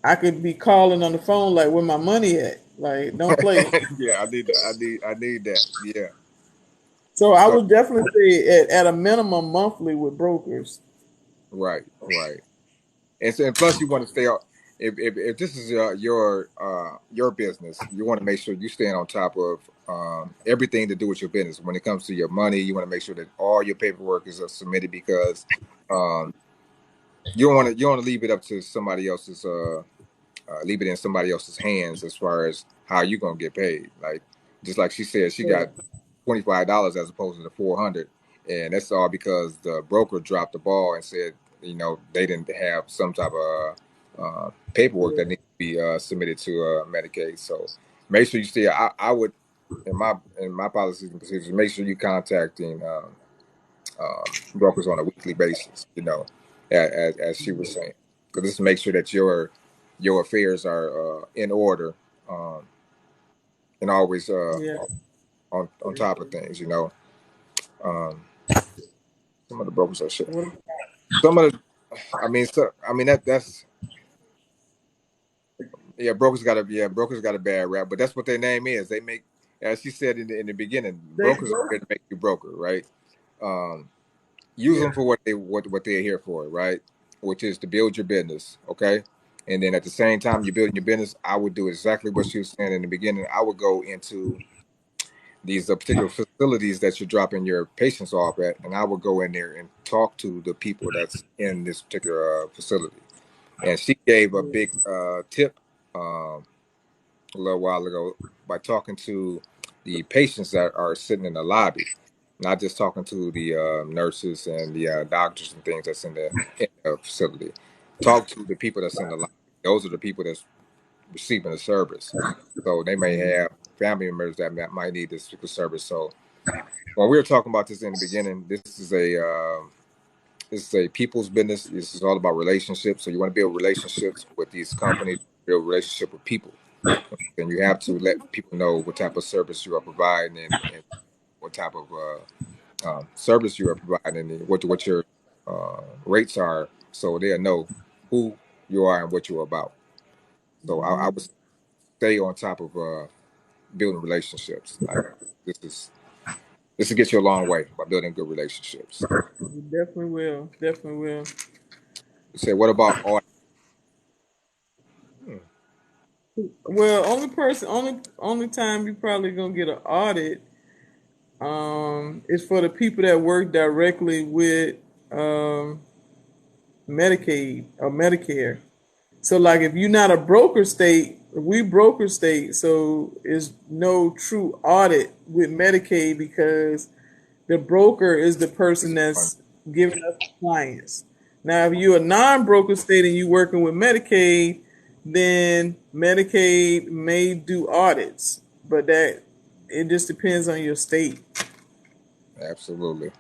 I could be calling on the phone like, where my money at? Like, don't play. Yeah, I need that. Yeah. So I So would definitely say at a minimum monthly with brokers. right, right. And plus, you want to stay out. If this is your business, you want to make sure you staying on top of everything to do with your business. When it comes to your money, you want to make sure that all your paperwork is submitted because um, you don't want to leave it up to somebody else's leave it in somebody else's hands as far as how you gonna get paid. Like just like she said, she Yeah. got $25 as opposed to the 400, and that's all because the broker dropped the ball and said, they didn't have some type of paperwork that needs to be submitted to Medicaid. So make sure you stay. I would in my policies and procedures make sure you contacting brokers on a weekly basis. As she was saying, because just make sure that your affairs are in order um, and always Yeah. on top of things. Um, some of the brokers are shit. Some of the, I mean that's brokers got a bad rap, but that's what their name is. They make, as she said in the beginning, They brokers are here to make you broker, right? Um, use them for what they're here for, right? Which is to build your business, okay? And then at the same time you're building your business, I would do exactly what she was saying in the beginning. I would go into these particular facilities that you're dropping your patients off at, and I would go in there and talk to the people that's in this particular facility. And she gave a big tip a little while ago by talking to the patients that are sitting in the lobby, not just talking to the nurses and the doctors and things that's in the facility. talk to the people that's in the line. Those are the people that's receiving the service. So they may have family members that might need this particular service. So when we were talking about this in the beginning, this is a people's business. This is all about relationships. So you want to build relationships with these companies, build relationship with people. And you have to let people know what type of service you are providing and what type of service you are providing and what your rates are, so they'll know who you are and what you're about. So I would stay on top of building relationships. Like this is this will get you a long way by building good relationships. You definitely will. Definitely will. Say, what about all? Well, only time you probably gonna get an audit is for the people that work directly with um Medicaid or Medicare. So like if you're not a broker state, we broker state, so it's no true audit with Medicaid because the broker is the person that's giving us clients. Now, if you're a non-broker state and you're working with Medicaid, then Medicaid may do audits, but that it just depends on your state. Absolutely.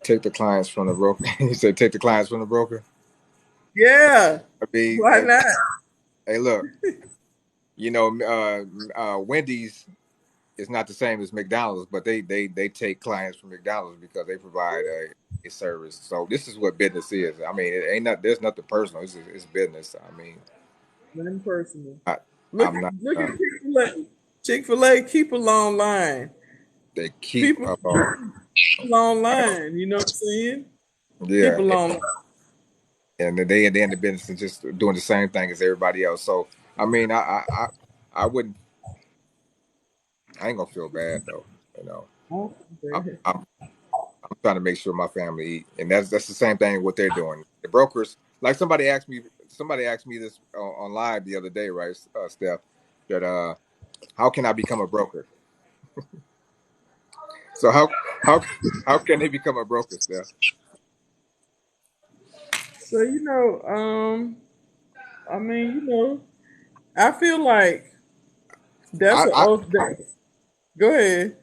Take the clients from the broker. You said take the clients from the broker. Yeah, I mean, why not? hey, look, Wendy's is not the same as McDonald's, but they take clients from McDonald's because they provide a service. So this is what business is. I mean, it ain't not there's nothing personal. It's business. I mean, Nothing personal. I, Look, I'm not. look at Chick-fil-A. Chick-fil-A keep a long line. They keep People keep a long line. You know what I'm saying? Keep yeah, a long line. and they in the business and just doing the same thing as everybody else. So I mean, I wouldn't. I ain't gonna feel bad though. You know, I'm, Okay. I'm I'm trying to make sure my family eat, and that's the same thing what they're doing. The brokers, like somebody asked me this on live the other day, right, Steph, that how can I become a broker? So how how can they become a broker, Steph? So I mean, I feel like that's I an I, oath. Go ahead.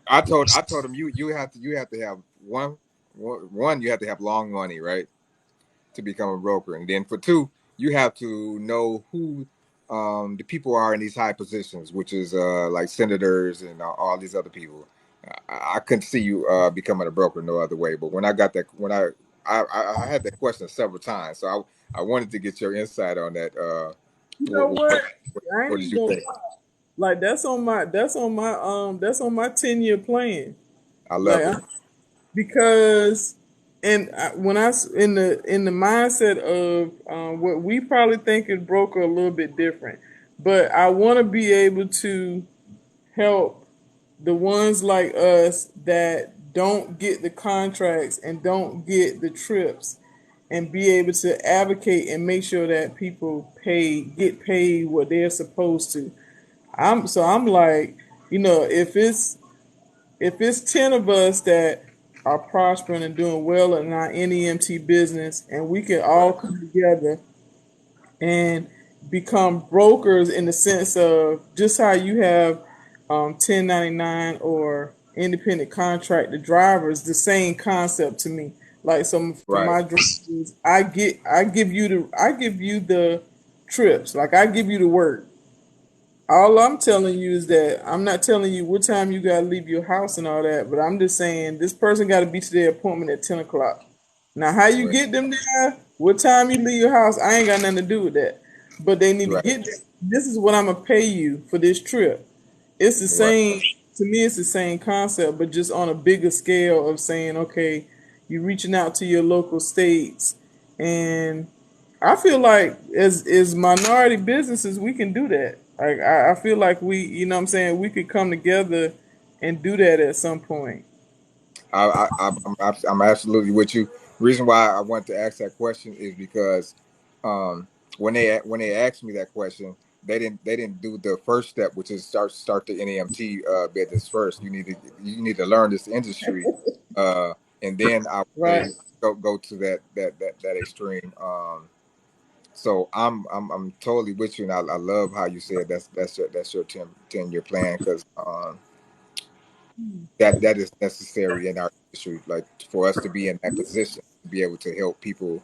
I told him you have to have one you have to have long money, right, to become a broker, and then for two, you have to know who the people are in these high positions, which is like senators and all these other people. I couldn't see you becoming a broker no other way. But when I got that, I had that question several times, so I wanted to get your insight on that. You know What, what? I ain't what did even you gonna think? lie. Like that's on my 10-year plan. I Like love it. because when in the mindset of what we probably think is broker a little bit different, but I want to be able to help the ones like us that don't get the contracts and don't get the trips and be able to advocate and make sure that people get paid what they're supposed to. I'm like, if it's 10 of us that are prospering and doing well in our NEMT business and we can all Right, come together and become brokers in the sense of just how you have 1099 or independent contractor drivers, the same concept to me. Like so for right, my drivers, I give you the trips. Like I give you the work. All I'm telling you is that I'm not telling you what time you gotta leave your house and all that, but I'm just saying this person gotta be to their appointment at 10 o'clock. Now, how you right, get them there, what time you leave your house, I ain't got nothing to do with that. But they need to right, get there. This is what I'm gonna pay you for this trip. It's the right. same to me. It's the same concept, but just on a bigger scale of saying, okay, you're reaching out to your local states, and I feel like as minority businesses, we can do that. Like I feel like what I'm saying, we could come together and do that at some point. I'm absolutely with you. Reason why I want to ask that question is because um, when they asked me that question, they didn't do the first step, which is start the NEMT business first. You need to learn this industry, uh, and then I would say Right. go to that extreme. So I'm totally with you, and I love how you said that's your 10-year plan, because that is necessary in our industry, like for us to be in that position, to be able to help people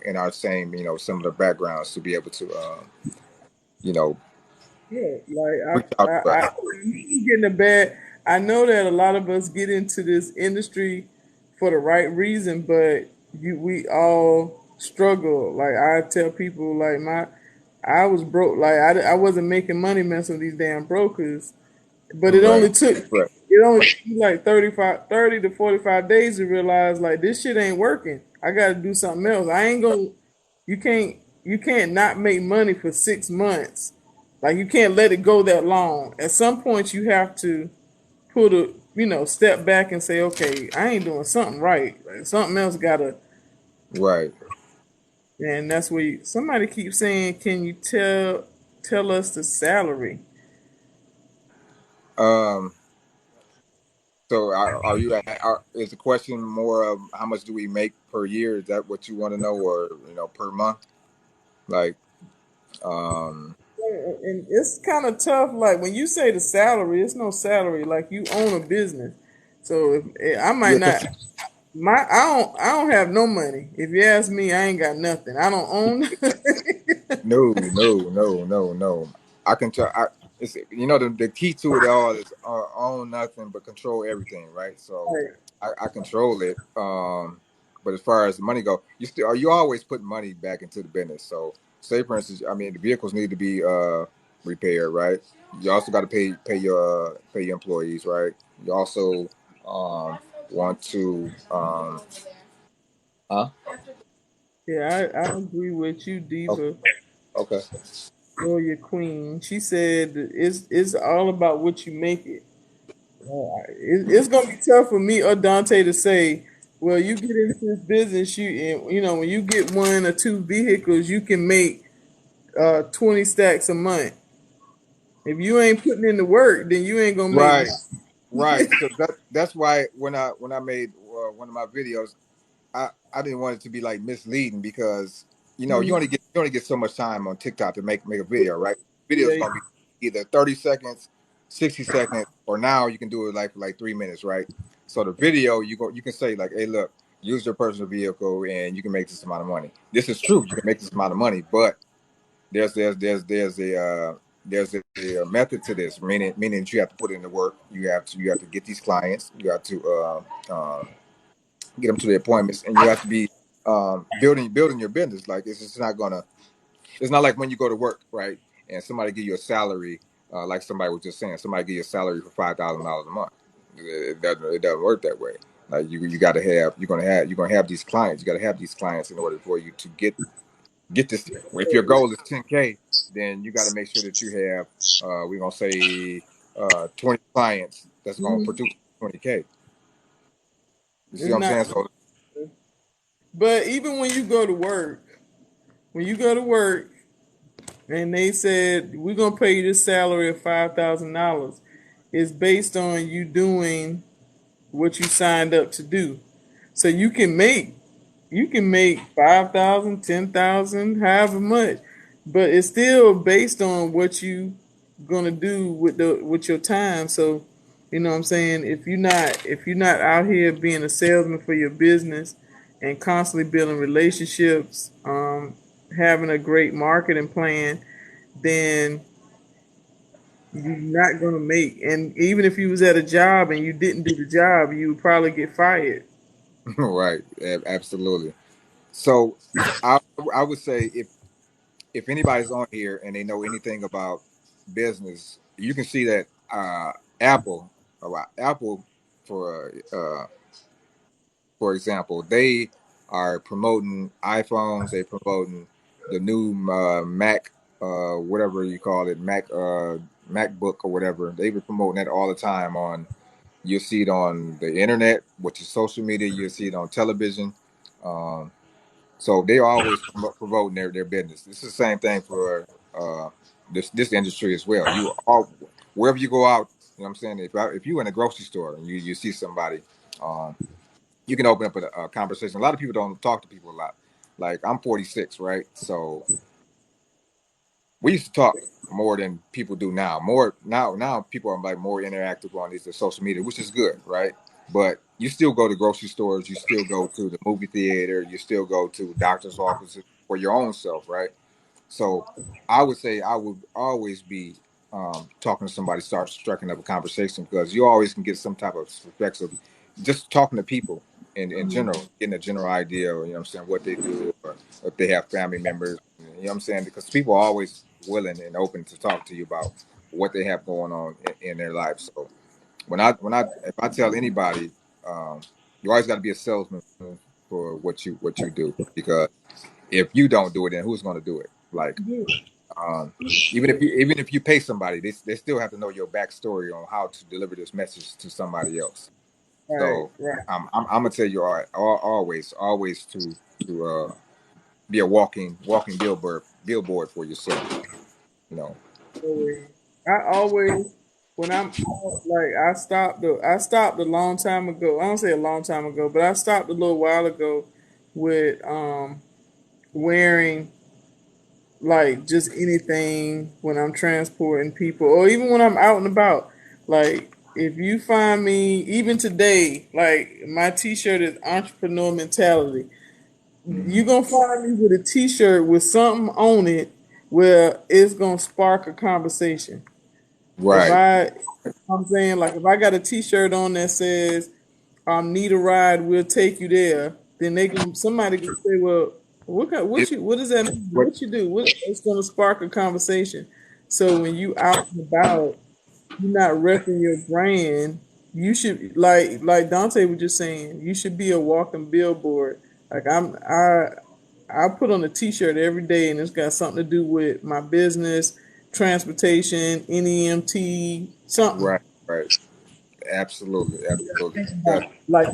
in our same, similar backgrounds, to be able to you know Yeah, reach like out to us. I'm getting a bad. I know that a lot of us get into this industry for the right reason, but we all struggle. Like I tell people, like I was broke. Like I wasn't making money messing with these damn brokers. But Right, right, it only took me like 30 to 45 days to realize like this shit ain't working. I gotta do something else. I ain't gonna you can't you can't not make money for 6 months. Like you can't let it go that long. At some point you have to put a step back and say, okay, I ain't doing something right. Like something else gotta right. and that's where somebody keeps saying, can you tell us the salary? um so are you is the question more of how much do we make per year? Is that what you want to know, or per month? Like, um And it's kind of tough. Like when you say the salary, it's no salary. Like you own a business, so if I might yeah, not. I don't have no money. If you ask me, I ain't got nothing. I don't own. no, no, no, no, no. I can tell. It's the key to it all is own nothing but control everything, right? So Right. I control it. But as far as the money go, you always put money back into the business. So say for instance, I mean the vehicles need to be repaired, right? You also got to pay your employees, right? You also want to huh? Yeah, I agree with you, Okay. Diva, Okay. or your queen. She said that it's all about what you make it. It's gonna be tough for me or Dante to say, well, you get into this business, when you get one or two vehicles, you can make 20 stacks a month. If you ain't putting in the work, then you ain't gonna make Right. money. Right, because that's why when I made one of my videos, I didn't want it to be like misleading, because you only get so much time on TikTok to make a video, right? Video is Yeah, gonna be either 30 seconds, 60 seconds, or now you can do it like for like 3 minutes, right? So the video you can say like, hey, look, use your personal vehicle and you can make this amount of money. This is true, you can make this amount of money, but there's a method to this, meaning that you have to put in the work. You have to get these clients. You have to get them to the appointments, and you have to be building your business. Like it's not like when you go to work, right? And somebody give you a salary, like somebody was just saying, somebody give you a salary for $5,000 a month. It doesn't work that way. Like you got to have you're gonna have these clients. You got to have these clients in order for you to get this. If your goal is 10K, then you got to make sure that you have we're gonna say 20 clients that's gonna mhm. produce 20K. You see It's what I'm not. saying? So But even when you go to work, and they said we're gonna pay you this salary of $5,000, it's based on you doing what you signed up to do. So you can make 5,000, 10,000, however much, but it's still based on what you gonna do with your time. So, you know what I'm saying? If you're not out here being a salesman for your business and constantly building relationships, having a great marketing plan, then you're not gonna make. And even if you was at a job and you didn't do the job, you would probably get fired. right, absolutely. So I I would say if anybody's on here and they know anything about business, you can see that Apple, Apple for for example, they are promoting iPhones. They promoting the new Mac, whatever you call it, MacBook or whatever. They be promoting that all the time on. You see it on the internet, which is social media. You see it on television. Um, so they are always promoting their business. It's the same thing for this industry as well. You all wherever you go out, you know what I'm saying. If you in a grocery store and you see somebody. Um, you can open up a conversation. A lot of people don't talk to people a lot. Like I'm 46, right? So we used to talk more than people do now. More now people are like more interactive on these social media, which is good, right? But you still go to grocery stores, you still go to the movie theater, you still go to doctor's offices for your own self, right? So I would say I would always be talking to somebody, start striking up a conversation because you always can get some type of perspective just talking to people in general, getting a general idea, or, you know what I'm saying, what they do, or if they have family members, you know what I'm saying, because people are always willing and open to talk to you about what they have going on in their lives. So if I tell anybody, you always got to be a salesman for what you do, because if you don't do it, then who's going to do it? Like, um, even if you pay somebody, they still have to know your backstory on how to deliver this message to somebody else. Right, So right. I'm gonna tell you always to be a walking billboard for yourself. You know. I always when I'm like I stopped a long time ago. I don't say a long time ago, but I stopped a little while ago with wearing like just anything when I'm transporting people or even when I'm out and about. Like if you find me even today, like my t-shirt is entrepreneur mentality. Mhm. You gonna find me with a t-shirt with something on it where it's gonna spark a conversation. If Right. I'm saying like if I got a t-shirt on that says need a ride, we'll take you there, then somebody can say, well, It, what does that mean? what What you do? It's gonna spark a conversation. So when you out and about, you're not repping your brand. You should like Dante was just saying, you should be a walking billboard. Like I put on a t-shirt every day and it's got something to do with my business, transportation, NEMT, something. right, right. Absolutely. Because Like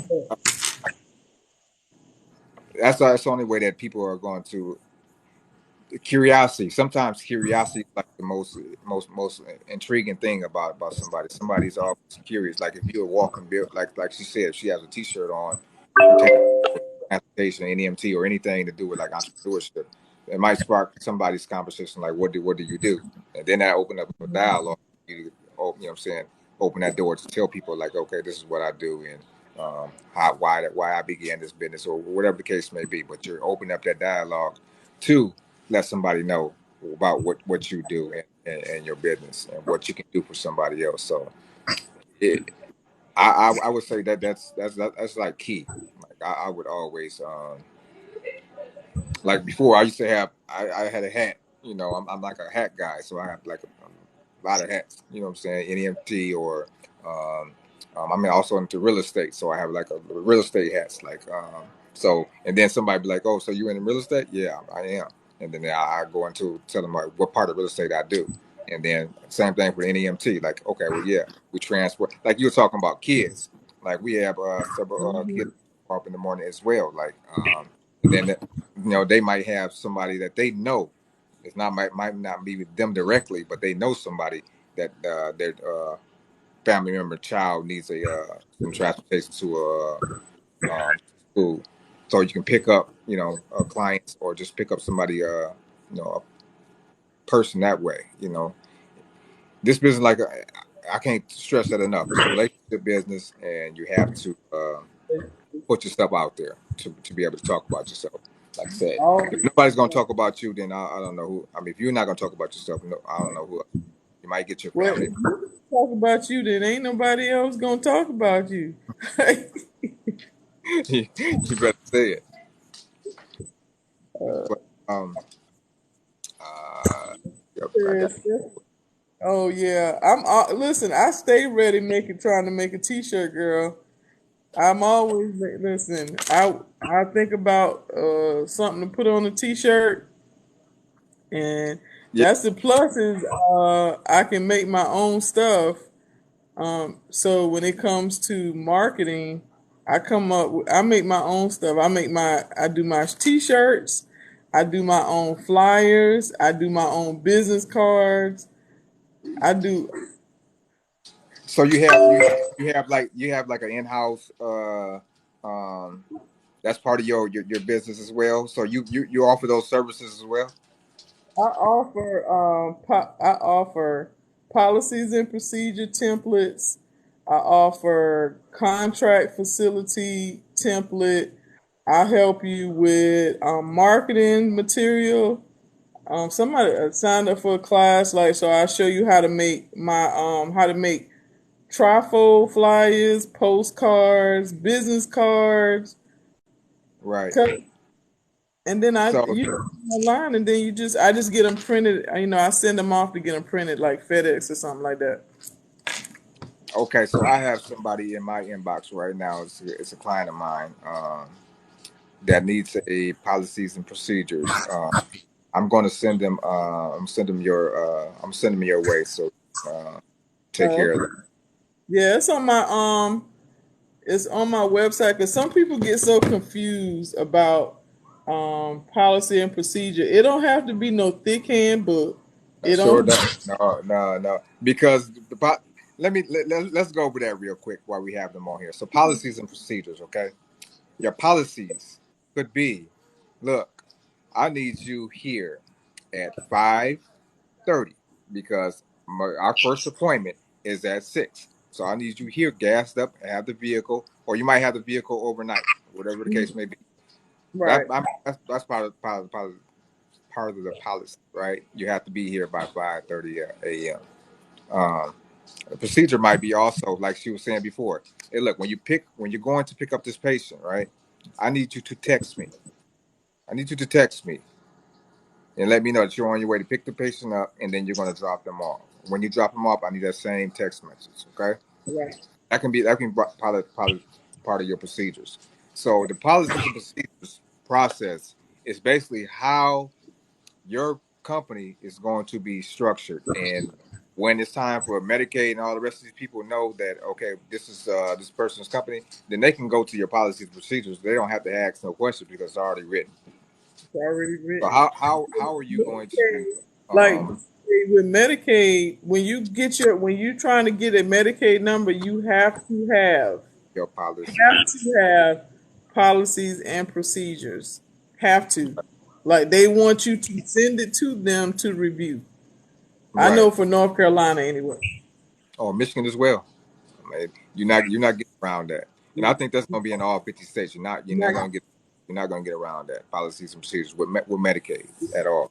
that's the only way that people are going to curiosity. Sometimes curiosity is like the most intriguing thing about somebody. Somebody's always curious. Like if you're a walking bill, like she said, if she has a T-shirt on pertaining to transportation, NEMT, or anything to do with like entrepreneurship, it might spark somebody's conversation. Like, what do you do? And then that open up a dialogue. You know what I'm saying? Open that door to tell people like, okay, this is what I do, and why I began this business, or whatever the case may be. But you're opening up that dialogue to let somebody know about what you do and your business and what you can do for somebody else. So it, I would say that's like key. Like I would always like before I used to have I had a hat. You know, I'm like a hat guy, so I have like a lot of hats. You know what I'm saying? NEMT or um, I mean also into real estate, so I have like a real estate hats. Like so, and then somebody be like, "Oh, so you in real estate?" Yeah, I am. And then I go into tell them like what part of real estate I do. And then same thing for NEMT. Like, okay, well, yeah, we transport. Like you were talking about kids. Like we have several kids up in the morning as well. Like, and then they might have somebody that they know. It's not might not be with them directly, but they know somebody that their family member child needs a some transportation to school. So you can pick up clients or just pick up somebody a person that way. This business I can't stress that enough. It's a relationship business, and you have to put yourself out there to be able to talk about yourself. Like I said, all if nobody's going to talk about you, then I don't know who. I mean, if you're not going to talk about yourself, no, I don't know who. You might get your well, if family. you talk about you, then ain't nobody else gonna talk about you. You better say it. But uh, yep, I got. Yes, yes. Oh yeah, listen. I stay ready, trying to make a t-shirt, girl. I'm always listen. I think about something to put on a t-shirt, and Yeah, that's the plus is I can make my own stuff. So when it comes to marketing, I make my own stuff. I do my t-shirts, I do my own flyers, I do my own business cards. I do. so you have like an in-house Um, that's part of your business as well. So you offer those services as well. I offer policies and procedure templates. I offer contract facility template. I help you with marketing material. Somebody signed up for a class, like, so I show you how to make trifold flyers, postcards, business cards, Right. and then So you go online, and then I just get them printed. I send them off to get them printed, like FedEx or something like that. okay, so I have somebody in my inbox right now. It's a client of mine that needs a policies and procedures. I'm going to send them. I'm sending them your way. So take care of that. Yeah, it's on my website, because some people get so confused about policy and procedure. It don't have to be no thick handbook. It Sure don't. does. No. Because let's go over that real quick while we have them on here. So policies and procedures. Okay, your policies could be, look, I need you here at 5:30 because our first appointment is at 6. So I need you here gassed up and have the vehicle, or you might have the vehicle overnight, whatever the case may be. Right. That's part of the policy, right? You have to be here by 5:30 a.m. Um, the procedure might be also like she was saying before. Hey, look, when you're going to pick up this patient, right? I need you to text me. I need you to text me and let me know that you're on your way to pick the patient up, and then you're going to drop them off. When you drop them off, I need that same text message. Okay, Right. that can be part of your procedures. So the policies and procedures process is basically how your company is going to be structured, and when it's time for Medicaid and all the rest of these people know that okay, this is this person's company, then they can go to your policies and procedures. They don't have to ask no questions because it's already written. It's already So written. how are you going to Like um with Medicaid, when you're trying to get a Medicaid number, your policy? have to have policies and procedures. Have to. Like, they want you to send it to them to review. I Right. know for North Carolina anyway. Oh, Michigan as well. I mean, you're not getting around that, and I think that's going to be in all 50 states. You're not going to get around that policies and procedures with Medicaid at all.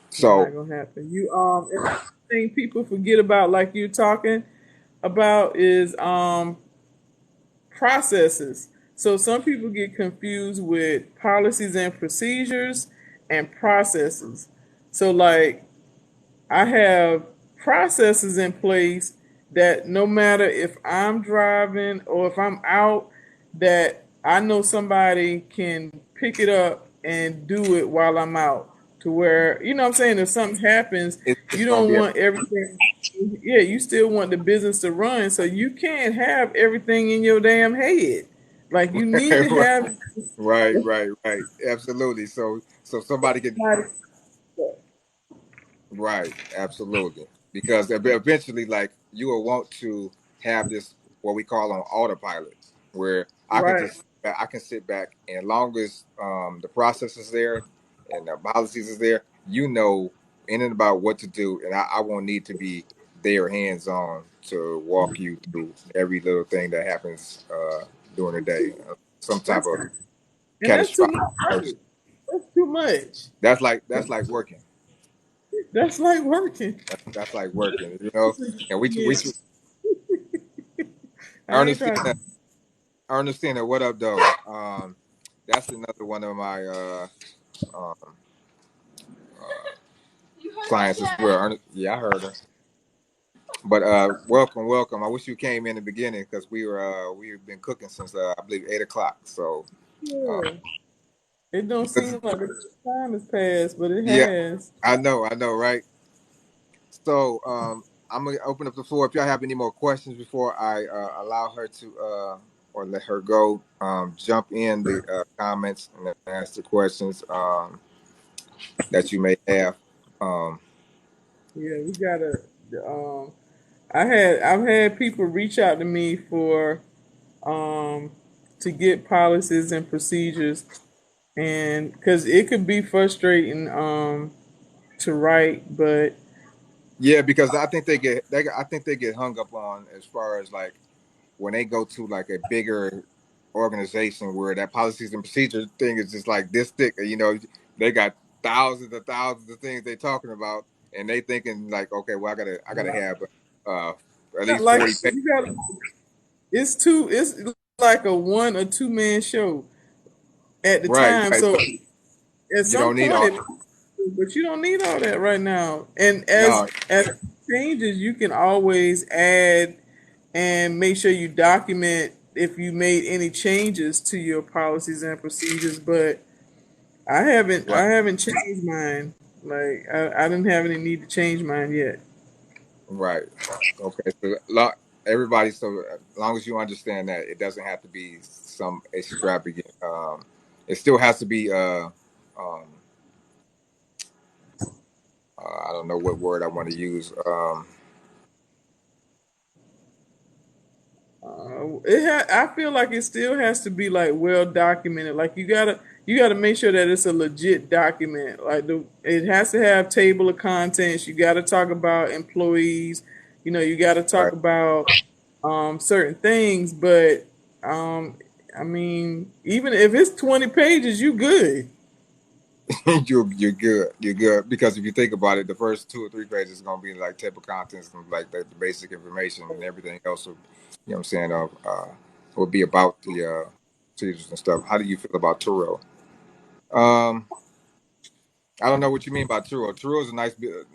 It's not So gonna happen. And the thing people forget about, like you're talking about, is processes. So some people get confused with policies and procedures and processes. So, like, I have processes in place that no matter if I'm driving or if I'm out, that I know somebody can pick it up and do it while I'm out. To where, what I'm saying, if something happens, it's you going to don't be want everything. Yeah, you still want the business to run, so you can't have everything in your damn head. Like, you need to have right, absolutely. So somebody can. somebody. Right, absolutely. Because eventually, like you will want to have this what we call on autopilot, where Right. I can sit back, and as long as the process is there and the policies is there, in and about what to do, and I won't need to be there hands on to walk you through every little thing that happens during the day. Some type That's of and that's too catastrophic much. emergency. That's too much. That's like working. That's like working. That's like working, you know. And we Yes. I ain't trying Ernestine, to. Ernestine, what up, though? That's another one of my um, clients as well. Yeah, I heard her. But welcome. I wish you came in the beginning because we've been cooking since I believe 8 o'clock. So uh, Yeah. It don't because seem like the time has passed, but it yeah, has. I know, right? So I'm gonna open up the floor. If y'all have any more questions before I allow her to or let her go, jump in the comments and ask the questions that you may have. Um, Yeah, we gotta. Um, I've had people reach out to me for to get policies and procedures, and because it could be frustrating to write, but Yeah, because I think they get hung up on as far as like when they go to like a bigger organization where that policies and procedures thing is just like this thick. You know, they got thousands of things they're talking about, and they thinking like, okay, well, I gotta have uh, at least like 40 pages. you got it's like a 1 or 2 man show at the Right, time. right. So So at you some don't need point, all. but you don't need all that right now. And No, as changes, you can always add and make sure you document if you made any changes to your policies and procedures. But right, I haven't changed mine. Like I didn't have any need to change mine yet. right. Okay, so everybody. So as long as you understand that, it doesn't have to be some extravagant. It still has to be um, I don't know what word I want to use. I feel like it still has to be like well documented. Like you gotta make sure that it's a legit document. Like it has to have table of contents. You got to talk about employees. You know, you got to talk Right. about certain things. But um, I mean, even if it's 20 pages, you good. You're good. You're good because if you think about it, the first 2 or 3 pages is gonna be like table contents and like the basic information, and everything else will, you know what I'm saying, will be about the procedures and stuff. How do you feel about Turo? Um, I don't know what you mean by Turo. Turo is a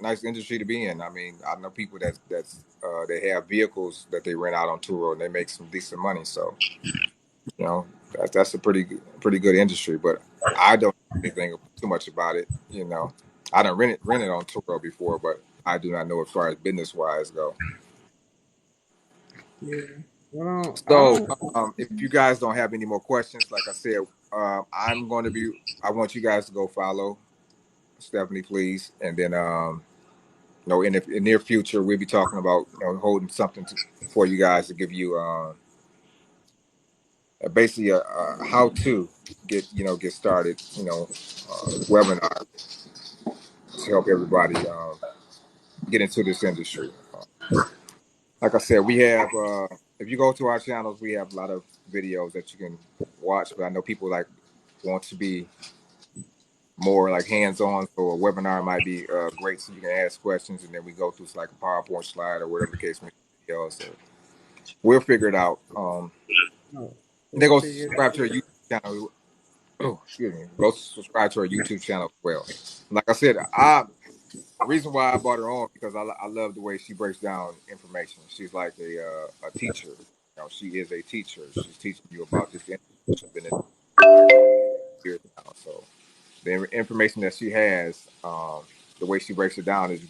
nice industry to be in. I mean, I know people that's they have vehicles that they rent out on Turo and they make some decent money. So you know, that's a pretty good industry. But I don't know anything too much about it. You know, I don't rent it on Turo before, but I do not know as far as business wise go. Yeah. Well, I So, don't. if you guys don't have any more questions, like I said, I'm going to be. I want you guys to go follow Stephanie, please, and then you know, in the near future, we'll be talking about holding something for you guys to give you basically a how to get started. Webinar to help everybody get into this industry. Like I said, we have if you go to our channels, we have a lot of videos that you can watch. But I know people like want to be more like hands-on, so a webinar might be great, so you can ask questions, and then we go through like a PowerPoint slide or whatever the case may be. So we'll figure it out. No. And then go Figure subscribe to our YouTube channel. Oh, excuse me. Go subscribe to our YouTube channel as well. Like I said, the reason why I brought her on because I love the way she breaks down information. She's like a teacher. She is a teacher. She's teaching you about this industry. She's been in it like years now. So the information that she has, the way she breaks it down is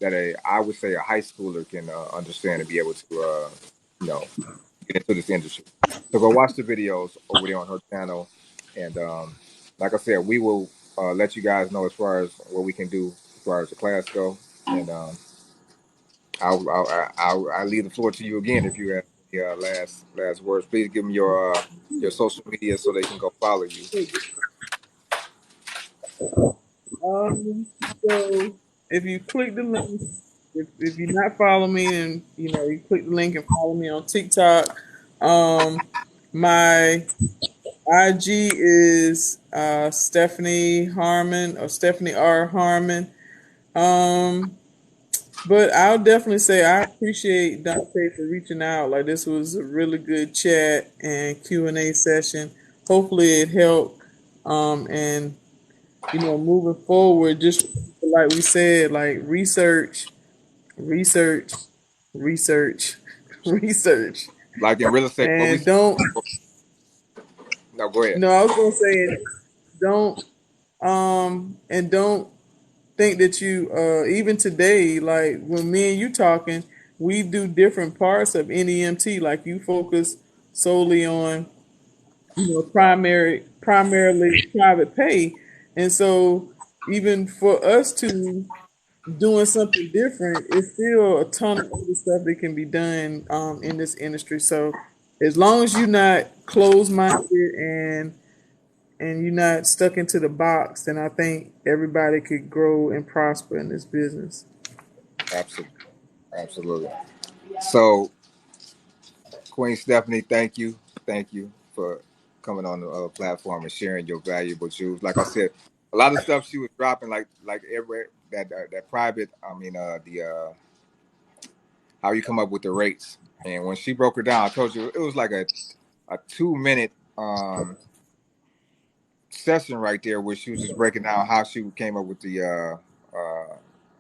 that I would say a high schooler can understand and be able to you know get into this industry. So go watch the videos over there on her channel, and like I said, we will let you guys know as far as what we can do as far as the class go, and I'll leave the floor to you again if you have any last words. Please give them your social media so they can go follow you. Um, so if you click the link, if you not follow me, and you click the link and follow me on TikTok. My IG is Stephanie Harmon or Stephanie R Harmon. Um, but I'll definitely say I appreciate Dante for reaching out. Like this was a really good chat and Q&A session. Hopefully it helped. And moving forward, just like we said, like research, research, research, Like in real estate, what we and don't. no, go ahead. No, I was gonna say don't. And don't think that you. Even today, like when me and you talking, we do different parts of NEMT. Like you focus solely on primarily private pay, and so even for us to doing something different, it's still a ton of other stuff that can be done in this industry. So As long as you're not closed-minded and you're not stuck into the box, then I think everybody could grow and prosper in this business. Absolutely. Absolutely. So, Queen Stephanie, thank you. Thank you for coming on the platform and sharing your valuable jewels. Like I said, a lot of stuff she was dropping, like every that private. I mean, the how you come up with the rates. And when she broke it down, I told you it was like a 2 minute session right there where she was just breaking down how she came up with the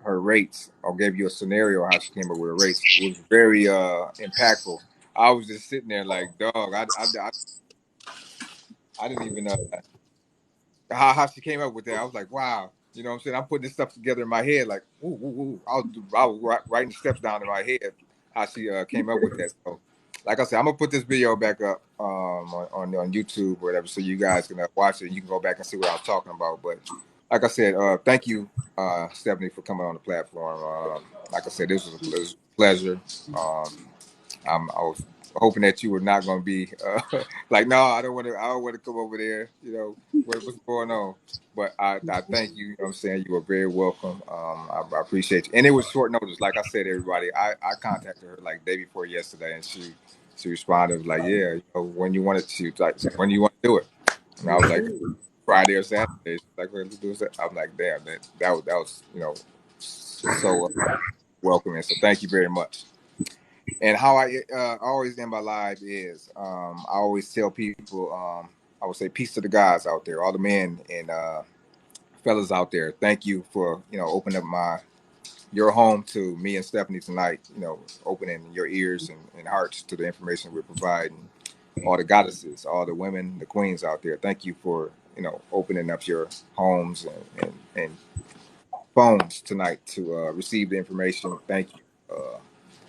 her rates, or gave you a scenario how she came up with her rates. It was very impactful. I was just sitting there like, dog, I didn't even know how she came up with that. I was like, wow. You know what I'm saying? I'm putting this stuff together in my head, like, ooh, ooh, ooh. I was writing the steps down in my head, how she came up with that. So, like I said, I'm gonna put this video back up on YouTube or whatever, so you guys can watch it. And you can go back and see what I was talking about. But like I said, thank you, Stephanie, for coming on the platform. Like I said, this was a pleasure. I was hoping that you were not going to be like, no, I don't want to. I don't want to come over there. You know what's going on. But I thank you. You know what I'm saying, you are very welcome. I appreciate you. And it was short notice. Like I said, everybody, I contacted her like day before yesterday, and she responded like, yeah, you know, when you want it to, like, when you want to do it. And I was like, Friday or Saturday. She's like, well, let's do it. I'm like, damn, that was so welcoming. So thank you very much. And how I always end my live is I always tell people, I would say, peace to the guys out there, all the men and fellas out there. Thank you for opening up your home to me and Stephanie tonight. Opening your ears and hearts to the information we're providing. All the goddesses, all the women, the queens out there. Thank you for opening up your homes and phones tonight to receive the information. Thank you.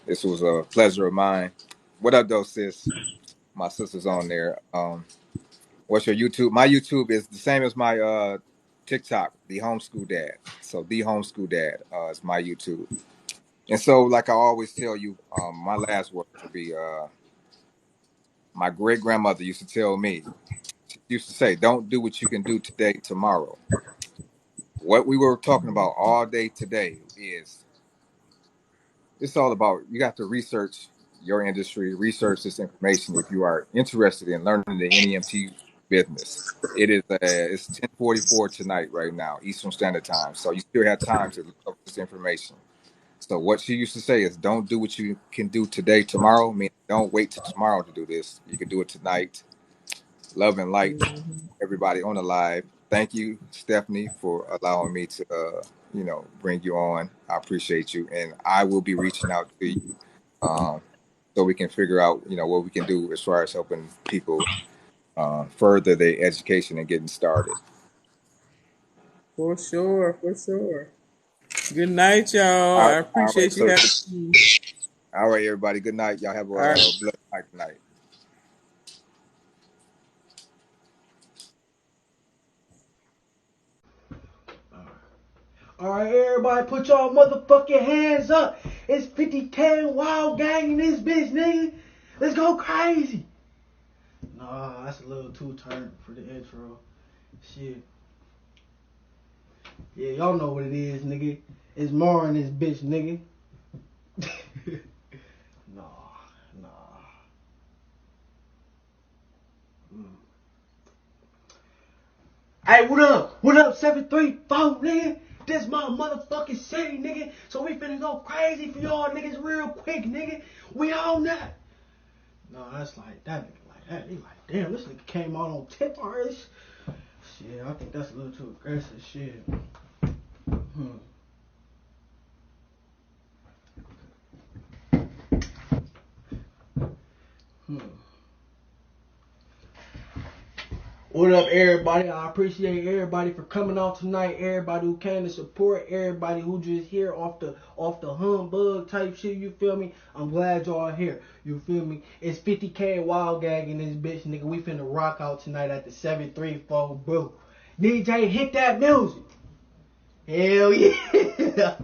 This was a pleasure of mine. What up, though, sis? My sister's on there. What's your YouTube? My YouTube is the same as my TikTok, The Homeschool Dad. So The Homeschool Dad is my YouTube. And so, like I always tell you, my last words will be my great grandmother used to tell me, she used to say, don't do what you can do today, tomorrow. What we were talking about all day today is it's all about, you got to research your industry, research this information if you are interested in learning the NEMT business. It's 10:44 tonight right now, Eastern Standard Time. So you still have time to look up this information. So what she used to say is, don't do what you can do today, tomorrow. I mean, don't wait till tomorrow to do this. You can do it tonight. Love and light, everybody on the live. Thank you, Stephanie, for allowing me to, bring you on. I appreciate you, and I will be reaching out to you, so we can figure out, what we can do as far as helping people further their education and getting started. For sure, for sure. Good night, y'all. All I right, all right. appreciate you So, having me. all right, everybody. Good night. Y'all have a All right. blessed night tonight. All right, everybody, put y'all motherfucking hands up. It's 50K wild gang in this bitch, nigga. Let's go crazy. Nah, that's a little too turned for the intro. Shit. Yeah, y'all know what it is, nigga. It's more in this bitch, nigga. Nah. Hey, what up? What up, 734, nigga? This my motherfucking city, nigga. So we finna go crazy for y'all niggas real quick, nigga. We on that. No, that's like, that nigga like that. He like, damn, this nigga came out on tip already. Shit, I think that's a little too aggressive shit. What up, everybody? I appreciate everybody for coming out tonight. Everybody who came to support. Everybody who just here off the humbug type shit. You feel me? I'm glad y'all are here. You feel me? It's 50K wild gang in this bitch, nigga. We finna rock out tonight at the 734, bro. DJ, hit that music. Hell yeah.